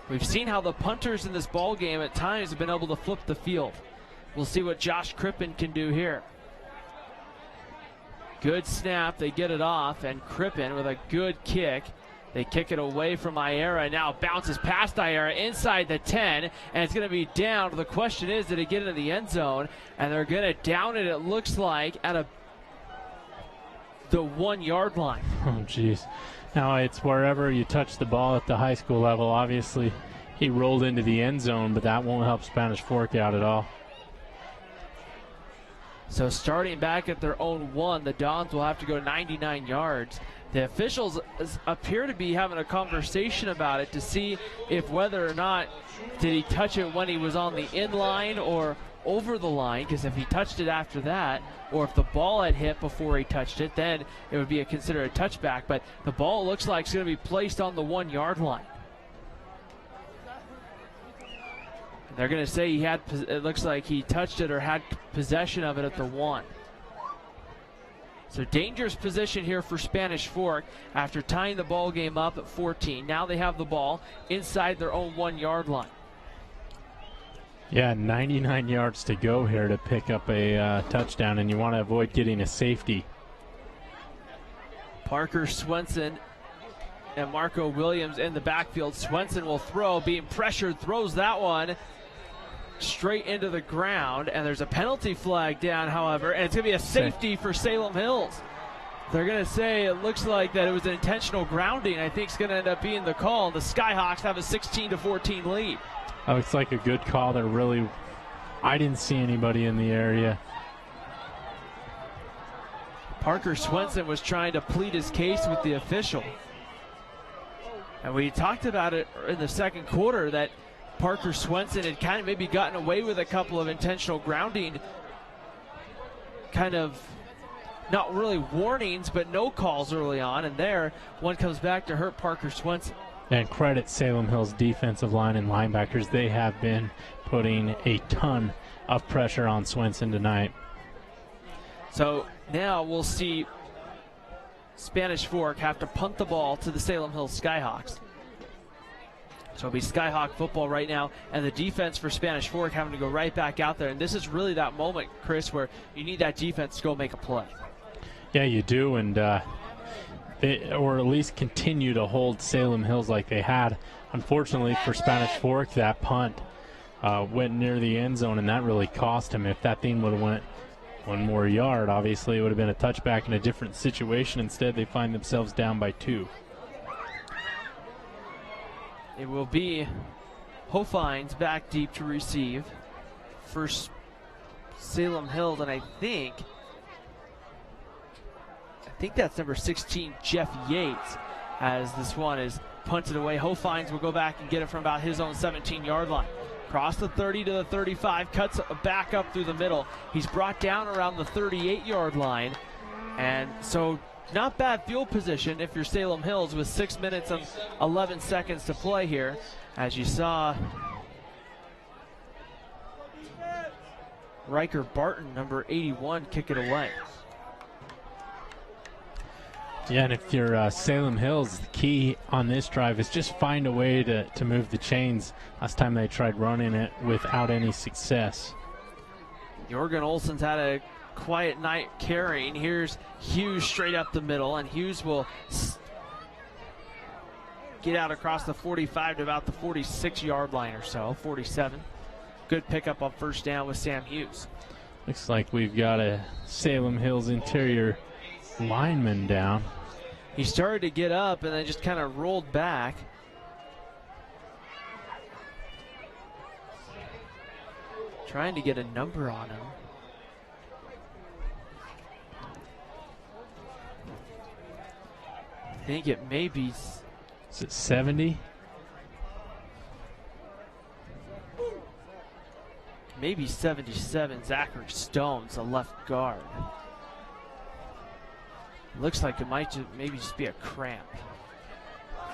We've seen how the punters in this ball game at times have been able to flip the field. We'll see what Josh Crippen can do here. Good snap, they get it off, and Crippen with a good kick. They kick it away from Iera, now bounces past Iera inside the 10, and it's going to be down. The question is, did it get into the end zone? And they're going to down it, it looks like, at the 1-yard line. Oh, geez. Now it's wherever you touch the ball at the high school level. Obviously, he rolled into the end zone, but that won't help Spanish Fork out at all. So starting back at their own 1, the Dons will have to go 99 yards. The officials appear to be having a conversation about it to see if whether or not did he touch it when he was on the in line or over the line, because if he touched it after that, or if the ball had hit before he touched it, then it would be considered a touchback. But the ball looks like it's going to be placed on the 1-yard line. They're going to say it looks like he touched it or had possession of it at the 1. So dangerous position here for Spanish Fork after tying the ball game up at 14. Now they have the ball inside their own 1-yard line. Yeah, 99 yards to go here to pick up a touchdown, and you want to avoid getting a safety. Parker Swenson and Marco Williams in the backfield. Swenson will throw, being pressured, throws that one straight into the ground, and there's a penalty flag down, however, and it's going to be a safety for Salem Hills. They're going to say it looks like that it was an intentional grounding. I think it's going to end up being the call. The Skyhawks have a 16-14 lead. That looks like a good call. I didn't see anybody in the area. Parker Swenson was trying to plead his case with the official. And we talked about it in the second quarter that Parker Swenson had kind of maybe gotten away with a couple of intentional grounding, kind of not really warnings, but no calls early on. And there, one comes back to hurt Parker Swenson. And credit Salem Hill's defensive line and linebackers. They have been putting a ton of pressure on Swenson tonight. So now we'll see Spanish Fork have to punt the ball to the Salem Hill Skyhawks. So it'll be Skyhawk football right now, and the defense for Spanish Fork having to go right back out there. And this is really that moment, Chris, where you need that defense to go make a play. Yeah, you do, and or at least continue to hold Salem Hills like they had. Unfortunately for Spanish Fork, that punt went near the end zone, and that really cost him. If that thing would have went one more yard, obviously it would have been a touchback in a different situation. Instead, they find themselves down by 2. It will be Hofines back deep to receive for Salem Hills, and I think that's number 16, Jeff Yates, as this one is punted away. Hofines will go back and get it from about his own 17-yard line. Across the 30 to the 35, cuts back up through the middle. He's brought down around the 38-yard line, and so not bad field position if you're Salem Hills with 6 minutes and 11 seconds to play here. As you saw, Riker Barton, number 81, kick it away. Yeah, and if you're Salem Hills, the key on this drive is just find a way to move the chains. Last time they tried running it without any success. Jorgen Olsen's had a quiet night carrying. Here's Hughes straight up the middle, and Hughes will get out across the 45 to about the 46-yard line or so, 47. Good pickup on first down with Sam Hughes. Looks like we've got a Salem Hills interior lineman down. He started to get up and then just kind of rolled back. Trying to get a number on him. I think it may be. Is it 70? Maybe 77. Zachary Stone's a left guard. Looks like it might maybe just be a cramp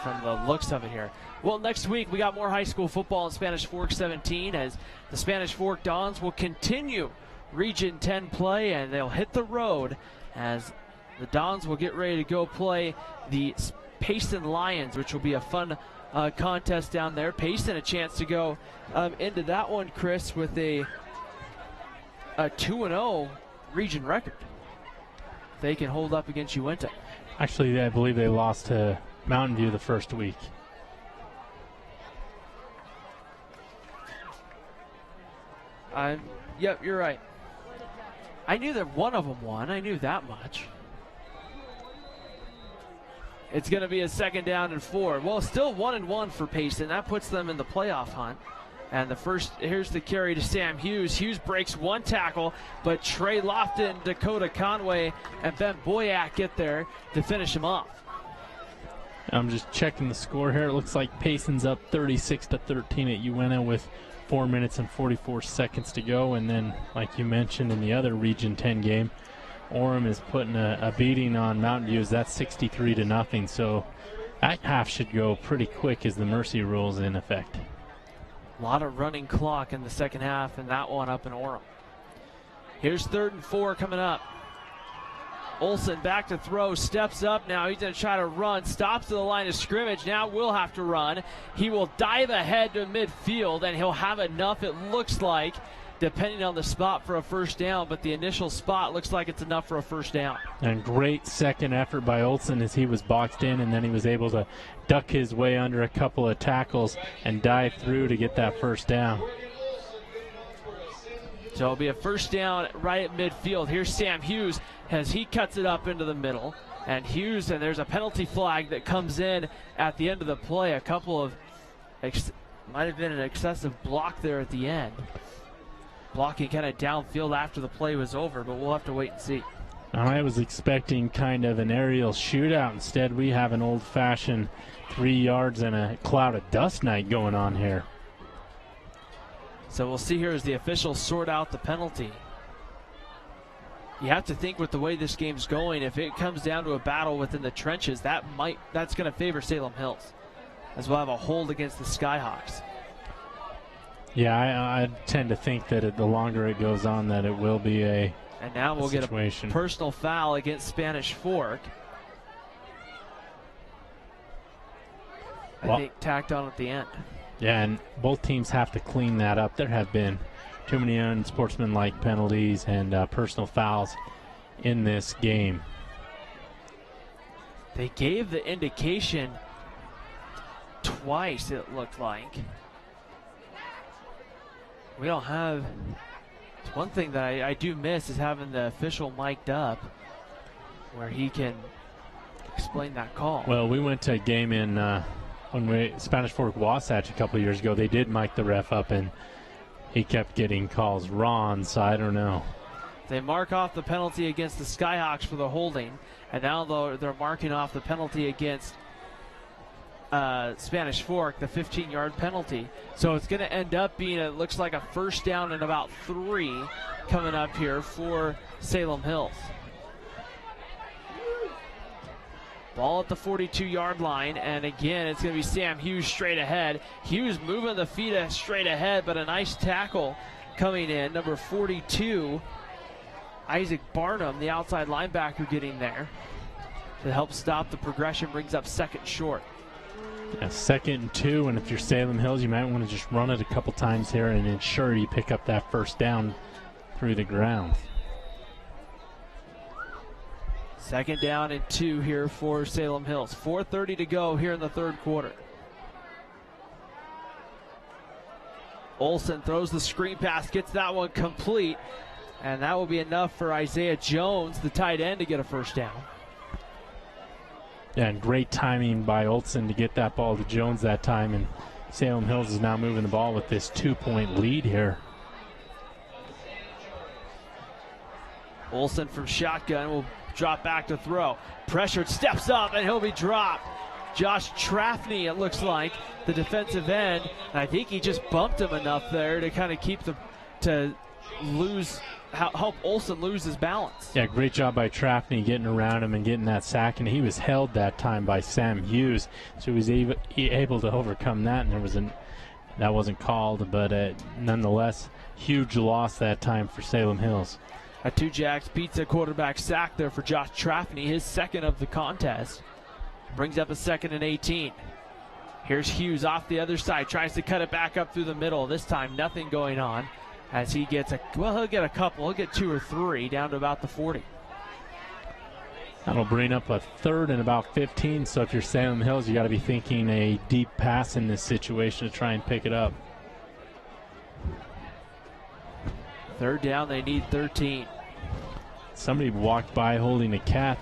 from the looks of it here. Well, next week we got more high school football in Spanish Fork 17 as the Spanish Fork Dons will continue Region 10 play, and they'll hit the road as the Dons will get ready to go play the Payson Lions, which will be a fun contest down there. Payson a chance to go into that one, Chris, with a 2-0 region record. They can hold up against Uinta. Actually, I believe they lost to Mountain View the first week. Yep, you're right. I knew that one of them won. I knew that much. It's going to be a 2nd down and 4. Well, still 1-1 for Payson. That puts them in the playoff hunt. And here's the carry to Sam Hughes. Hughes breaks one tackle, but Trey Lofton, Dakota Conway, and Ben Boyack get there to finish him off. I'm just checking the score here. It looks like Payson's up 36-13 at Uinta with 4 minutes and 44 seconds to go. And then, like you mentioned in the other Region 10 game, Orem is putting a beating on Mountain View. That's 63-0. So that half should go pretty quick as the mercy rule is in effect. A lot of running clock in the second half, and that one up in Orem. Here's 3rd and 4 coming up. Olsen back to throw, steps up now. He's going to try to run, stops to the line of scrimmage. Now will have to run. He will dive ahead to midfield, and he'll have enough, it looks like, depending on the spot for a first down, but the initial spot looks like it's enough for a first down. And great second effort by Olsen as he was boxed in, and then he was able to duck his way under a couple of tackles and dive through to get that first down. So it'll be a first down right at midfield. Here's Sam Hughes as he cuts it up into the middle. And there's a penalty flag that comes in at the end of the play. A couple of Might have been an excessive block there at the end. Blocking kind of downfield after the play was over, but we'll have to wait and see. I was expecting kind of an aerial shootout. Instead, we have an old-fashioned 3 yards and a cloud of dust night going on here. So we'll see here as the officials sort out the penalty. You have to think with the way this game's going, if it comes down to a battle within the trenches, that's going to favor Salem Hills, as we'll have a hold against the Skyhawks. Yeah, I tend to think that the longer it goes on, that it will be a And now we'll get a personal foul against Spanish Fork. I think tacked on at the end. Yeah, and both teams have to clean that up. There have been too many unsportsmanlike penalties and personal fouls in this game. They gave the indication twice, it looked like. We don't have... One thing that I do miss is having the official mic'd up where he can explain that call. Well, we went to a game in Spanish Fork Wasatch a couple of years ago. They did mic the ref up, and he kept getting calls wrong, so I don't know. They mark off the penalty against the Skyhawks for the holding, and now they're marking off the penalty against Spanish Fork, the 15-yard penalty. So it's going to end up being, it looks like a first down and about 3 coming up here for Salem Hills. Ball at the 42-yard line, and again, it's going to be Sam Hughes straight ahead. Hughes moving the feet straight ahead, but a nice tackle coming in. Number 42, Isaac Barnum, the outside linebacker, getting there to help stop the progression, brings up second short. Yeah, 2nd and 2, and if you're Salem Hills, you might want to just run it a couple times here and ensure you pick up that first down through the ground. 2nd down and 2 here for Salem Hills. 4:30 to go here in the third quarter. Olsen throws the screen pass, gets that one complete, and that will be enough for Isaiah Jones, the tight end, to get a first down. Yeah, and great timing by Olsen to get that ball to Jones that time, and Salem Hills is now moving the ball with this 2-point lead here. Olsen from shotgun will drop back to throw. Pressured, steps up, and he'll be dropped. Josh Trafney, it looks like, the defensive end. And I think he just bumped him enough there to kind of keep help Olsen lose his balance. Yeah, great job by Trafney getting around him and getting that sack, and he was held that time by Sam Hughes, so he was able to overcome that, and that wasn't called, but nonetheless, huge loss that time for Salem Hills. A Two Jacks Pizza quarterback sack there for Josh Trafney, his second of the contest. Brings up a 2nd and 18. Here's Hughes off the other side, tries to cut it back up through the middle. This time, nothing going on as he gets he'll get a couple. He'll get 2 or 3 down to about the 40. That'll bring up a 3rd and about 15, so if you're Salem Hills, you got to be thinking a deep pass in this situation to try and pick it up. 3rd down, they need 13. Somebody walked by holding a cat.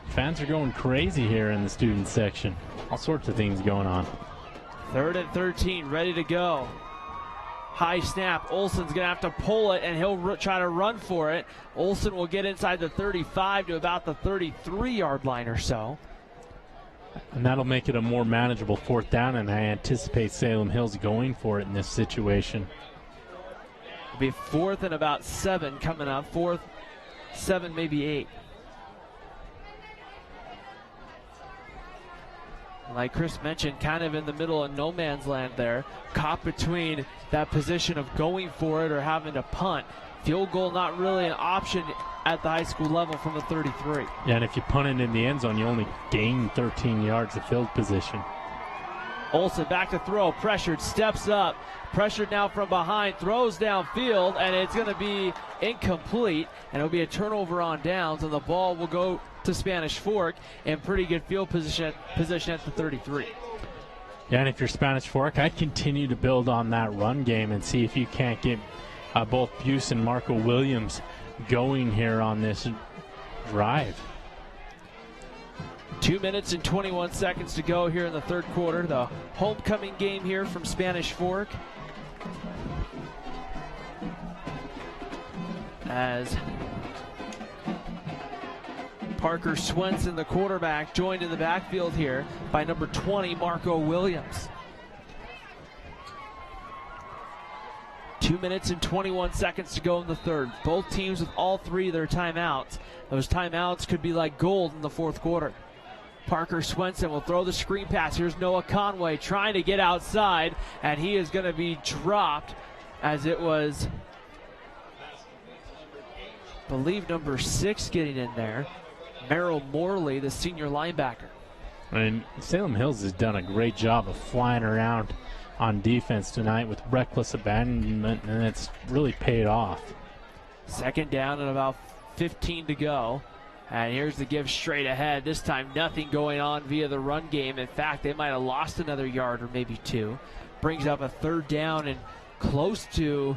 Fans are going crazy here in the student section. All sorts of things going on. 3rd and 13, ready to go. High snap. Olsen's going to have to pull it, and he'll try to run for it. Olsen will get inside the 35 to about the 33-yard line or so. And that'll make it a more manageable 4th down, and I anticipate Salem Hills going for it in this situation. It'll be 4th and about 7 coming up. 4th, 7, maybe 8. Like Chris mentioned, kind of in the middle of no man's land there. Caught between that position of going for it or having to punt. Field goal not really an option at the high school level from the 33. Yeah, and if you punt it in the end zone, you only gain 13 yards of field position. Olsen back to throw, pressured, steps up. Pressured now from behind, throws downfield, and it's going to be incomplete, and it'll be a turnover on downs, and the ball will go to Spanish Fork in pretty good field position at the 33. Yeah, and if you're Spanish Fork, I'd continue to build on that run game and see if you can't get both Buse and Marco Williams going here on this drive. 2 minutes and 21 seconds to go here in the third quarter. The homecoming game here from Spanish Fork. As Parker Swenson, the quarterback, joined in the backfield here by number 20, Marco Williams. 2 minutes and 21 seconds to go in the third. Both teams with all three of their timeouts. Those timeouts could be like gold in the fourth quarter. Parker Swenson will throw the screen pass. Here's Noah Conway trying to get outside, and he is going to be dropped as it was, I believe, number 6 getting in there. Merrill Morley, the senior linebacker. And Salem Hills has done a great job of flying around on defense tonight with reckless abandonment, and it's really paid off. Second down and about 15 to go. And here's the give straight ahead. This time nothing going on via the run game. In fact, they might have lost another yard or maybe 2. Brings up a third down and close to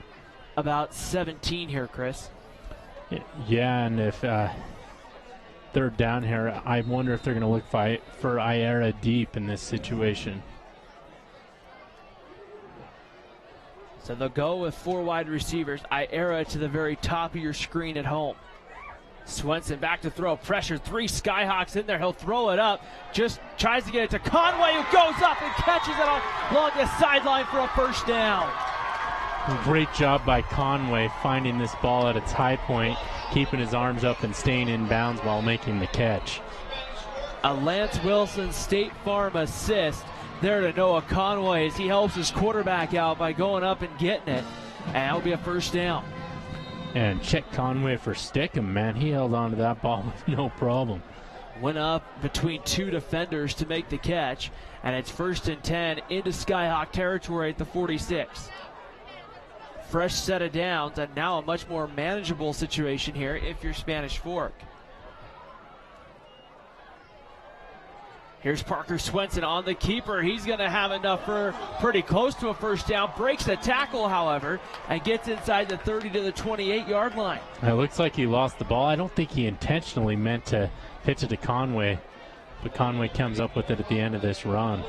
about 17 here, Chris. Yeah, and if third down here, I wonder if they're going to look for Iera deep in this situation. So they'll go with 4 wide receivers. Iera to the very top of your screen at home. Swenson back to throw. Pressure. 3 Skyhawks in there. He'll throw it up. Just tries to get it to Conway, who goes up and catches it along the sideline for a first down. Great job by Conway finding this ball at its high point, keeping his arms up and staying in bounds while making the catch. A Lance Wilson State Farm assist there to Noah Conway as he helps his quarterback out by going up and getting it. And that'll be a first down. And check Conway for sticking, man. He held on to that ball with no problem. Went up between 2 defenders to make the catch. And it's 1st and 10 into Skyhawk territory at the 46. Fresh set of downs, and now a much more manageable situation here if you're Spanish Fork. Here's Parker Swenson on the keeper. He's going to have enough for pretty close to a first down. Breaks the tackle, however, and gets inside the 30 to the 28-yard line. It looks like he lost the ball. I don't think he intentionally meant to pitch it to Conway, but Conway comes up with it at the end of this run.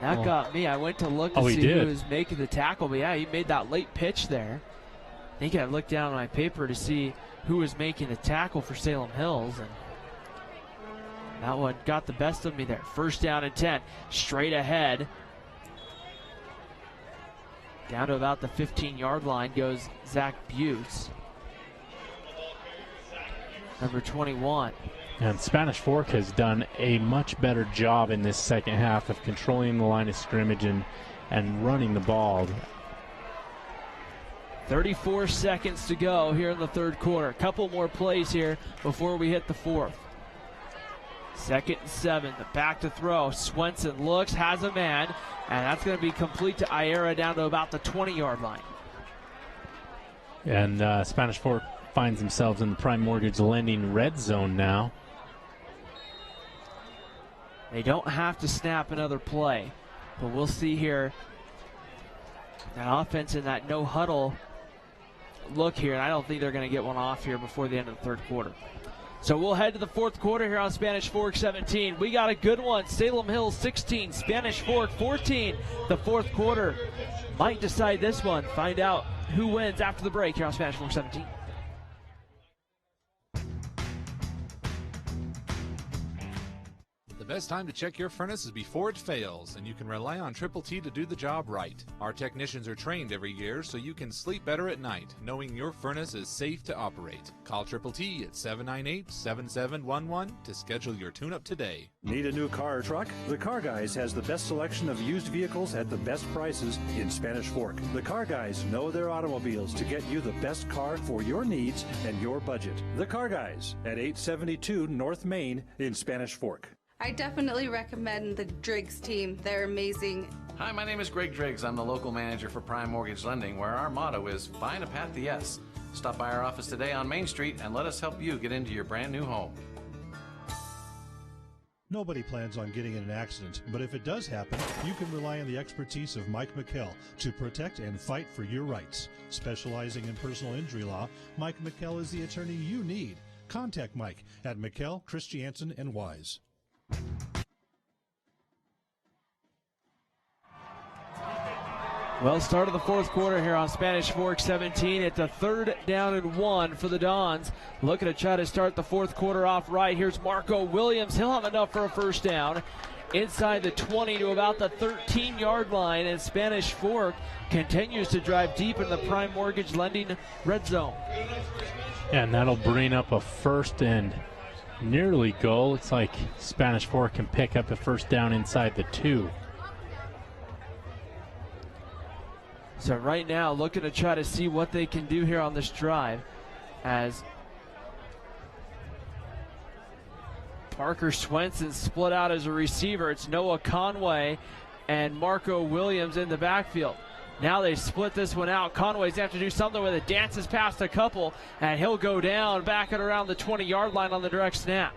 That got me. I went to look to see who was making the tackle, but yeah, he made that late pitch there. I think I looked down on my paper to see who was making the tackle for Salem Hills, and that one got the best of me there. First down and 10, straight ahead. Down to about the 15-yard line goes Zach Buse, number 21. And Spanish Fork has done a much better job in this second half of controlling the line of scrimmage and running the ball. 34 seconds to go here in the third quarter. A couple more plays here before we hit the fourth. 2nd and 7, back to throw. Swenson looks, has a man, and that's going to be complete to Iera down to about the 20-yard line. And Spanish Fork finds themselves in the Prime Mortgage Lending red zone now. They don't have to snap another play, but we'll see here. That offense in that no huddle look here, and I don't think they're going to get one off here before the end of the third quarter. So we'll head to the fourth quarter here on Spanish Fork 17. We got a good one. Salem Hills 16, Spanish Fork 14. The fourth quarter might decide this one. Find out who wins after the break here on Spanish Fork 17. The best time to check your furnace is before it fails, and you can rely on Triple T to do the job right. Our technicians are trained every year so you can sleep better at night, knowing your furnace is safe to operate. Call Triple T at 798-7711 to schedule your tune-up today. Need a new car or truck? The Car Guys has the best selection of used vehicles at the best prices in Spanish Fork. The Car Guys know their automobiles to get you the best car for your needs and your budget. The Car Guys at 872 North Main in Spanish Fork. I definitely recommend the Driggs team. They're amazing. Hi, my name is Greg Driggs. I'm the local manager for Prime Mortgage Lending, where our motto is find a path to yes. Stop by our office today on Main Street and let us help you get into your brand new home. Nobody plans on getting in an accident, but if it does happen, you can rely on the expertise of Mike McKell to protect and fight for your rights. Specializing in personal injury law, Mike McKell is the attorney you need. Contact Mike at McKell, Christiansen, and Wise. Well, start of the fourth quarter here on Spanish Fork 17. It's a 3rd down and 1 for the Dons. Looking to try to start the fourth quarter off right. Here's Marco Williams. He'll have enough for a first down. Inside the 20 to about the 13-yard line, and Spanish Fork continues to drive deep in the Prime Mortgage Lending red zone. And that'll bring up a first and nearly goal. Looks like Spanish Fork can pick up a first down inside the 2. So right now, looking to try to see what they can do here on this drive as Parker Swenson split out as a receiver. It's Noah Conway and Marco Williams in the backfield. Now they split this one out. Conway's going to have to do something with it. Dances past a couple, and he'll go down back at around the 20-yard line on the direct snap.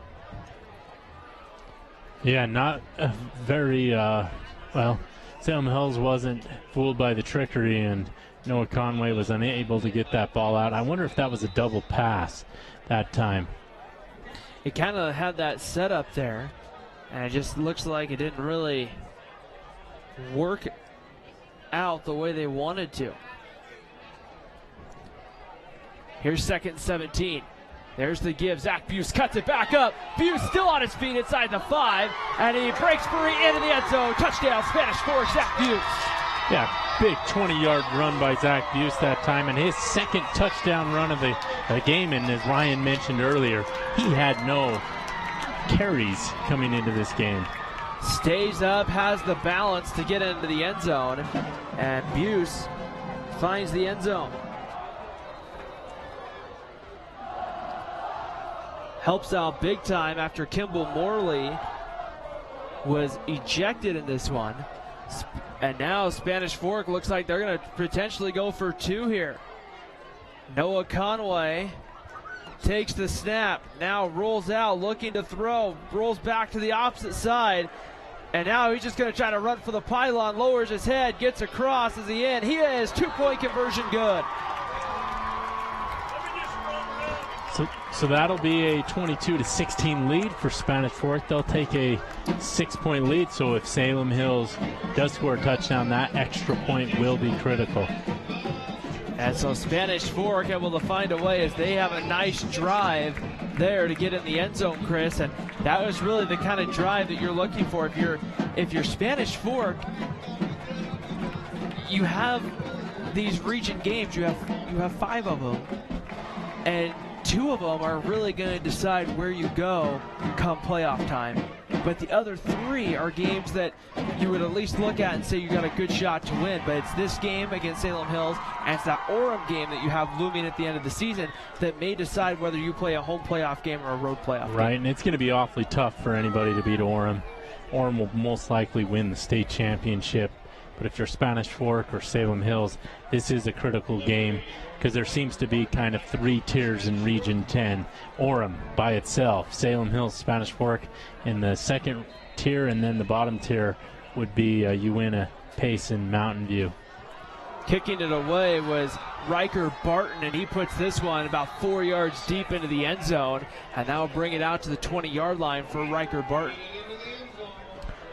Yeah, not very, well, Salem Hills wasn't fooled by the trickery, and Noah Conway was unable to get that ball out. I wonder if that was a double pass that time. It kind of had that setup there, and it just looks like it didn't really work out the way they wanted to. Here's 2nd and 17. There's the give. Zach Buse cuts it back up. Buse still on his feet inside the 5, and he breaks free into the end zone. Touchdown, Spanish Fork, Zach Buse. Yeah, big 20-yard run by Zach Buse that time, and his second touchdown run of the game. And as Ryan mentioned earlier, he had no carries coming into this game. Stays up, has the balance to get into the end zone, and Buse finds the end zone. Helps out big time after Kimball Morley was ejected in this one. And now Spanish Fork looks like they're going to potentially go for 2 here. Noah Conway takes the snap, now rolls out, looking to throw, rolls back to the opposite side, and now he's just going to try to run for the pylon, lowers his head, gets across, is he in? He is, 2-point conversion good. So that'll be a 22-16 lead for Spanish Fork. They'll take a 6-point lead, so if Salem Hills does score a touchdown, that extra point will be critical. And so Spanish Fork able to find a way as they have a nice drive there to get in the end zone, Chris, and that was really the kind of drive that you're looking for. If you're Spanish Fork, you have these region games, you have 5 of them, and 2 of them are really going to decide where you go come playoff time. But the other 3 are games that you would at least look at and say you got a good shot to win. But it's this game against Salem Hills, and it's that Orem game that you have looming at the end of the season that may decide whether you play a home playoff game or a road playoff game. Right, and it's going to be awfully tough for anybody to beat Orem. Orem will most likely win the state championship. But if you're Spanish Fork or Salem Hills, this is a critical game because there seems to be kind of 3 tiers in Region 10. Orem by itself, Salem Hills, Spanish Fork in the second tier, and then the bottom tier would be Uinta, Pace, and Mountain View. Kicking it away was Riker Barton, and he puts this one about 4 yards deep into the end zone, and now bring it out to the 20-yard line for Riker Barton.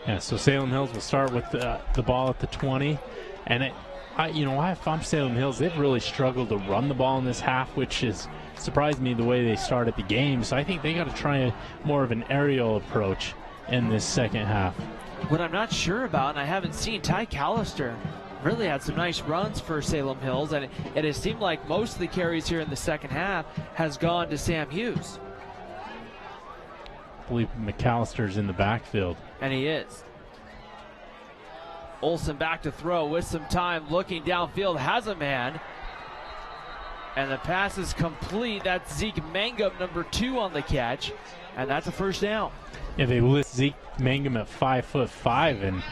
Yeah, so Salem Hills will start with the ball at the 20, and if I'm Salem Hills, they've really struggled to run the ball in this half, which has surprised me the way they started the game. So I think they got to try more of an aerial approach in this second half. What I'm not sure about, and I haven't seen, Ty Callister really had some nice runs for Salem Hills, and it has seemed like most of the carries here in the second half has gone to Sam Hughes. I believe McAllister's in the backfield. And he is. Olsen back to throw with some time, looking downfield, has a man. And the pass is complete. That's Zeke Mangum, number 2 on the catch. And that's a first down. Yeah, they list Zeke Mangum at 5'5" and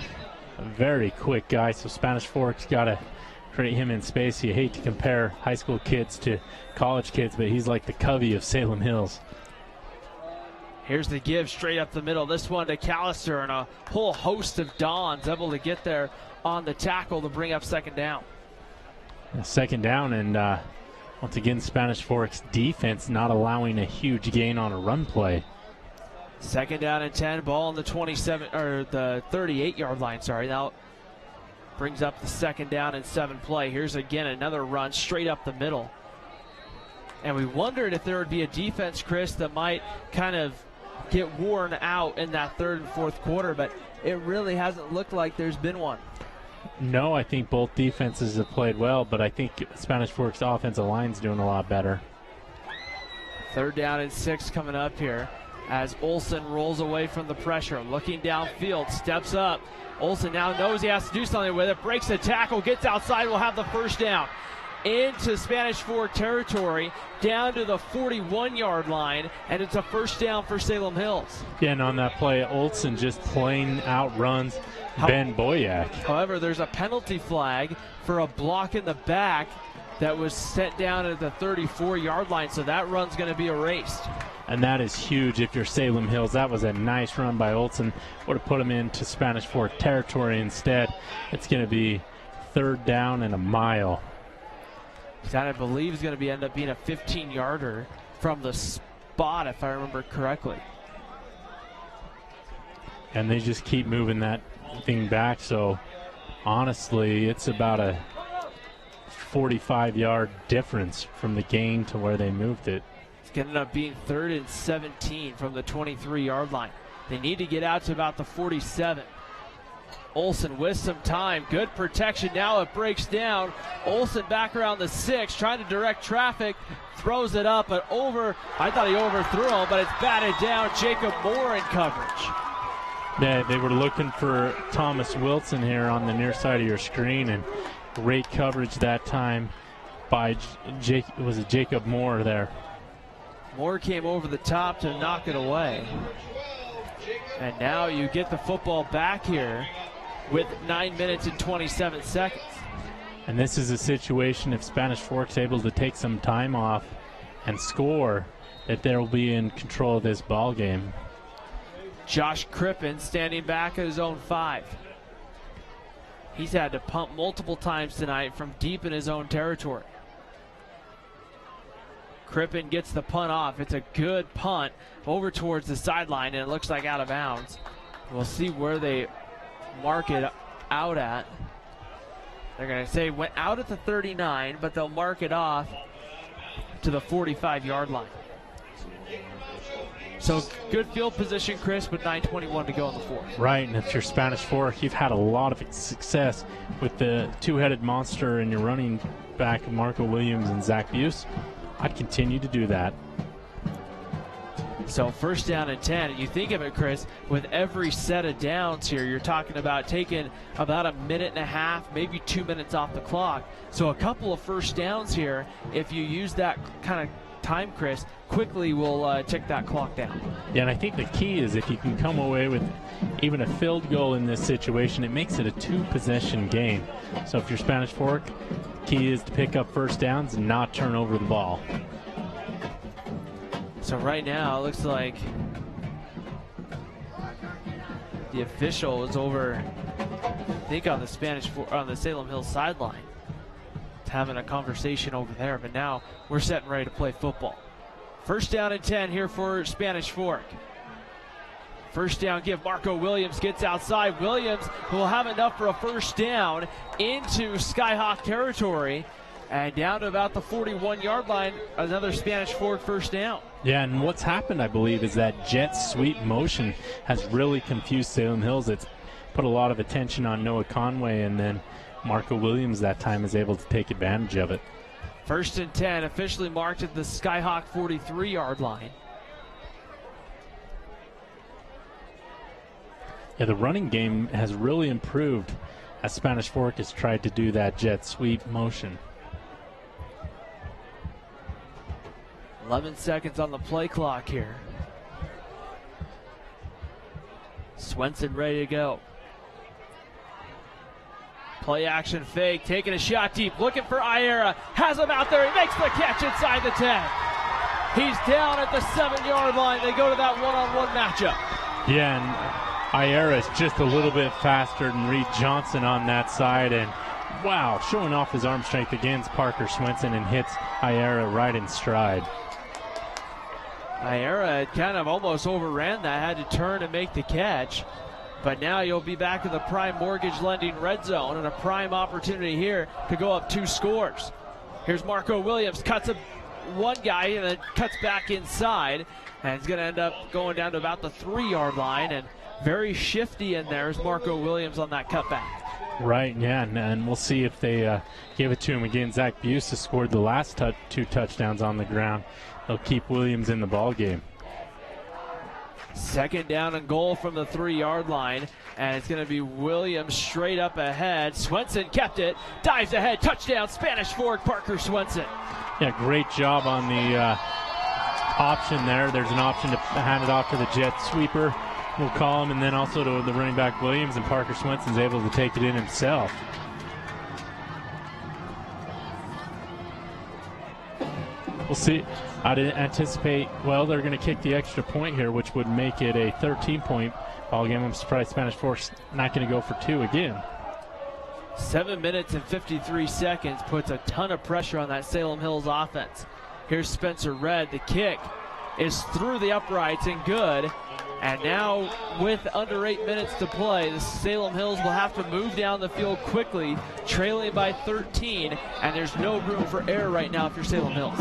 a very quick guy. So Spanish Fork's got to create him in space. You hate to compare high school kids to college kids, but he's like the Covey of Salem Hills. Here's the give straight up the middle. This one to Callister, and a whole host of Dons able to get there on the tackle to bring up second down. Second down, and Once again, Spanish Fork's defense not allowing a huge gain on a run play. 2nd down and 10, ball on the 27 or the 38-yard line. Sorry, now brings up the 2nd down and 7 play. Here's again another run straight up the middle. And we wondered if there would be a defense, Chris, that might kind of get worn out in that 3rd and 4th quarter, but it really hasn't looked like there's been one. No, I think both defenses have played well, but I think Spanish Fork's offensive line's doing a lot better. 3rd down and 6 coming up here as Olsen rolls away from the pressure, looking downfield, steps up. Olsen now knows he has to do something with it, breaks the tackle, gets outside, will have the 1st down. Into Spanish Fork territory, down to the 41-yard line, and it's a 1st down for Salem Hills. Yeah, and on that play, Olsen just plain outruns Ben Boyack. However, there's a penalty flag for a block in the back that was set down at the 34-yard line, so that run's going to be erased. And that is huge if you're Salem Hills. That was a nice run by Olsen. Would have put him into Spanish Fork territory instead. It's going to be 3rd down and a mile. That, I believe, is going to end up being a 15-yarder from the spot, if I remember correctly. And they just keep moving that thing back, so honestly, it's about a 45-yard difference from the gain to where they moved it. It's going to end up being 3rd and 17 from the 23-yard line. They need to get out to about the 47. Olsen with some time, good protection, now it breaks down. Olsen back around the 6, trying to direct traffic, throws it up, but I thought he overthrew him, but it's batted down. Jacob Moore in coverage. Yeah, they were looking for Thomas Wilson here on the near side of your screen, and great coverage that time by Jacob Moore there. Moore came over the top to knock it away. And now you get the football back here with 9 minutes and 27 seconds. And this is a situation, if Spanish Fork's able to take some time off and score, that they'll be in control of this ball game. Josh Crippen standing back at his own 5. He's had to pump multiple times tonight from deep in his own territory. Crippen gets the punt off. It's a good punt over towards the sideline, and it looks like out of bounds. We'll see where they mark it out at. They're going to say went out at the 39, but they'll mark it off to the 45-yard line. So good field position, Chris, but 9:21 to go in the 4th. Right, and if you're Spanish Fork, you've had a lot of success with the two-headed monster and your running back, Marco Williams and Zach Buse. I'd continue to do that. So 1st down and 10. You think of it, Chris, with every set of downs here, you're talking about taking about a minute and a half, maybe 2 minutes off the clock. So a couple of 1st downs here, if you use that kind of time, Chris, quickly will tick that clock down. Yeah, and I think the key is if you can come away with even a field goal in this situation, it makes it a 2-possession game. So if you're Spanish Fork, key is to pick up 1st downs and not turn over the ball. So right now, it looks like the official is over, I think, on the Salem Hills sideline, having a conversation over there. But now we're setting ready to play football. 1st down and 10 here for Spanish Fork. 1st down give. Marco Williams gets outside. Williams will have enough for a 1st down into Skyhawk territory. And down to about the 41-yard line, another Spanish Fork 1st down. Yeah, and what's happened, I believe, is that jet sweep motion has really confused Salem Hills. It's put a lot of attention on Noah Conway, and then Marco Williams that time is able to take advantage of it. 1st and 10, officially marked at the Skyhawk 43-yard line. Yeah, the running game has really improved as Spanish Fork has tried to do that jet sweep motion. 11 seconds on the play clock here. Swenson ready to go. Play action fake, taking a shot deep, looking for Iera. Has him out there, he makes the catch inside the 10. He's down at the 7-yard line. They go to that one-on-one matchup. Yeah, and Iera is just a little bit faster than Reed Johnson on that side, and Wow, showing off his arm strength against Parker Swenson and hits Iera right in stride. Iera had kind of almost overran that, had to turn and make the catch. But now you'll be back in the Prime Mortgage Lending red zone, and a prime opportunity here to go up 2 scores. Here's Marco Williams, cuts one guy and then cuts back inside, and it's going to end up going down to about the 3-yard line, and very shifty in there is Marco Williams on that cutback. Right, yeah, and we'll see if they give it to him again. Zach Buse has scored the last 2 touchdowns on the ground. They'll keep Williams in the ball game. 2nd down and goal from the 3-yard line, and it's going to be Williams straight up ahead. Swenson kept it, dives ahead, touchdown, Spanish Fork, Parker Swenson. Yeah, great job on the option there. There's an option to hand it off to the jet sweeper. We'll call him, and then also to the running back Williams, and Parker Swenson's able to take it in himself. We'll see. I didn't anticipate, well, they're going to kick the extra point here, which would make it a 13-point ball game. I'm surprised Spanish Fork's not going to go for 2 again. 7 minutes and 53 seconds puts a ton of pressure on that Salem Hills offense. Here's Spencer Redd. The kick is through the uprights and good. And now with under 8 minutes to play, the Salem Hills will have to move down the field quickly, trailing by 13, and there's no room for error right now if you're Salem Hills.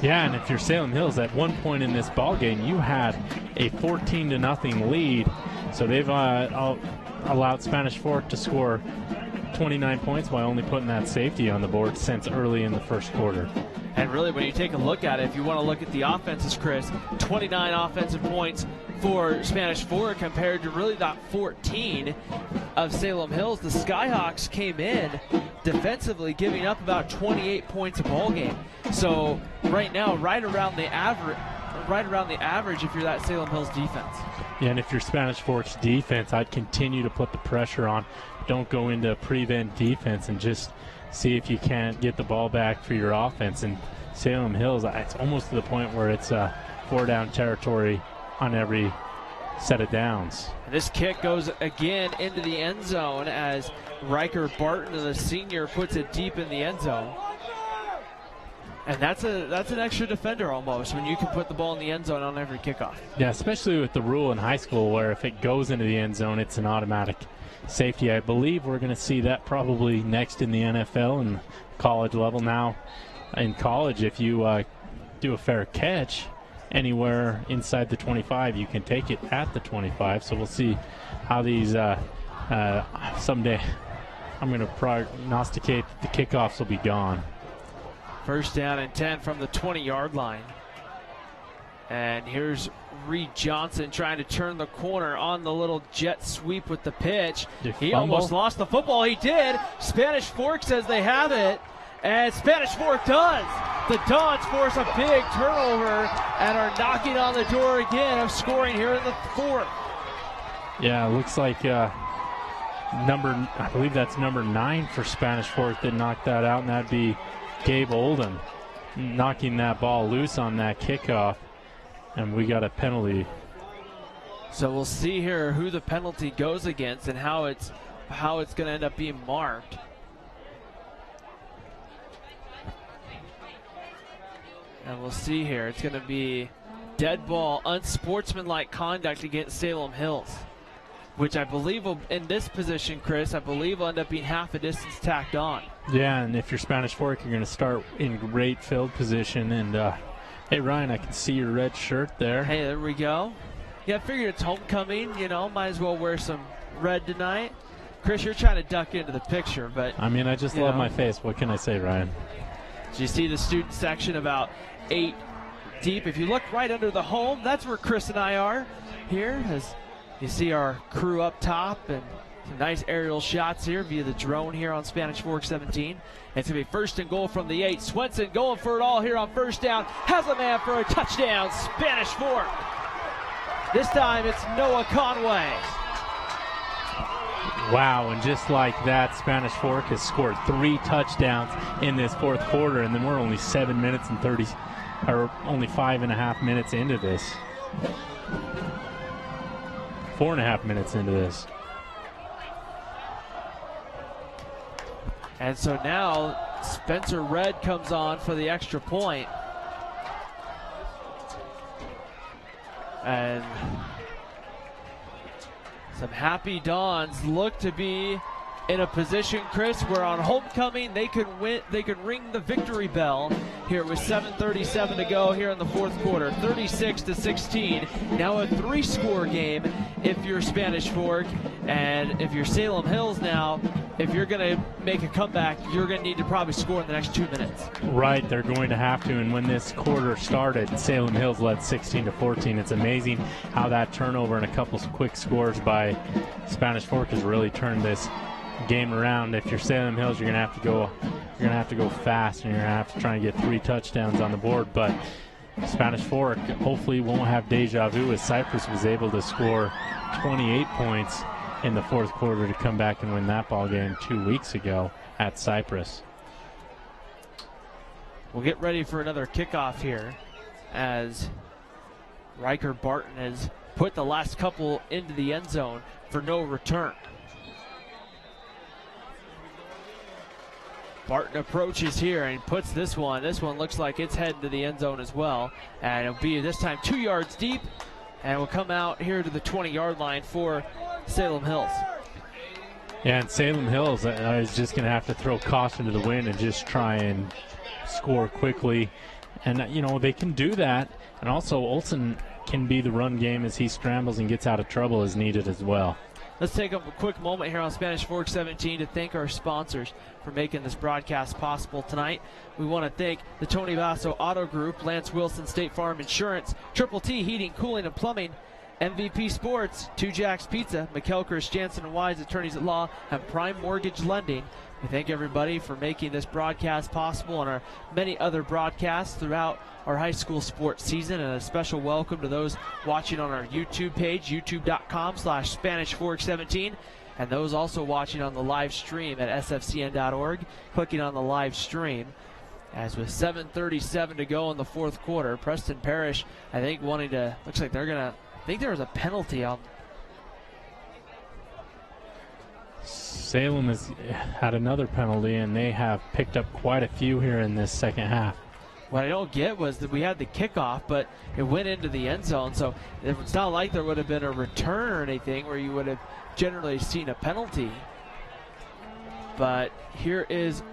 Yeah, and if you're Salem Hills, at one point in this ball game, you had a 14-0 lead. So they've allowed Spanish Fork to score 29 points while only putting that safety on the board since early in the first quarter. And really, when you take a look at it, if you want to look at the offenses, Chris, 29 offensive points for Spanish Fork compared to really that 14 of Salem Hills. The Skyhawks came in defensively giving up about 28 points a ball game. So right now, right around the average if you're that Salem Hills defense. Yeah, and if you're Spanish Fork's defense, I'd continue to put the pressure on. Don't go into prevent defense and just see if you can't get the ball back for your offense. And Salem Hills, it's almost to the point where it's 4-down territory on every set of downs. And this kick goes again into the end zone as Riker Barton, the senior, puts it deep in the end zone. And that's an extra defender almost when you can put the ball in the end zone on every kickoff. Yeah, especially with the rule in high school where if it goes into the end zone, it's an automatic safety. I believe we're going to see that probably next in the NFL and college level. Now, in college, if you do a fair catch anywhere inside the 25, you can take it at the 25. So we'll see how these someday. I'm going to prognosticate that the kickoffs will be gone. 1st down and 10 from the 20-yard line. And here's Reed Johnson trying to turn the corner on the little jet sweep with the pitch. He almost lost the football. He did. Spanish Fork says they have it. And Spanish Fork does. The Dons force a big turnover and are knocking on the door again of scoring here in the 4th. Yeah, it looks like I believe that's number 9 for Spanish Fork that knocked that out, and that'd be Gabe Oldham knocking that ball loose on that kickoff, and we got a penalty. So we'll see here who the penalty goes against and how it's going to end up being marked. And we'll see here. It's going to be dead ball, unsportsmanlike conduct against Salem Hills, which I believe will, in this position, Chris, I believe will end up being half a distance tacked on. Yeah, and if you're Spanish Fork, you're going to start in great field position. And, hey, Ryan, I can see your red shirt there. Hey, there we go. Yeah, I figured it's homecoming, might as well wear some red tonight. Chris, you're trying to duck into the picture, but... I mean, I just love my face. What can I say, Ryan? So you see the student section about 8 deep. If you look right under the home, that's where Chris and I are here, as you see our crew up top and some nice aerial shots here via the drone here on Spanish Fork 17. It's going to be 1st and goal from the 8. Swenson going for it all here on 1st down. Has a man for a touchdown, Spanish Fork. This time it's Noah Conway. Wow, and just like that, Spanish Fork has scored 3 touchdowns in this 4th quarter, and then we're only 7 minutes and only 5.5 minutes into this. 4.5 minutes into this. And so now Spencer Red comes on for the extra point. And some Happy Dons look to be in a position, Chris, where on homecoming they could ring the victory bell here with 7:37 to go here in the fourth quarter. 36-16. Now a 3-score game if you're Spanish Fork, and if you're Salem Hills now, if you're going to make a comeback, you're going to need to probably score in the next 2 minutes. Right, they're going to have to. And when this quarter started, Salem Hills led 16-14. It's amazing how that turnover and a couple quick scores by Spanish Fork has really turned this game around. If you're Salem Hills, you're gonna have to go fast, and you're gonna have to try and get 3 touchdowns on the board. But Spanish Fork hopefully won't have deja vu, as Cypress was able to score 28 points in the fourth quarter to come back and win that ball game 2 weeks ago at Cypress. We'll get ready for another kickoff here as Riker Barton has put the last couple into the end zone for no return. Barton approaches here and puts this one. This one looks like it's heading to the end zone as well. And it'll be this time 2 yards deep. And will come out here to the 20-yard line for Salem Hills. Yeah, and Salem Hills is just going to have to throw caution to the wind and just try and score quickly. And, you know, they can do that. And also Olsen can be the run game as he scrambles and gets out of trouble as needed as well. Let's take a quick moment here on Spanish Fork 17 to thank our sponsors for making this broadcast possible tonight. We want to thank the Tony Basso Auto Group, Lance Wilson State Farm Insurance, Triple T Heating, Cooling, and Plumbing, MVP Sports, 2 Jacks Pizza, McKelkers, Jansen and Wise Attorneys at Law, and Prime Mortgage Lending. We thank everybody for making this broadcast possible and our many other broadcasts throughout our high school sports season, and a special welcome to those watching on our YouTube page, youtube.com/SpanishFork17, and those also watching on the live stream at sfcn.org, clicking on the live stream. As with 7:37 to go in the fourth quarter, Preston Parrish, I think, looks like they're going to, I think there was a penalty on. Salem has had another penalty, and they have picked up quite a few here in this second half. What I don't get was that we had the kickoff, but it went into the end zone, so it's not like there would have been a return or anything where you would have generally seen a penalty. But here is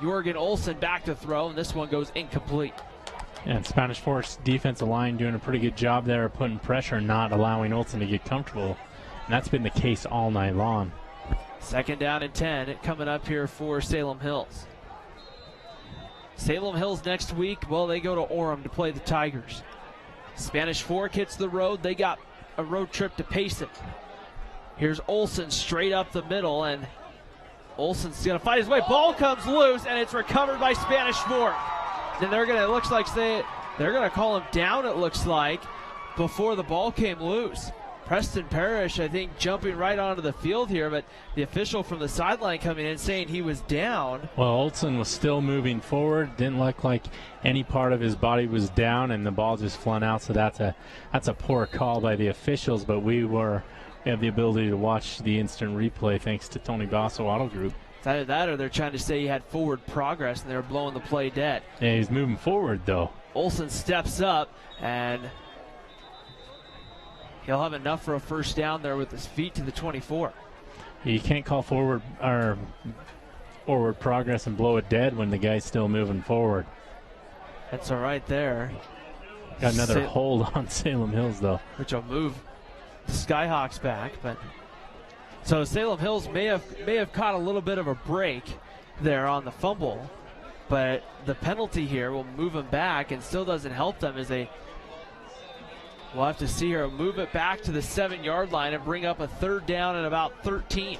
Jorgen Olsen back to throw, and this one goes incomplete. And Spanish Fork's defensive line doing a pretty good job there of putting pressure and not allowing Olsen to get comfortable. And that's been the case all night long. 2nd down and 10 coming up here for Salem Hills. Salem Hills next week, well, they go to Orem to play the Tigers. Spanish Fork hits the road. They got a road trip to Payson. Here's Olsen straight up the middle, and Olsen's going to fight his way. Ball comes loose, and it's recovered by Spanish Fork. Then they're going to, it looks like they're going to call him down, it looks like, before the ball came loose. Preston Parrish, I think, jumping right onto the field here, but the official from the sideline coming in saying he was down. Well, Olsen was still moving forward. Didn't look like any part of his body was down, and the ball just flung out. So that's a poor call by the officials. But we have the ability to watch the instant replay thanks to Tony Basso Auto Group. It's either that or they're trying to say he had forward progress and they were blowing the play dead. Yeah, he's moving forward though. Olsen steps up, and he'll have enough for a first down there with his feet to the 24. You can't call forward progress and blow it dead when the guy's still moving forward. That's all right there. Got another hold on Salem Hills though, which will move the Skyhawks back. But so Salem Hills may have caught a little bit of a break there on the fumble, but the penalty here will move them back and still doesn't help them as they. We'll have to see here, move it back to the 7-yard line and bring up a 3rd down at about 13.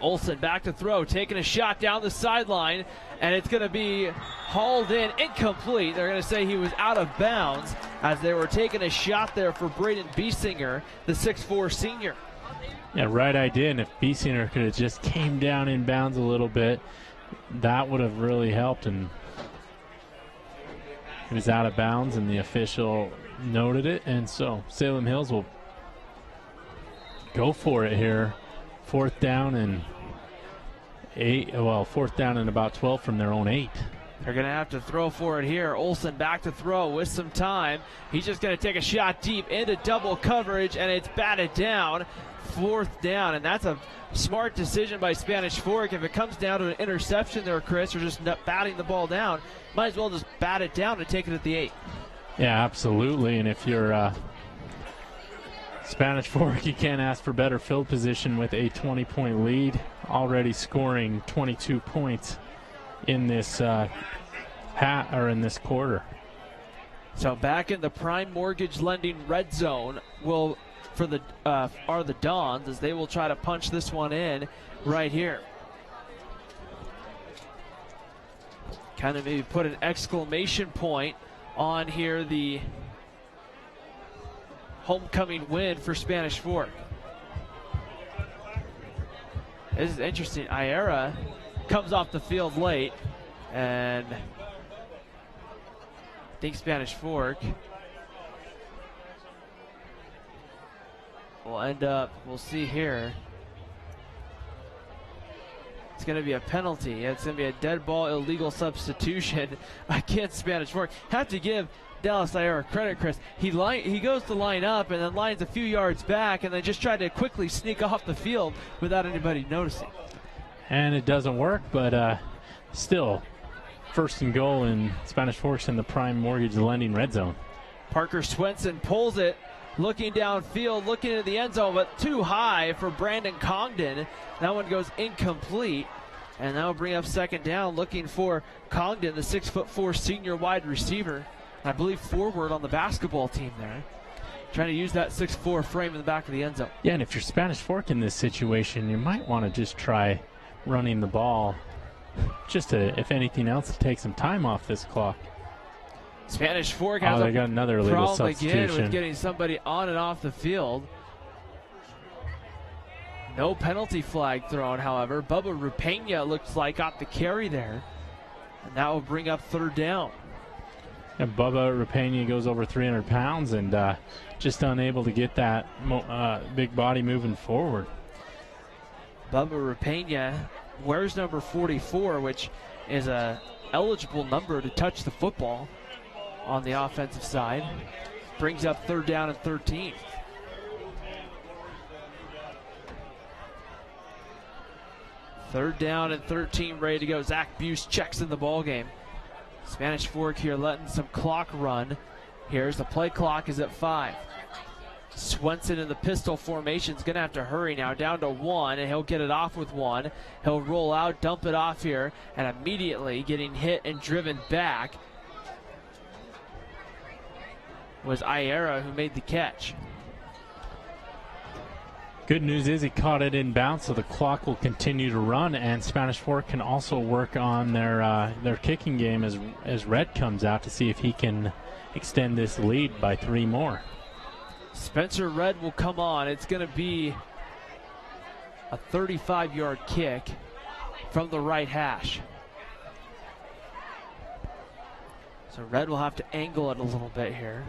Olsen back to throw, taking a shot down the sideline, and it's going to be hauled in, incomplete. They're going to say he was out of bounds as they were taking a shot there for Braden Biesinger, the 6'4 senior. Yeah, right idea, and if Biesinger could have just came down in bounds a little bit, that would have really helped. And he was out of bounds, and the official noted it, and so Salem Hills will go for it here Fourth down and about 12 from their own 8. They're going to have to throw for it here. Olsen back to throw with some time. He's just going to take a shot deep into double coverage, and it's batted down. Fourth down, and that's a smart decision by Spanish Fork. If it comes down to an interception there, Chris, or just batting the ball down, might as well just bat it down and take it at the 8. Yeah, absolutely. And if you're Spanish Fork, you can't ask for better field position with a 20-point lead, already scoring 22 points in this in this quarter. So back in the Prime Mortgage Lending red zone are the Dons, as they will try to punch this one in right here. Kind of maybe put an exclamation point on here, the homecoming win for Spanish Fork. This is interesting. Iera comes off the field late, and I think Spanish Fork will end up, we'll see here, it's going to be a penalty. It's going to be a dead ball illegal substitution against Spanish Fork. Have to give Dallas Iera credit, Chris. He goes to line up and then lines a few yards back and then just tried to quickly sneak off the field without anybody noticing. And it doesn't work, but still, first and goal in Spanish Fork's in the Prime Mortgage Lending red zone. Parker Swenson pulls it, looking downfield, looking into the end zone, but too high for Brandon Congdon. That one goes incomplete, and that will bring up second down, looking for Congdon, the 6'4" senior wide receiver. I believe forward on the basketball team there. Trying to use that 6'4" frame in the back of the end zone. Yeah, and if you're Spanish Fork in this situation, you might want to just try running the ball just to, if anything else, to take some time off this clock. Spanish Fork has they got another illegal problem substitution again with getting somebody on and off the field. No penalty flag thrown, however. Bubba Rupena looks like got the carry there, and that will bring up third down. And Bubba Rupena goes over 300 pounds and just unable to get that big body moving forward. Bubba Rupena wears number 44, which is a eligible number to touch the football on the offensive side. Brings up third down and 13. Third down and 13, ready to go. Zach Buse checks in the ball game. Spanish Fork here letting some clock run. Here's the play clock is at 5. Swenson in the pistol formation is going to have to hurry now, down to 1, and he'll get it off with 1. He'll roll out, dump it off here, and immediately getting hit and driven back was Iera, who made the catch. Good news is he caught it in bounds, so the clock will continue to run, and Spanish Fork can also work on their kicking game as Red comes out to see if he can extend this lead by 3 more. Spencer Red will come on. It's going to be a 35-yard kick from the right hash. So Red will have to angle it a little bit here.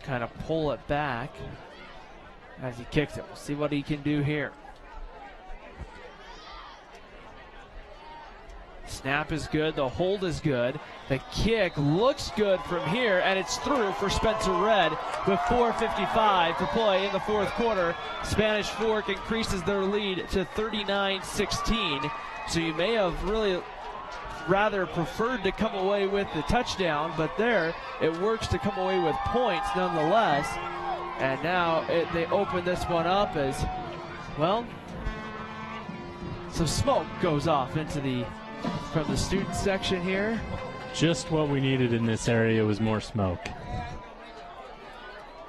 Kind of pull it back as he kicks it. We'll see what he can do here. Snap is good, the hold is good, the kick looks good from here, and it's through for Spencer Red with 4:55 to play in the fourth quarter. Spanish Fork increases their lead to 39-16. So you may have really rather preferred to come away with the touchdown, but there it works to come away with points nonetheless. And now they open this one up as, well, some smoke goes off from the student section here. Just what we needed in this area was more smoke.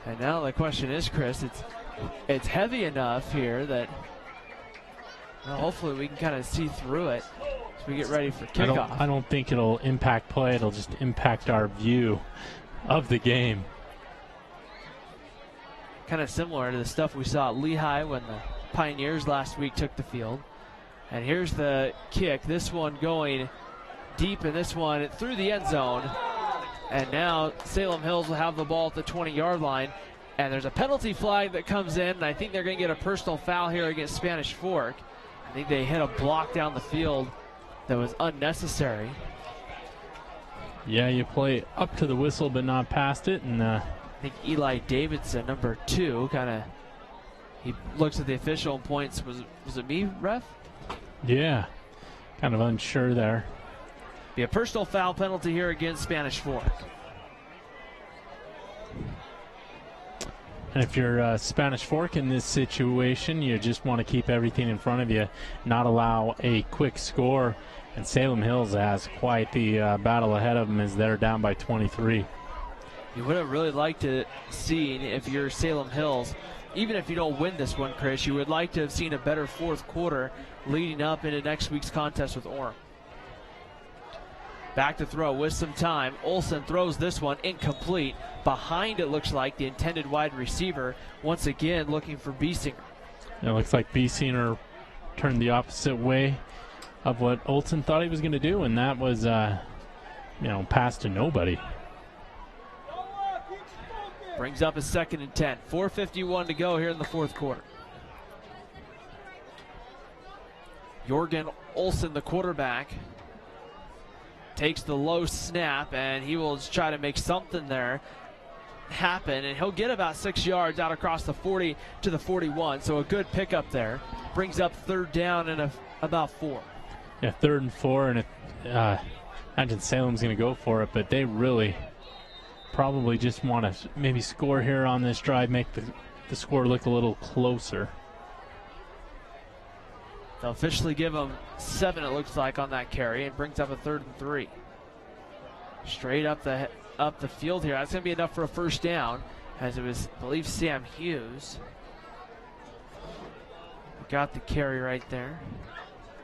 And now the question is, Chris, it's heavy enough here that, well, hopefully we can kind of see through it as we get ready for kickoff. I don't think it'll impact play. It'll just impact our view of the game. Kind of similar to the stuff we saw at Lehigh when the Pioneers last week took the field. And here's the kick. This one going deep, and this one through the end zone. And now Salem Hills will have the ball at the 20-yard line. And there's a penalty flag that comes in, and I think they're going to get a personal foul here against Spanish Fork. I think they hit a block down the field that was unnecessary. Yeah, you play up to the whistle but not past it. And I think Eli Davidson, number 2, he looks at the official and points, was it me, ref? Yeah, kind of unsure there. Be a personal foul penalty here against Spanish Fork. And if you're Spanish Fork in this situation, you just want to keep everything in front of you, not allow a quick score. And Salem Hills has quite the battle ahead of them as they're down by 23. You would have really liked to see, if you're Salem Hills, even if you don't win this one, Chris, you would like to have seen a better fourth quarter leading up into next week's contest with Orem. Back to throw with some time. Olsen throws this one incomplete. Behind it looks like the intended wide receiver. Once again looking for Biesinger. It looks like Biesinger turned the opposite way of what Olsen thought he was going to do, and that was, pass to nobody. Brings up a 2nd and 10. 4:51 to go here in the fourth quarter. Jorgen Olsen, the quarterback, takes the low snap, and he will try to make something there happen, and he'll get about 6 yards out across the 40 to the 41, so a good pickup there. Brings up 3rd down and about 4. Yeah, 3rd and 4, and imagine Salem's going to go for it, but they really probably just want to maybe score here on this drive, make the score look a little closer. They'll officially give him 7, it looks like, on that carry, and brings up a 3rd and 3. Straight up the field here. That's going to be enough for a 1st down, as it was, I believe, Sam Hughes. Got the carry right there.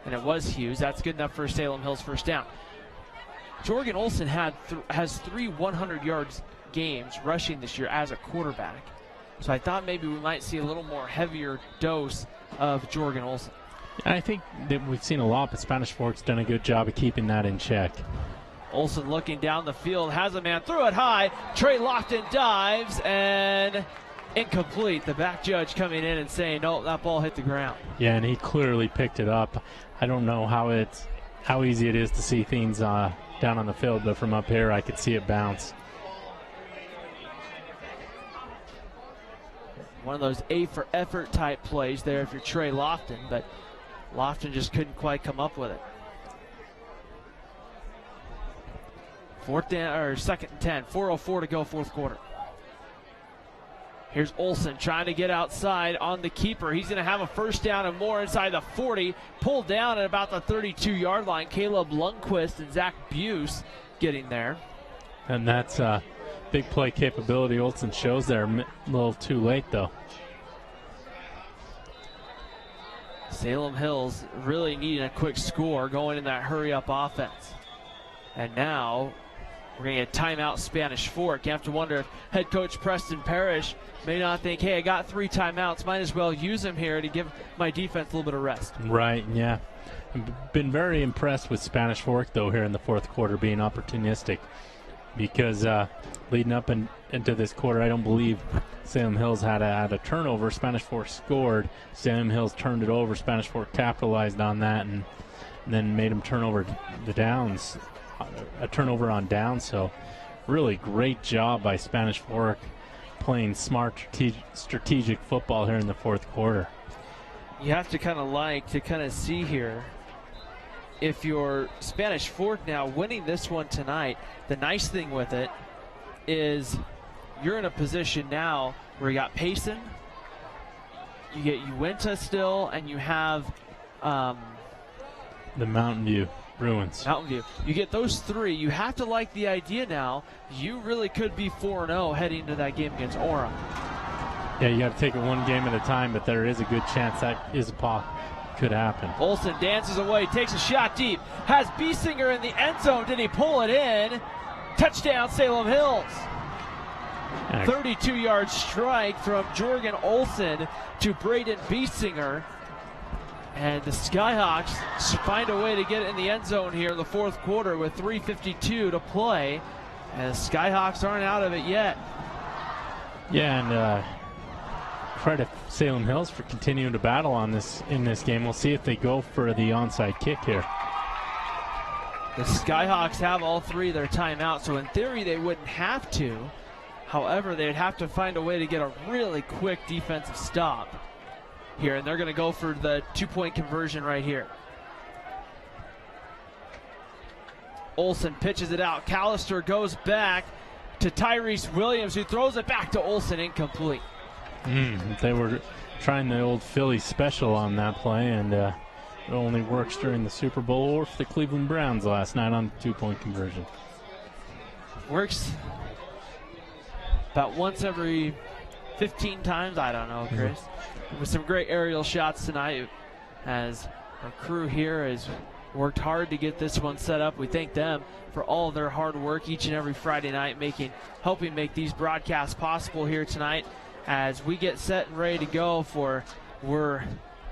And it was Hughes. That's good enough for Salem Hills 1st down. Jorgen Olsen has 3 100-yard games rushing this year as a quarterback. So I thought maybe we might see a little more heavier dose of Jorgen Olsen. I think that we've seen a lot, but Spanish Fork's done a good job of keeping that in check. Olsen looking down the field, has a man, threw it high. Trey Lofton dives, and incomplete. The back judge coming in and saying, no, that ball hit the ground. Yeah, and he clearly picked it up. I don't know how easy it is to see things down on the field, but from up here I could see it bounce. One of those A for effort type plays there if you're Trey Lofton, but Lofton just couldn't quite come up with it. 2nd and 10, 4:04 to go, fourth quarter. Here's Olsen trying to get outside on the keeper. He's going to have a 1st down and more inside the 40. Pulled down at about the 32-yard line. Caleb Lundquist and Zach Buse getting there. And that's big play capability Olsen shows there. A little too late, though. Salem Hills really needing a quick score going in that hurry-up offense. And now we're going to get timeout Spanish Fork. You have to wonder if head coach Preston Parrish may not think, hey, I got 3 timeouts. Might as well use them here to give my defense a little bit of rest. Right, yeah. I've been very impressed with Spanish Fork, though, here in the fourth quarter, being opportunistic. Because leading up into this quarter, I don't believe Salem Hills had a turnover. Spanish Fork scored. Salem Hills turned it over. Spanish Fork capitalized on that and then made them turn over the downs. A turnover on down, so really great job by Spanish Fork playing smart strategic football here in the fourth quarter. You have to kind of see here, if you're Spanish Fork now winning this one tonight, the nice thing with it is you're in a position now where you got Payson, you get Uinta still, and you have the Mountain View Bruins. Mountain View. You get those 3. You have to like the idea now. You really could be 4-0 heading into that game against Orem. Yeah, you got to take it one game at a time, but there is a good chance that could happen. Olsen dances away, takes a shot deep, has Biesinger in the end zone. Did he pull it in? Touchdown, Salem Hills. 32-yard strike from Jorgen Olsen to Braden Biesinger. And the Skyhawks find a way to get it in the end zone here in the fourth quarter with 3:52 to play. And the Skyhawks aren't out of it yet. Yeah, and credit Salem Hills for continuing to battle in this game. We'll see if they go for the onside kick here. The Skyhawks have all 3 of their timeouts, so in theory they wouldn't have to. However, they'd have to find a way to get a really quick defensive stop here, and they're going to go for the 2-point conversion right here. Olsen pitches it out. Callister goes back to Tyrese Williams, who throws it back to Olsen, incomplete. They were trying the old Philly special on that play, and it only works during the Super Bowl or for the Cleveland Browns last night on the 2-point conversion. Works about once every 15 times, I don't know, Chris. With some great aerial shots tonight, as our crew here has worked hard to get this one set up. We thank them for all their hard work each and every Friday night, helping make these broadcasts possible here tonight. As we get set and ready to go we're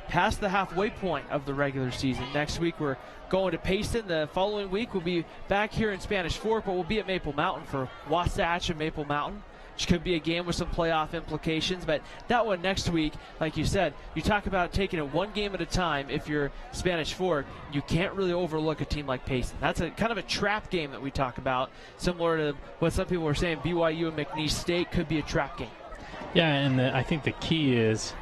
past the halfway point of the regular season. Next week we're going to Payson. The following week we'll be back here in Spanish Fork, but we'll be at Maple Mountain for Wasatch and Maple Mountain, which could be a game with some playoff implications. But that one next week, like you said, you talk about taking it one game at a time. If you're Spanish Fork, you can't really overlook a team like Payson. That's a kind of a trap game that we talk about, similar to what some people are saying BYU and McNeese State could be a trap game. Yeah, and I think the key is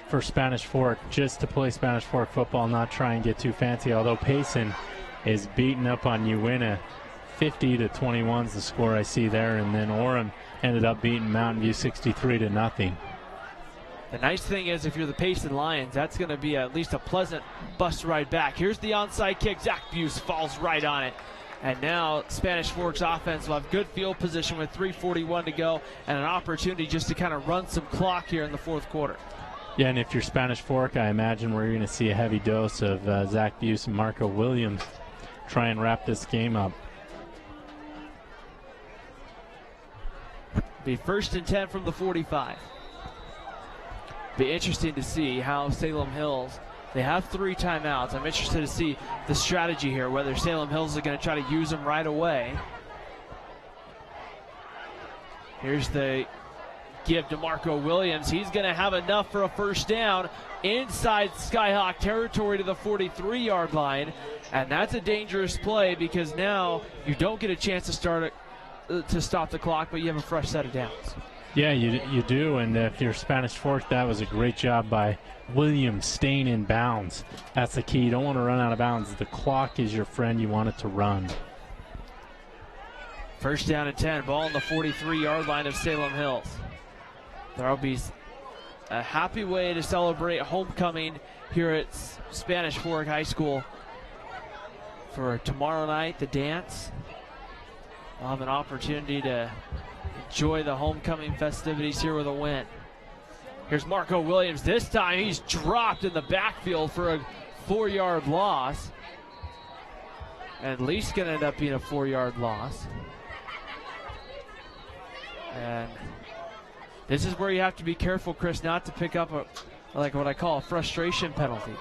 for Spanish Fork just to play Spanish Fork football, not try and get too fancy. Although Payson is beating up on Uinta, 50-21 is the score I see there, and then Orem ended up beating Mountain View 63-0. The nice thing is, if you're the Payson Lions, that's going to be at least a pleasant bus ride back. Here's the onside kick. Zach Buse falls right on it. And now Spanish Fork's offense will have good field position with 3:41 to go and an opportunity just to kind of run some clock here in the fourth quarter. Yeah, and if you're Spanish Fork, I imagine we're going to see a heavy dose of Zach Buse and Marco Williams try and wrap this game up. Be 1st and 10 from the 45. Be interesting to see how Salem Hills, they have 3 timeouts. I'm interested to see the strategy here, whether Salem Hills are going to try to use them right away. Here's the give to Marco Williams. He's going to have enough for a first down inside Skyhawk territory to the 43-yard line. And that's a dangerous play because now you don't get a chance to stop the clock, but you have a fresh set of downs. Yeah, you do, and if you're Spanish Fork, that was a great job by Williams staying in bounds. That's the key. You don't want to run out of bounds. The clock is your friend. You want it to run. First down and 10. Ball on the 43-yard line of Salem Hills. There'll be a happy way to celebrate homecoming here at Spanish Fork High School for tomorrow night, the dance. We'll have an opportunity to enjoy the homecoming festivities here with a win. Here's Marco Williams. This time he's dropped in the backfield for a 4-yard loss. At least going to end up being a 4-yard loss. And this is where you have to be careful, Chris, not to pick up like what I call a frustration penalty.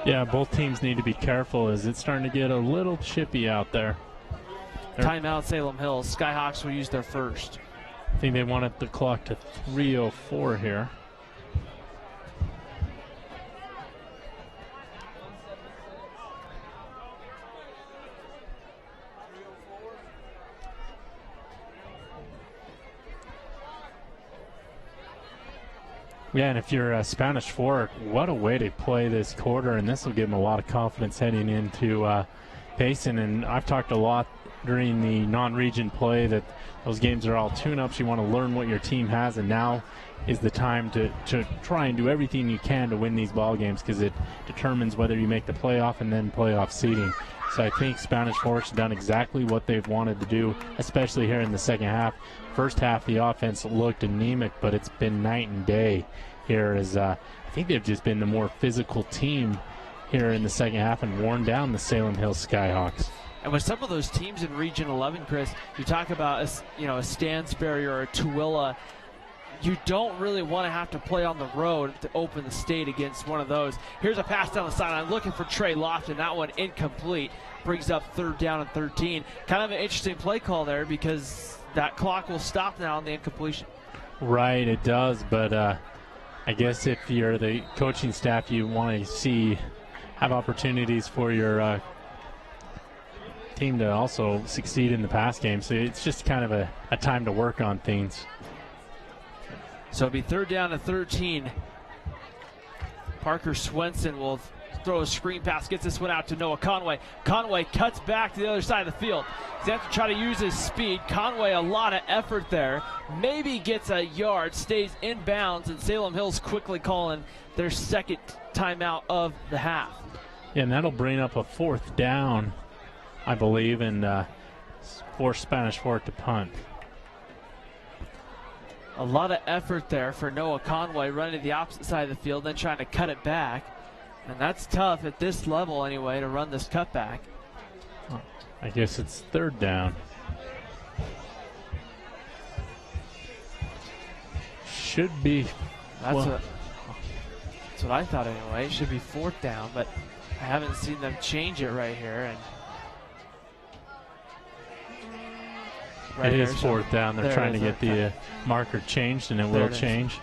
Yeah, both teams need to be careful as it's starting to get a little chippy out there. Timeout, Salem Hills. Skyhawks will use their first. I think they wanted the clock to 3:04 here. Yeah, and if you're Spanish Fork, what a way to play this quarter, and this will give them a lot of confidence heading into Payson. And I've talked a lot during the non-region play that those games are all tune-ups. You want to learn what your team has, and now is the time to try and do everything you can to win these ball games because it determines whether you make the playoff and then playoff seeding. So I think Spanish Fork's done exactly what they've wanted to do, especially here in the second half. First half, the offense looked anemic, but it's been night and day here as I think they've just been the more physical team here in the second half and worn down the Salem Hills Skyhawks. And with some of those teams in Region 11, Chris, you talk about a Stansbury or a Tooele. You don't really want to have to play on the road to open the state against one of those. Here's a pass down the sideline looking for Trey Lofton. That one incomplete. Brings up 3rd down and 13. Kind of an interesting play call there because that clock will stop now on the incompletion. Right, it does, but I guess if you're the coaching staff, you want to have opportunities for your team to also succeed in the pass game. So it's just kind of a time to work on things. So it'll be 3rd down and 13. Parker Swenson will throw a screen pass, gets this one out to Noah Conway. Conway cuts back to the other side of the field. He's going to have to try to use his speed. Conway, a lot of effort there. Maybe gets a yard, stays in bounds, and Salem Hills quickly calling their second timeout of the half. Yeah, and that'll bring up a 4th down, I believe, and force Spanish Fork to punt. A lot of effort there for Noah Conway, running to the opposite side of the field, then trying to cut it back. And that's tough at this level anyway, to run this cutback. I guess it's 3rd down. Should be. That's what I thought anyway. It should be 4th down, but I haven't seen them change it right here. And it is 4th down. They're trying to get the marker changed, and it will change.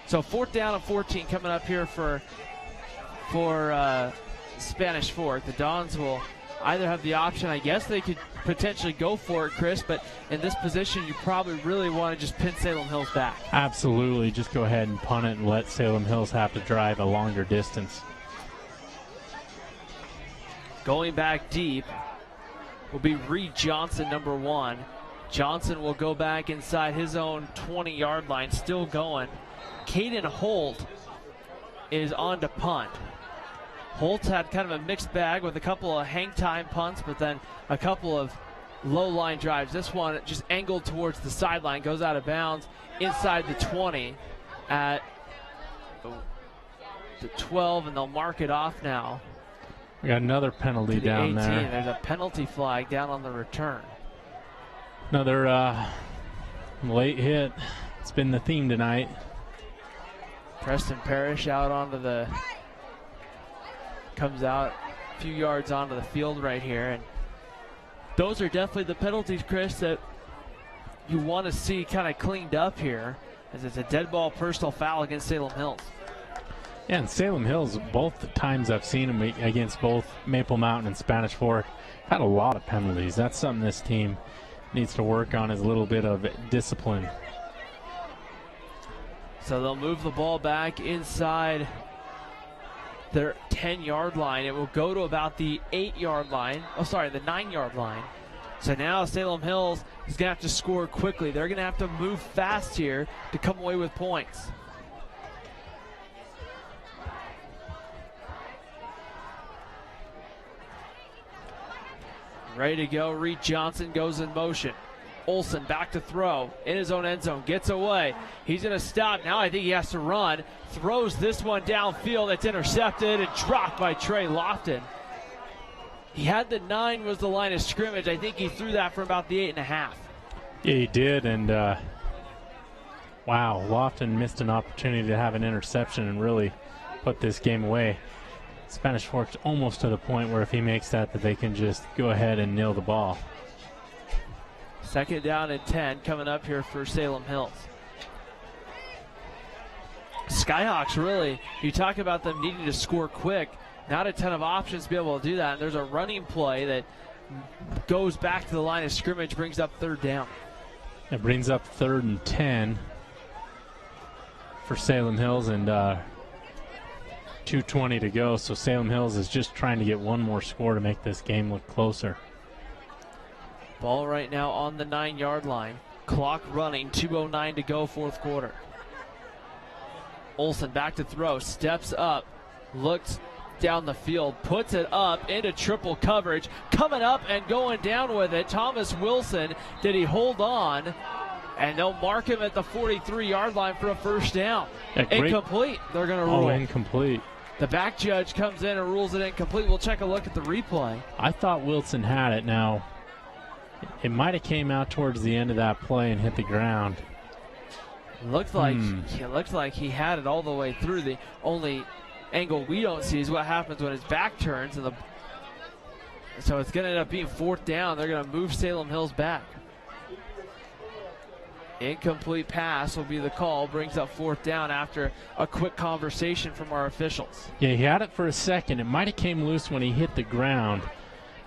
So 4th down and 14 coming up here for Spanish Fork. The Dons will either have the option, I guess they could potentially go for it, Chris, but in this position you probably really want to just pin Salem Hills back. Absolutely. Just go ahead and punt it and let Salem Hills have to drive a longer distance. Going back deep will be Reed Johnson, number 1. Johnson will go back inside his own 20-yard line, still going. Caden Holt is on to punt. Holt had kind of a mixed bag with a couple of hang time punts, but then a couple of low line drives. This one just angled towards the sideline, goes out of bounds inside the 20 at the 12, and they'll mark it off now. We got another penalty down 18. there. There's a penalty flag down on the return. Another late hit. It's been the theme tonight. Preston Parrish out onto the, comes out a few yards onto the field right here. And those are definitely the penalties, Chris, that you want to see kind of cleaned up here, as it's a dead ball personal foul against Salem Hills. Yeah, and Salem Hills, both times I've seen them against both Maple Mountain and Spanish Fork, had a lot of penalties. That's something this team needs to work on, is a little bit of discipline. So they'll move the ball back inside their 10-yard line. It will go to about the 8-yard line. Oh, sorry, the 9-yard line. So now Salem Hills is going to have to score quickly. They're going to have to move fast here to come away with points. Ready to go. Reed Johnson goes in motion. Olsen back to throw in his own end zone, gets away. He's going to stop. Now I think he has to run. Throws this one downfield. It's intercepted and dropped by Trey Lofton. He had the 9 was the line of scrimmage. I think he threw that for about the 8.5. Yeah, he did, and wow, Lofton missed an opportunity to have an interception and really put this game away. Spanish Fork's almost to the point where if he makes that they can just go ahead and nail the ball. 2nd down and 10 coming up here for Salem Hills. Skyhawks really, you talk about them needing to score quick, not a ton of options to be able to do that. And there's a running play that goes back to the line of scrimmage, brings up 3rd down. It brings up 3rd and 10 for Salem Hills, and 2:20 to go. So Salem Hills is just trying to get one more score to make this game look closer. Ball right now on the 9-yard line. Clock running, 2:09 to go, 4th quarter. Olsen back to throw, steps up, looks down the field, puts it up into triple coverage, coming up and going down with it. Thomas Wilson, did he hold on? And they'll mark him at the 43-yard line for a 1st down. Yeah, incomplete, they're going to rule. Oh, incomplete. The back judge comes in and rules it incomplete. We'll take a look at the replay. I thought Wilson had it. Now, it might have came out towards the end of that play and hit the ground. It looked like he had it all the way through. The only angle we don't see is what happens when his back turns, and so it's going to end up being 4th down. They're going to move Salem Hills back. Incomplete pass will be the call. Brings up 4th down after a quick conversation from our officials. Yeah, he had it for a second. It might have came loose when he hit the ground,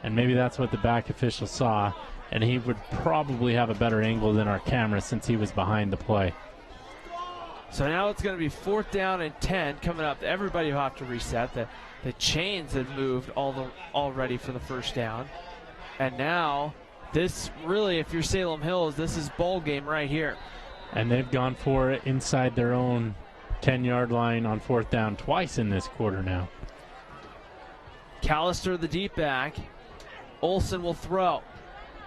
and maybe that's what the back official saw, and he would probably have a better angle than our camera since he was behind the play. So now it's going to be 4th down and 10 coming up. Everybody will have to reset. The chains have moved already for the first down. And now this really, if you're Salem Hills, this is ball game right here. And they've gone for it inside their own 10-yard line on 4th down twice in this quarter now. Callister, the deep back. Olsen will throw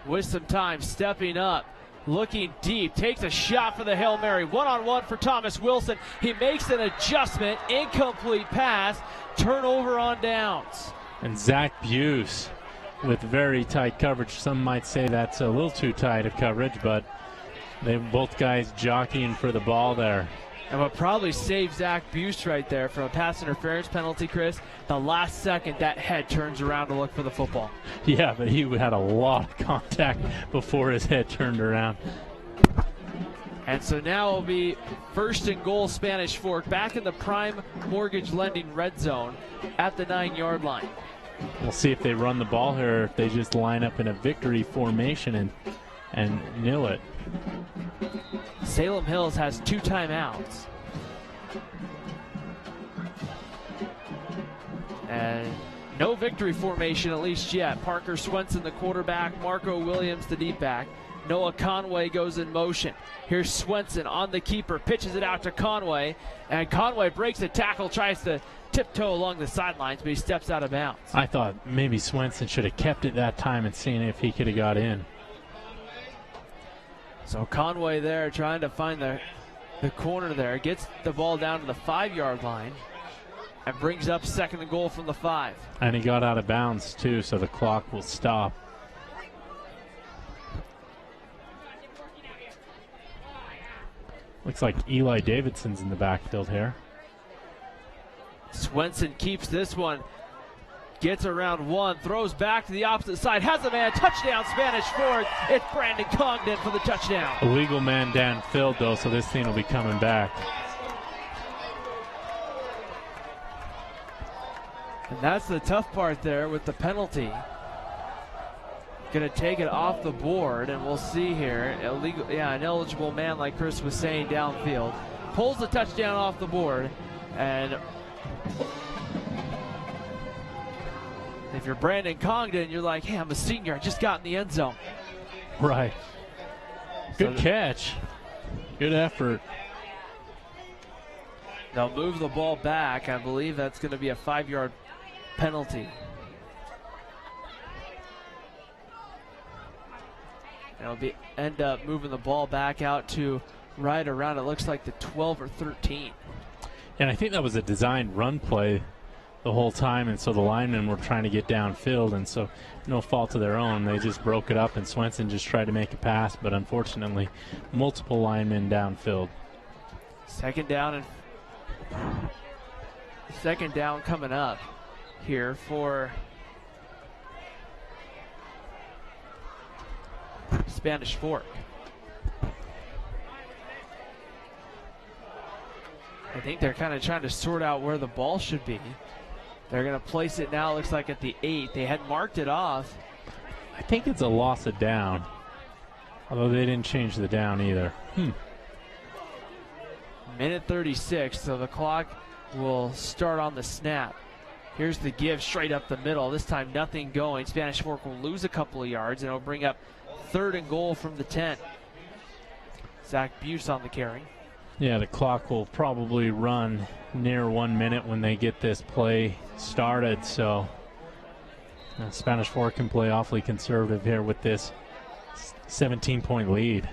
with some time, stepping up, looking deep, takes a shot for the Hail Mary. One-on-one for Thomas Wilson. He makes an adjustment, incomplete pass, turnover on downs. And Zach Buse with very tight coverage. Some might say that's a little too tight of coverage, but they both guys jockeying for the ball there. And what probably saved Zach Buse right there from a pass interference penalty, Chris, the last second that head turns around to look for the football. Yeah, but he had a lot of contact before his head turned around. And so now it'll be 1st and goal, Spanish Fork, back in the Prime Mortgage Lending red zone at the 9-yard line. We'll see if they run the ball here, or if they just line up in a victory formation and nil it. Salem Hills has 2 timeouts. And no victory formation, at least yet. Parker Swenson, the quarterback. Marco Williams, the deep back. Noah Conway goes in motion. Here's Swenson on the keeper, pitches it out to Conway, and Conway breaks a tackle, tries to tiptoe along the sidelines, but he steps out of bounds. I thought maybe Swenson should have kept it that time and seen if he could have got in. So Conway there trying to find the corner there, gets the ball down to the 5-yard line and brings up 2nd and goal from the 5. And he got out of bounds too, so the clock will stop. Looks like Eli Davidson's in the backfield here. Swenson keeps this one, gets around 1, throws back to the opposite side, has a man, touchdown Spanish Fork. It's Brandon Congdon for the touchdown. Illegal man downfield though, so this thing will be coming back. And that's the tough part there with the penalty. Going to take it off the board, and we'll see here. An eligible man, like Chris was saying, downfield. Pulls the touchdown off the board, and if you're Brandon Congdon, you're like, hey, I'm a senior. I just got in the end zone. Right. Good catch. Good effort. They'll move the ball back. I believe that's going to be a 5-yard penalty. And it'll end up moving the ball back out to right around, it looks like the 12 or 13. And I think that was a designed run play the whole time, and so the linemen were trying to get downfield, and so no fault of their own. They just broke it up, and Swenson just tried to make a pass, but unfortunately, multiple linemen downfield. Second down coming up here for Spanish Fork. I think they're kind of trying to sort out where the ball should be. They're going to place it now, looks like at the 8. They had marked it off. I think it's a loss of down, although they didn't change the down either. Minute 36, so the clock will start on the snap. Here's the give straight up the middle. This time nothing going. Spanish Fork will lose a couple of yards, and it'll bring up 3rd and goal from the 10. Zach Buse on the carry. Yeah, the clock will probably run near 1 minute when they get this play started, so Spanish Fork can play awfully conservative here with this 17-point lead.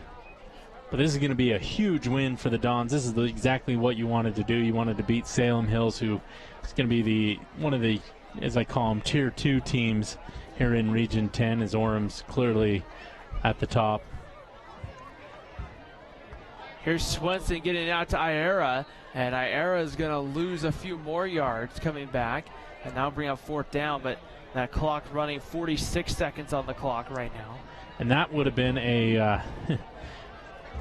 But this is going to be a huge win for the Dons. This is exactly what you wanted to do. You wanted to beat Salem Hills, who is going to be one of the, as I call them, Tier 2 teams here in Region 10, as Orem's clearly at the top. Here's Swenson getting out to Iera, and Iera is going to lose a few more yards coming back, and now bring up 4th down, but that clock running 46 seconds on the clock right now. And that would have been a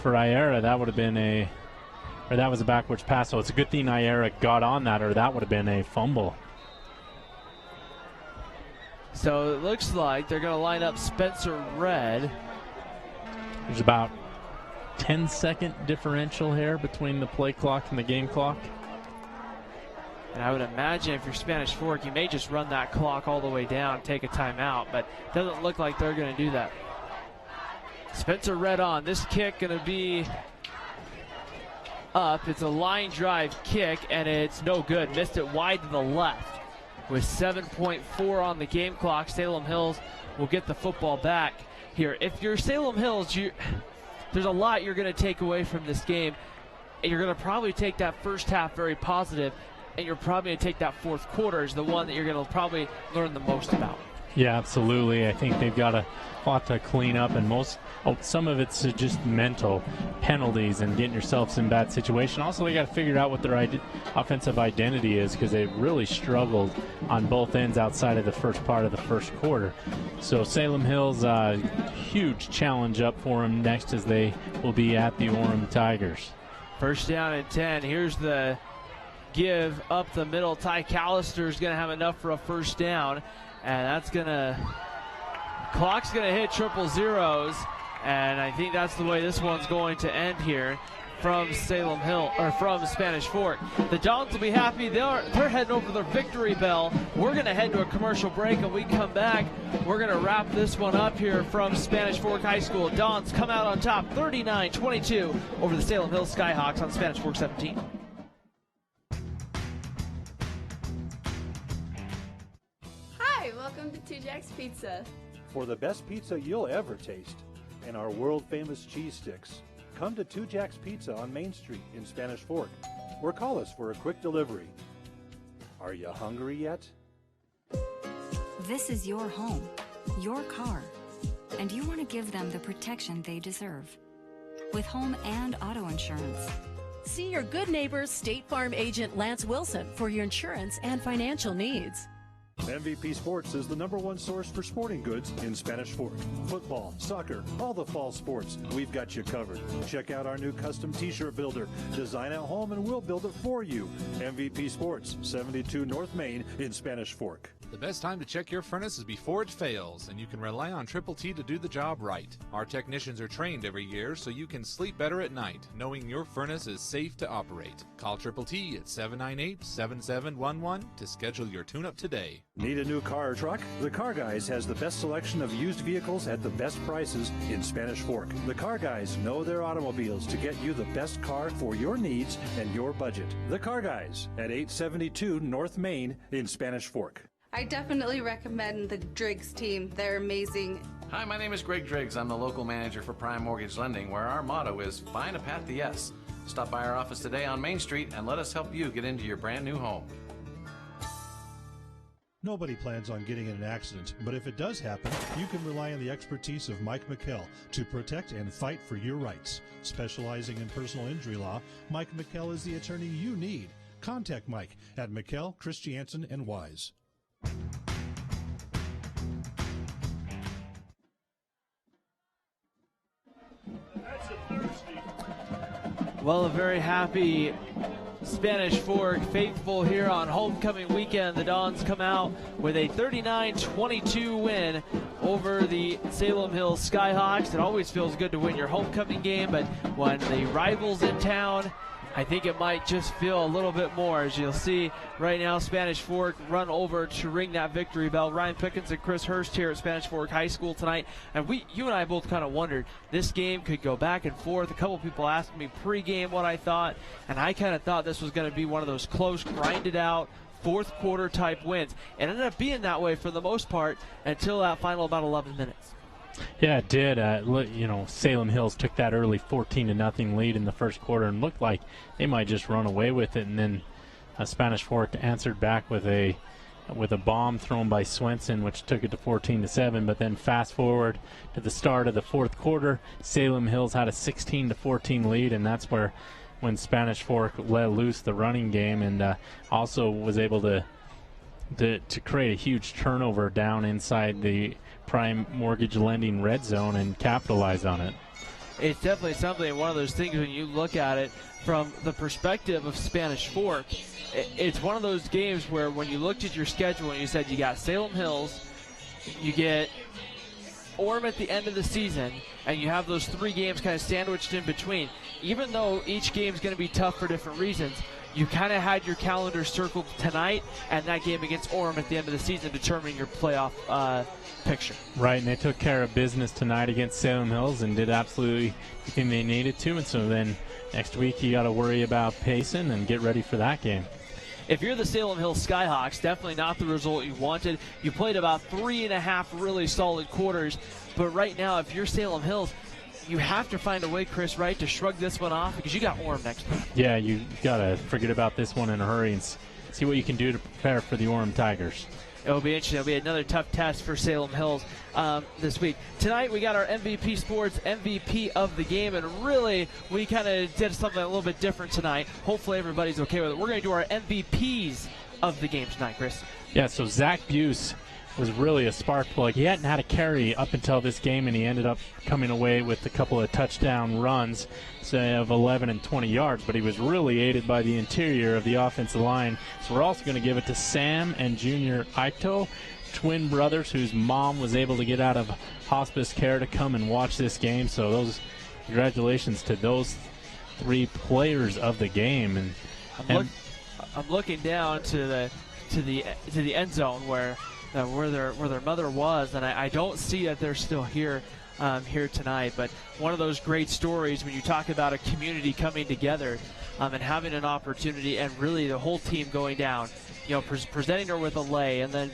for Iera. That would have been that was a backwards pass. So it's a good thing Iera got on that, or that would have been a fumble. So it looks like they're going to line up Spencer Red. There's about 10-second differential here between the play clock and the game clock. And I would imagine if you're Spanish Fork, you may just run that clock all the way down, take a timeout, but it doesn't look like they're going to do that. Spencer Red on. This kick going to be up. It's a line drive kick, and it's no good. Missed it wide to the left. With 7.4 on the game clock, Salem Hills will get the football back here. If you're Salem Hills, there's a lot you're going to take away from this game. And you're going to probably take that first half very positive, and you're probably going to take that fourth quarter as the one that you're going to probably learn the most about. Yeah, absolutely. I think they've got a lot to clean up, and some of it's just mental penalties and getting yourselves in bad situation. Also, they got to figure out what their offensive identity is, because they really struggled on both ends outside of the first part of the first quarter. So Salem Hills, huge challenge up for them next, as they will be at the Orem Tigers. First down and 10. Here's the give up the middle. Ty Callister is going to have enough for a first down. And that's clock's gonna hit triple zeros, and I think that's the way this one's going to end here from Salem Hill, or from Spanish Fork. The Dons will be happy. They're heading over their victory bell. We're gonna head to a commercial break, and we come back. We're gonna wrap this one up here from Spanish Fork High School. Dons come out on top, 39-22 over the Salem Hills Skyhawks on Spanish Fork 17. Hi, welcome to Two Jacks Pizza. For the best pizza you'll ever taste and our world-famous cheese sticks, come to Two Jacks Pizza on Main Street in Spanish Fork, or call us for a quick delivery. Are you hungry yet? This is your home, your car, and you want to give them the protection they deserve. With home and auto insurance. See your good neighbor State Farm agent Lance Wilson for your insurance and financial needs. MVP Sports is the #1 source for sporting goods in Spanish Fork. Football, soccer, all the fall sports, we've got you covered. Check out our new custom t-shirt builder. Design at home and we'll build it for you. MVP Sports, 72 North Main in Spanish Fork. The best time to check your furnace is before it fails, and you can rely on Triple T to do the job right. Our technicians are trained every year so you can sleep better at night, knowing your furnace is safe to operate. Call Triple T at 798-7711 to schedule your tune-up today. Need a new car or truck? The Car Guys has the best selection of used vehicles at the best prices in Spanish Fork. The Car Guys know their automobiles to get you the best car for your needs and your budget. The Car Guys at 872 North Main in Spanish Fork. I definitely recommend the Driggs team. They're amazing. Hi, my name is Greg Driggs. I'm the local manager for Prime Mortgage Lending, where our motto is find a path to yes. Stop by our office today on Main Street and let us help you get into your brand new home. Nobody plans on getting in an accident, but if it does happen, you can rely on the expertise of Mike McKell to protect and fight for your rights. Specializing in personal injury law, Mike McKell is the attorney you need. Contact Mike at McKell, Christiansen, and Wise. Well, a very happy Spanish Fork faithful here on homecoming weekend. The Dons come out with a 39-22 win over the Salem Hills Skyhawks. It always feels good to win your homecoming game, but when the rival's in town, I think it might just feel a little bit more. As you'll see right now, Spanish Fork run over to ring that victory bell. Ryan Pickens and Chris Hurst here at Spanish Fork High School tonight. And you and I both kind of wondered, this game could go back and forth. A couple people asked me pregame what I thought, and I kind of thought this was going to be one of those close, grinded out, fourth quarter type wins. It ended up being that way for the most part until that final about 11 minutes. Yeah, it did. Salem Hills took that early 14-0 lead in the first quarter and looked like they might just run away with it. And then Spanish Fork answered back with a bomb thrown by Swenson, which took it to 14-7. But then fast forward to the start of the fourth quarter, Salem Hills had a 16-14 lead, and that's when Spanish Fork let loose the running game and also was able to create a huge turnover down inside the Prime Mortgage Lending red zone and capitalize on it. it's definitely something, one of those things when you look at it from the perspective of Spanish Fork, it's one of those games where when you looked at your schedule and you said you got Salem Hills, you get Orem at the end of the season, and you have those 3 games kind of sandwiched in between. Even though each game is going to be tough for different reasons, you kind of had your calendar circled tonight and that game against Orem at the end of the season determining your playoff picture. Right, and they took care of business tonight against Salem Hills and did absolutely everything they needed to. And so then next week you got to worry about Payson and get ready for that game. If you're the Salem Hills Skyhawks, definitely not the result you wanted. You played about 3.5 really solid quarters, but right now, if you're Salem Hills, you have to find a way, Chris, right, to shrug this one off because you got Orem next week. Yeah, you got to forget about this one in a hurry and see what you can do to prepare for the Orem Tigers. It'll be interesting. It'll be another tough test for Salem Hills this week. Tonight we got our MVP Sports MVP of the game, and really we kind of did something a little bit different tonight. Hopefully everybody's okay with it. We're going to do our MVPs of the game tonight, Chris. Yeah, so Zach Buse was really a spark plug. He hadn't had a carry up until this game, and he ended up coming away with a couple of touchdown runs, say of 11 and 20 yards, but he was really aided by the interior of the offensive line. So we're also going to give it to Sam and Junior Aito, twin brothers whose mom was able to get out of hospice care to come and watch this game. So those congratulations to those 3 players of the game. And I'm looking down to the end zone where their mother was, and I don't see that they're still here tonight. But one of those great stories when you talk about a community coming together and having an opportunity, and really the whole team going down, presenting her with a lei, and then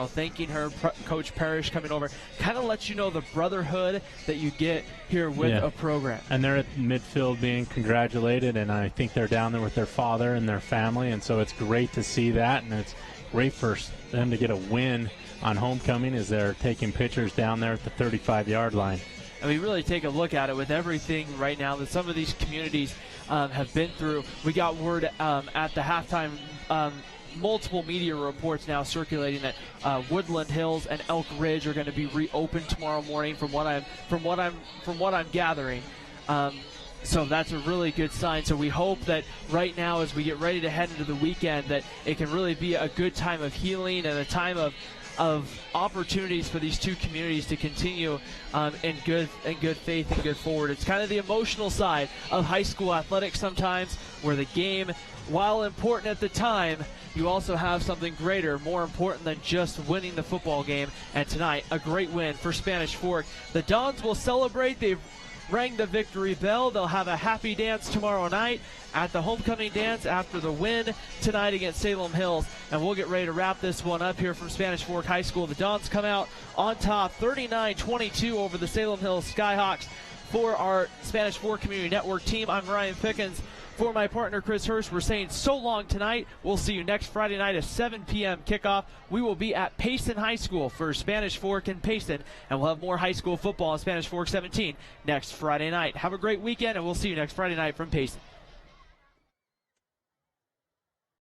thanking her, Coach Parrish coming over, kind of lets you know the brotherhood that you get here with a program. And they're at midfield being congratulated, and I think they're down there with their father and their family, and so it's great to see that, and it's great for them to get a win on homecoming as they're taking pictures down there at the 35-yard line. And we really take a look at it with everything right now that some of these communities have been through. We got word at the halftime, multiple media reports now circulating that Woodland Hills and Elk Ridge are going to be reopened tomorrow morning. From what I'm gathering. So that's a really good sign. So we hope that right now, as we get ready to head into the weekend, that it can really be a good time of healing and a time of opportunities for these 2 communities to continue in good faith and good forward. It's kind of the emotional side of high school athletics sometimes, where the game, while important at the time, you also have something greater, more important than just winning the football game. And tonight, a great win for Spanish Fork. The Dons will celebrate. They've rang the victory bell. They'll have a happy dance tomorrow night at the homecoming dance after the win tonight against Salem Hills. And we'll get ready to wrap this one up here from Spanish Fork High School. The Dons come out on top 39-22 over the Salem Hills Skyhawks. For our Spanish Fork Community Network team, I'm Ryan Pickens. For my partner, Chris Hurst, we're saying so long tonight. We'll see you next Friday night at 7 p.m. kickoff. We will be at Payson High School for Spanish Fork and Payson, and we'll have more high school football on Spanish Fork 17 next Friday night. Have a great weekend, and we'll see you next Friday night from Payson.